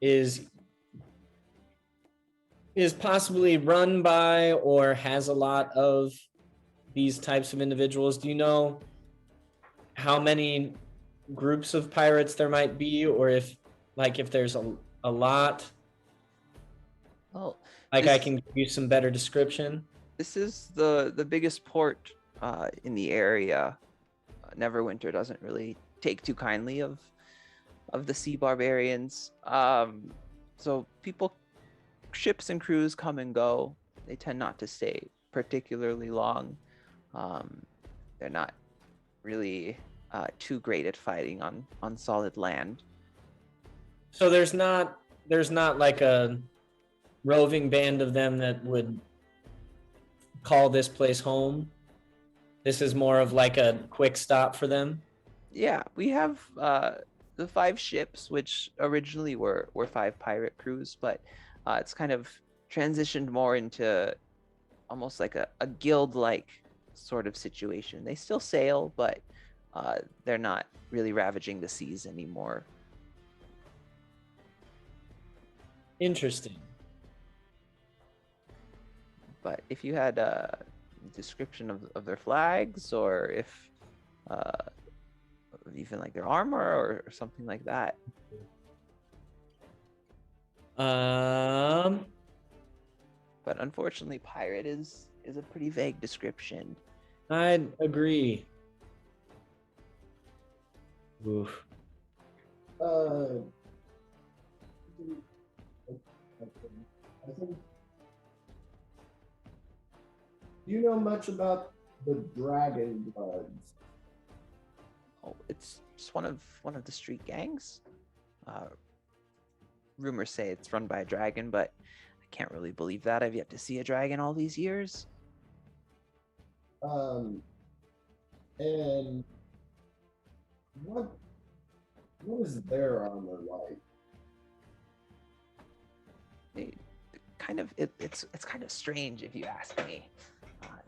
is possibly run by or has a lot of these types of individuals. Do you know how many groups of pirates there might be, or if there's a lot? Well, I can give you some better description. This is the biggest port in the area. Neverwinter doesn't really take too kindly of the sea barbarians. So ships and crews come and go. They tend not to stay particularly long. They're not really too great at fighting on solid land. So there's not like a roving band of them that would call this place home. This is more of like a quick stop for them. Yeah, we have the 5 ships, which originally were 5 pirate crews, but it's kind of transitioned more into almost like a guild-like sort of situation. They still sail, but they're not really ravaging the seas anymore. Interesting. But if you had a description of their flags, or if even like their armor or something like that. But unfortunately, pirate is a pretty vague description. I'd agree. Oof. I think. Do you know much about the Dragon Bloods? Oh, it's just one of the street gangs. Rumors say it's run by a dragon, but I can't really believe that. I've yet to see a dragon all these years. And what is their armor like? It's kind of strange if you ask me.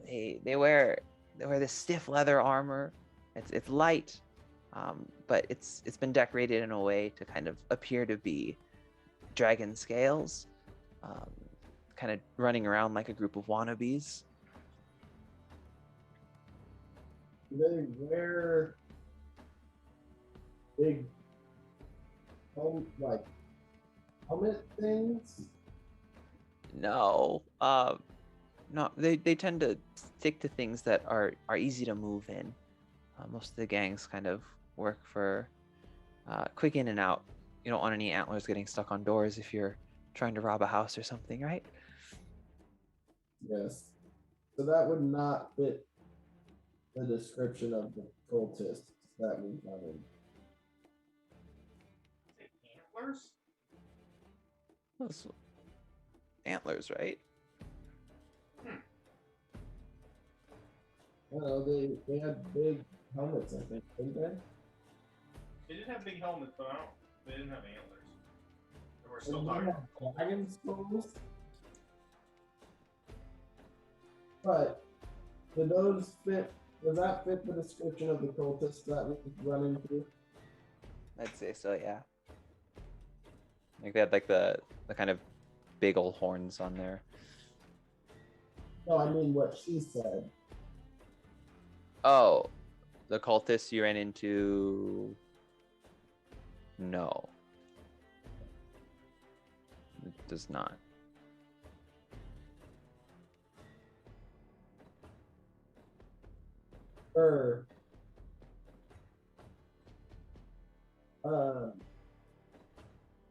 They wear this stiff leather armor. It's light, but it's been decorated in a way to kind of appear to be dragon scales, kind of running around like a group of wannabes. Do they wear big helmet things? No, no. They tend to stick to things that are easy to move in. Most of the gangs kind of work for quick in and out. You don't want any antlers getting stuck on doors if you're trying to rob a house or something, right? Yes. So that would not fit the description of the cultists that we found. Antlers? Those antlers, right? I don't know, they had big helmets, I think, didn't they? They did have big helmets, but they didn't have antlers. They were still And talking. they had dragon skulls. But did those fit? Does that fit the description of the cultists that we run into? I'd say so, yeah. Like they had like the kind of big old horns on there. No, I mean what she said. Oh, the cultists you ran into. No. does not.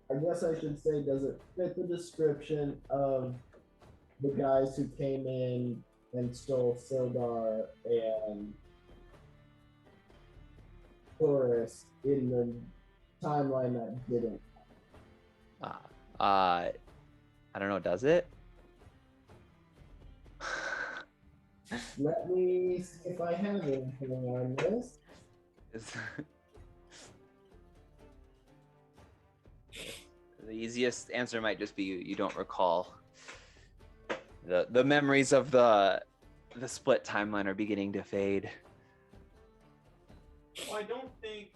I guess I should say, does it fit the description of the guys who came in and stole Sildar and Taurus in the timeline that didn't? I don't know. Does it? Let me see if I have anything on this. The easiest answer might just be you don't recall. The memories of the split timeline are beginning to fade. Well, I don't think.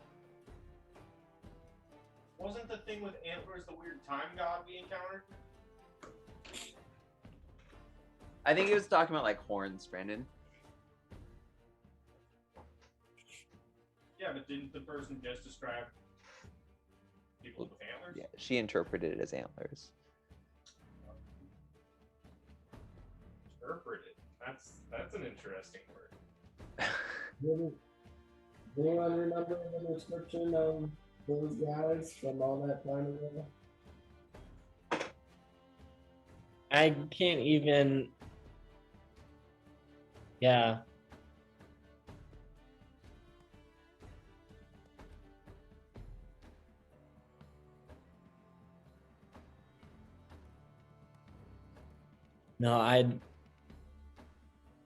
Wasn't the thing with Antlers the weird time god we encountered? I think he was talking about like horns, Brandon. Yeah, but didn't the person just describe people with antlers? Yeah, she interpreted it as antlers. Interpreted. That's an interesting word. Does anyone remember the description of those guys from all that time ago? I can't even. Yeah. No,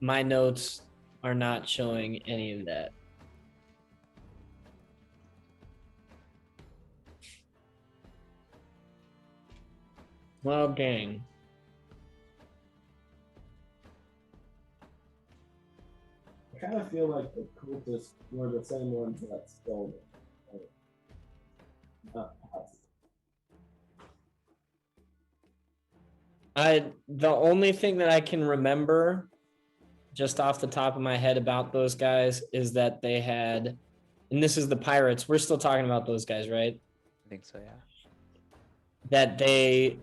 my notes are not showing any of that. Well, dang. I kind of feel like the cultists were the same ones that stole it. Not possible. The only thing that I can remember just off the top of my head about those guys is that they had, and this is the pirates. We're still talking about those guys, right? I think so, yeah. That they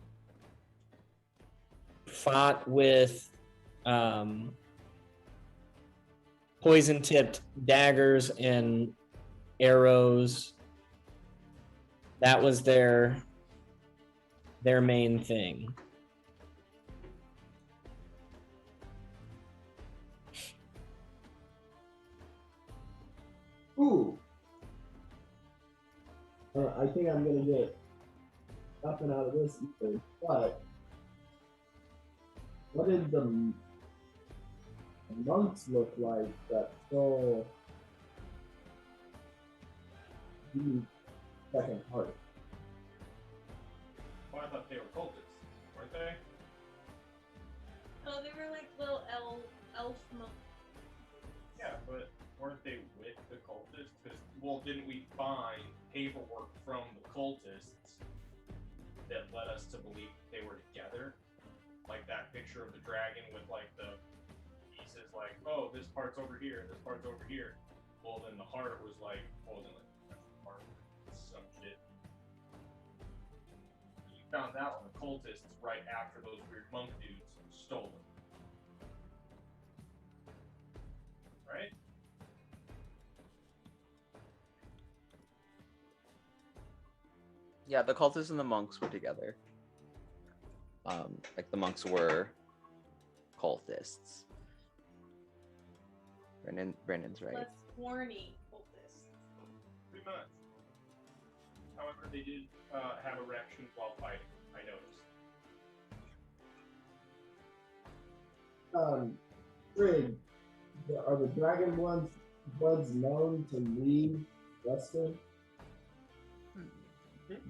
fought with poison-tipped daggers and arrows. That was their main thing. Ooh. I think I'm gonna get up and out of this either, but what did the monks look like that stole the second part? Well, I thought they were cultists, weren't they? Oh, they were like little elf monks. Yeah, but weren't they with the cultists? Because, well, didn't we find paperwork from the cultists that led us to believe they were together? Like that picture of the dragon with like the pieces, like, oh, this part's over here, this part's over here. Well, then the heart was like, holding like heart, some shit. You found out on the cultists right after those weird monk dudes stole them. Right? Yeah, the cultists and the monks were together. Like the monks were cultists. Brandon's right. Less horny cultists. Pretty much. However, they did have erections while fighting, I noticed. Frig, are the dragon bloods known to lead Western?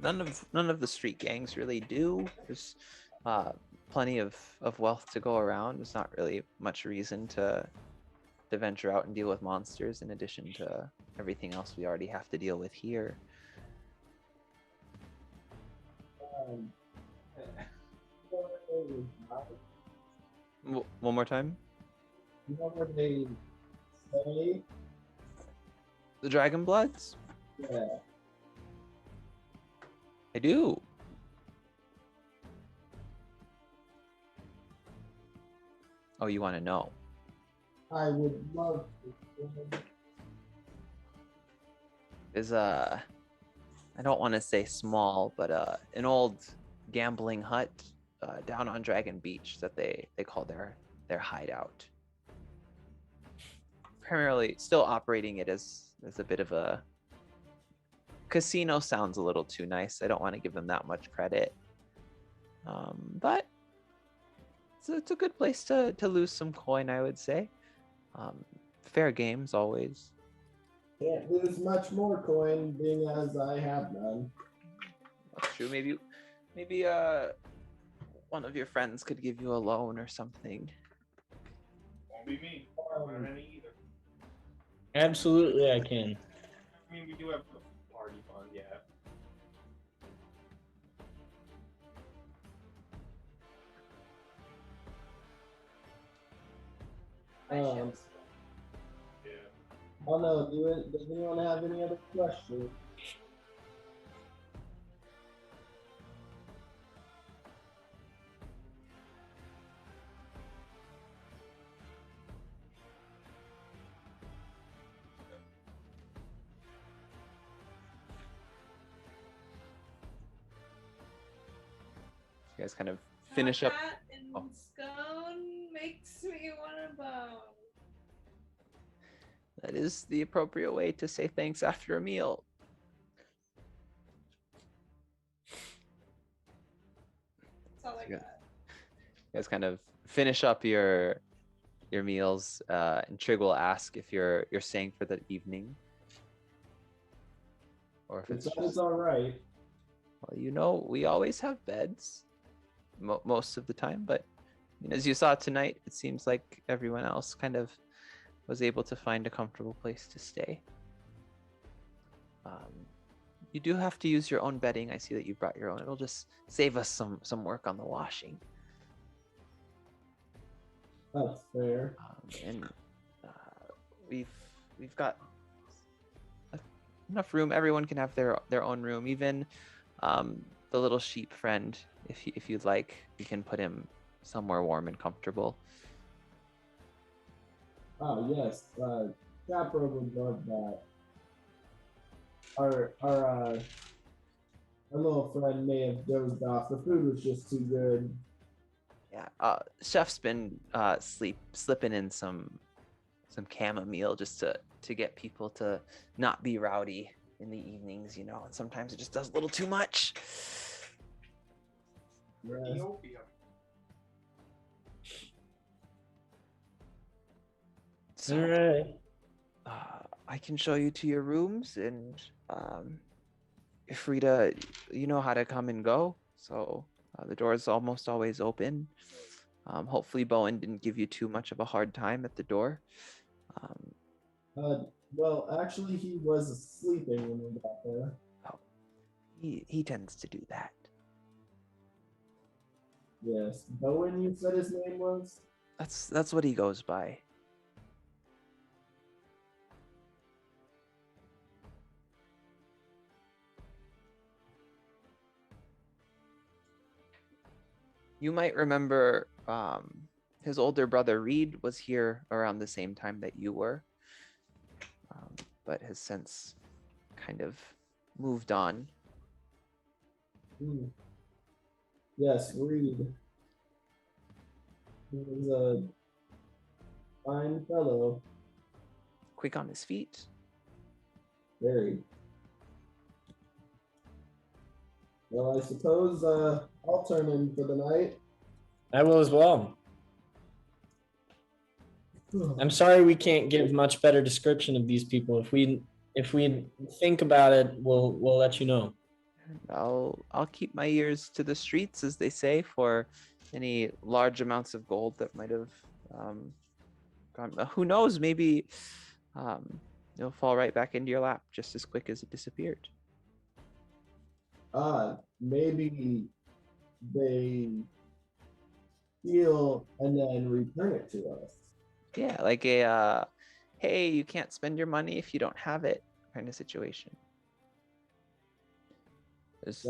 None of the street gangs really do. There's plenty of wealth to go around. There's not really much reason to venture out and deal with monsters in addition to everything else we already have to deal with here. One more time. You know what they say? The Dragon Bloods? Yeah. I do. Oh, you want to know? I would love to. Is I don't want to say small, but an old gambling hut down on Dragon Beach that they call their hideout. Primarily, still operating it as a bit of a casino. Sounds a little too nice. I don't want to give them that much credit, but it's a good place to lose some coin, I would say. Fair games always. Can't lose much more coin, being as I have none. That's true. Maybe one of your friends could give you a loan or something. Won't be me. I don't have any either. Absolutely, I can. I mean, we do have the party fund, yeah. Um, Yeah. Oh no, does anyone have any other questions? You guys kind of finish up. That and Oh. scone makes me want to bone. That is the appropriate way to say thanks after a meal. That's all I Yeah. got. You guys kind of finish up your meals, and Trig will ask if you're staying for the evening, or if it's It's just, all right. well, we always have beds most of the time, but as you saw tonight, it seems like everyone else kind of was able to find a comfortable place to stay. You do have to use your own bedding. I see that you brought your own. It'll just save us some work on the washing. That's fair. And we've got enough room. Everyone can have their own room. Even the little sheep friend, if you'd like, we can put him somewhere warm and comfortable. Oh yes, Capra would love that. Our little friend may have dozed off. The food was just too good. Yeah, Chef's been slipping in some chamomile just to get people to not be rowdy in the evenings, and sometimes it just does a little too much. Yes. Ethiopia. So, All right. I can show you to your rooms, and you're free to, you know how to come and go. So the door is almost always open. Hopefully Bowen didn't give you too much of a hard time at the door. Well, actually, he was sleeping when we got there. Oh, he tends to do that. Yes. Bowen, you said his name was? That's what he goes by. You might remember his older brother Reed was here around the same time that you were, but has since kind of moved on. Yes, Reed. He was a fine fellow. Quick on his feet. Very. Well, I suppose I'll turn in for the night. I will as well. I'm sorry we can't give much better description of these people. If we think about it, we'll let you know. I'll keep my ears to the streets, as they say, for any large amounts of gold that might have gone. Who knows? Maybe it'll fall right back into your lap just as quick as it disappeared. Maybe they steal and then return it to us. Yeah, like a hey, you can't spend your money if you don't have it kind of situation. There's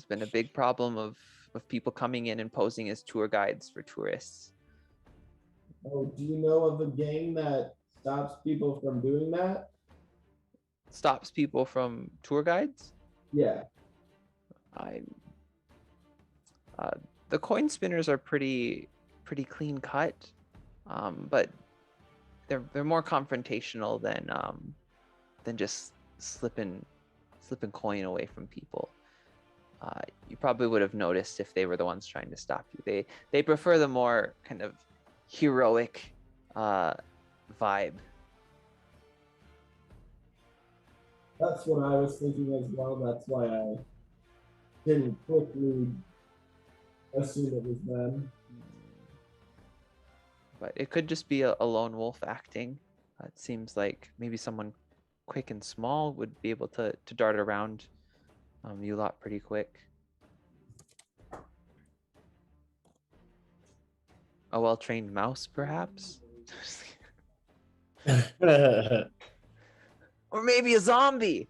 been a big problem of of people coming in and posing as tour guides for tourists. Oh, do you know of a gang that stops people from doing that? Stops people from tour guides? Yeah. The coin spinners are pretty clean cut, but they're more confrontational than just slipping coin away from people. You probably would have noticed if they were the ones trying to stop you. They prefer the more kind of heroic vibe. That's what I was thinking as well. That's why I didn't quickly assume it was them. But it could just be a lone wolf acting. It seems like maybe someone quick and small would be able to dart around you lot pretty quick. A well-trained mouse, perhaps? Or maybe a zombie!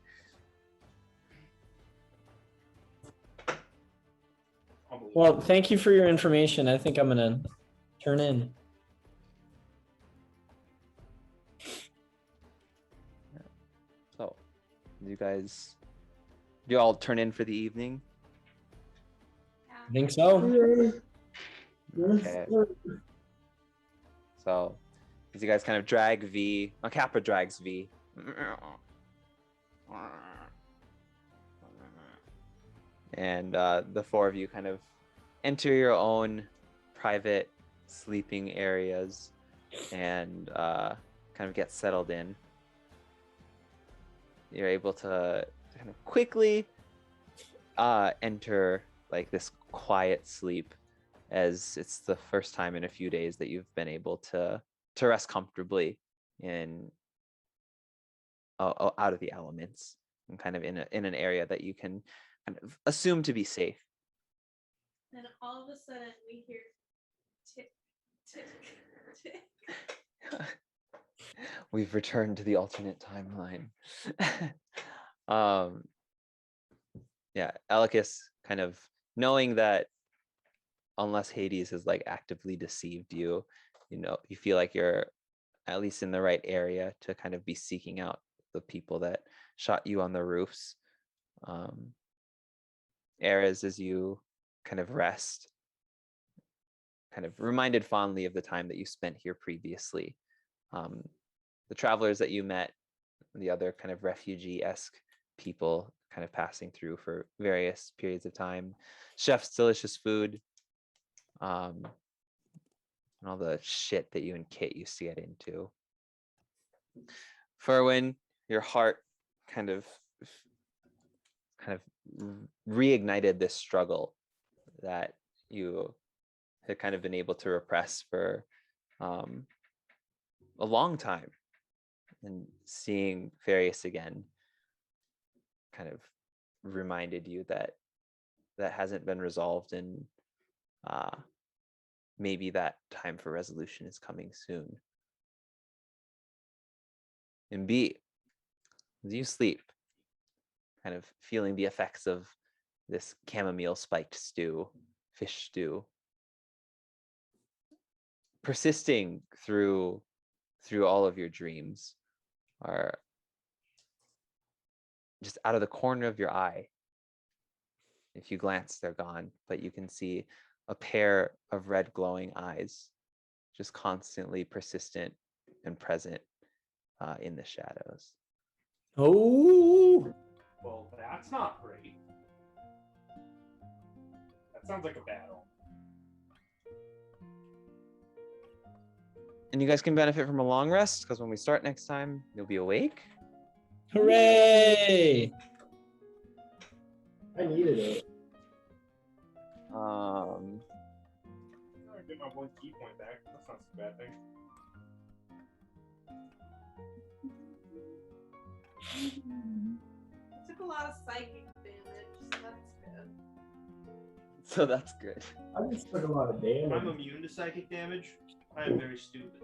Well, thank you for your information. I think I'm gonna turn in. So, do you all turn in for the evening? I think so. Okay. So, as you guys kind of drag V, Kappa drags V. And the four of you kind of enter your own private sleeping areas and kind of get settled in. You're able to kind of quickly enter like this quiet sleep, as it's the first time in a few days that you've been able to rest comfortably in out of the elements and kind of in an area that you can kind of assume to be safe. And all of a sudden we hear tick, tick, tick. We've returned to the alternate timeline. Yeah, Alicus kind of knowing that unless Hades has like actively deceived you, you feel like you're at least in the right area to kind of be seeking out the people that shot you on the roofs. Eras, as you kind of rest, kind of reminded fondly of the time that you spent here previously. The travelers that you met, the other kind of refugee-esque people kind of passing through for various periods of time, chef's delicious food, and all the shit that you and Kit used to get into. Ferwin, your heart kind of reignited this struggle that you had kind of been able to repress for a long time, and seeing Farius again kind of reminded you that hasn't been resolved, and maybe that time for resolution is coming soon. And B, as you sleep, kind of feeling the effects of this chamomile spiked fish stew, persisting through all of your dreams, are just out of the corner of your eye. If you glance, they're gone, but you can see a pair of red glowing eyes, just constantly persistent and present in the shadows. Oh, Well, that's not great. That sounds like a battle. And you guys can benefit from a long rest, because when we start next time, you'll be awake. hooray! I needed it. I get my one key point back. That's not such a bad thing. I took a lot of psychic damage, so that's good. So that's good. I just took a lot of damage. I'm immune to psychic damage. I am very stupid.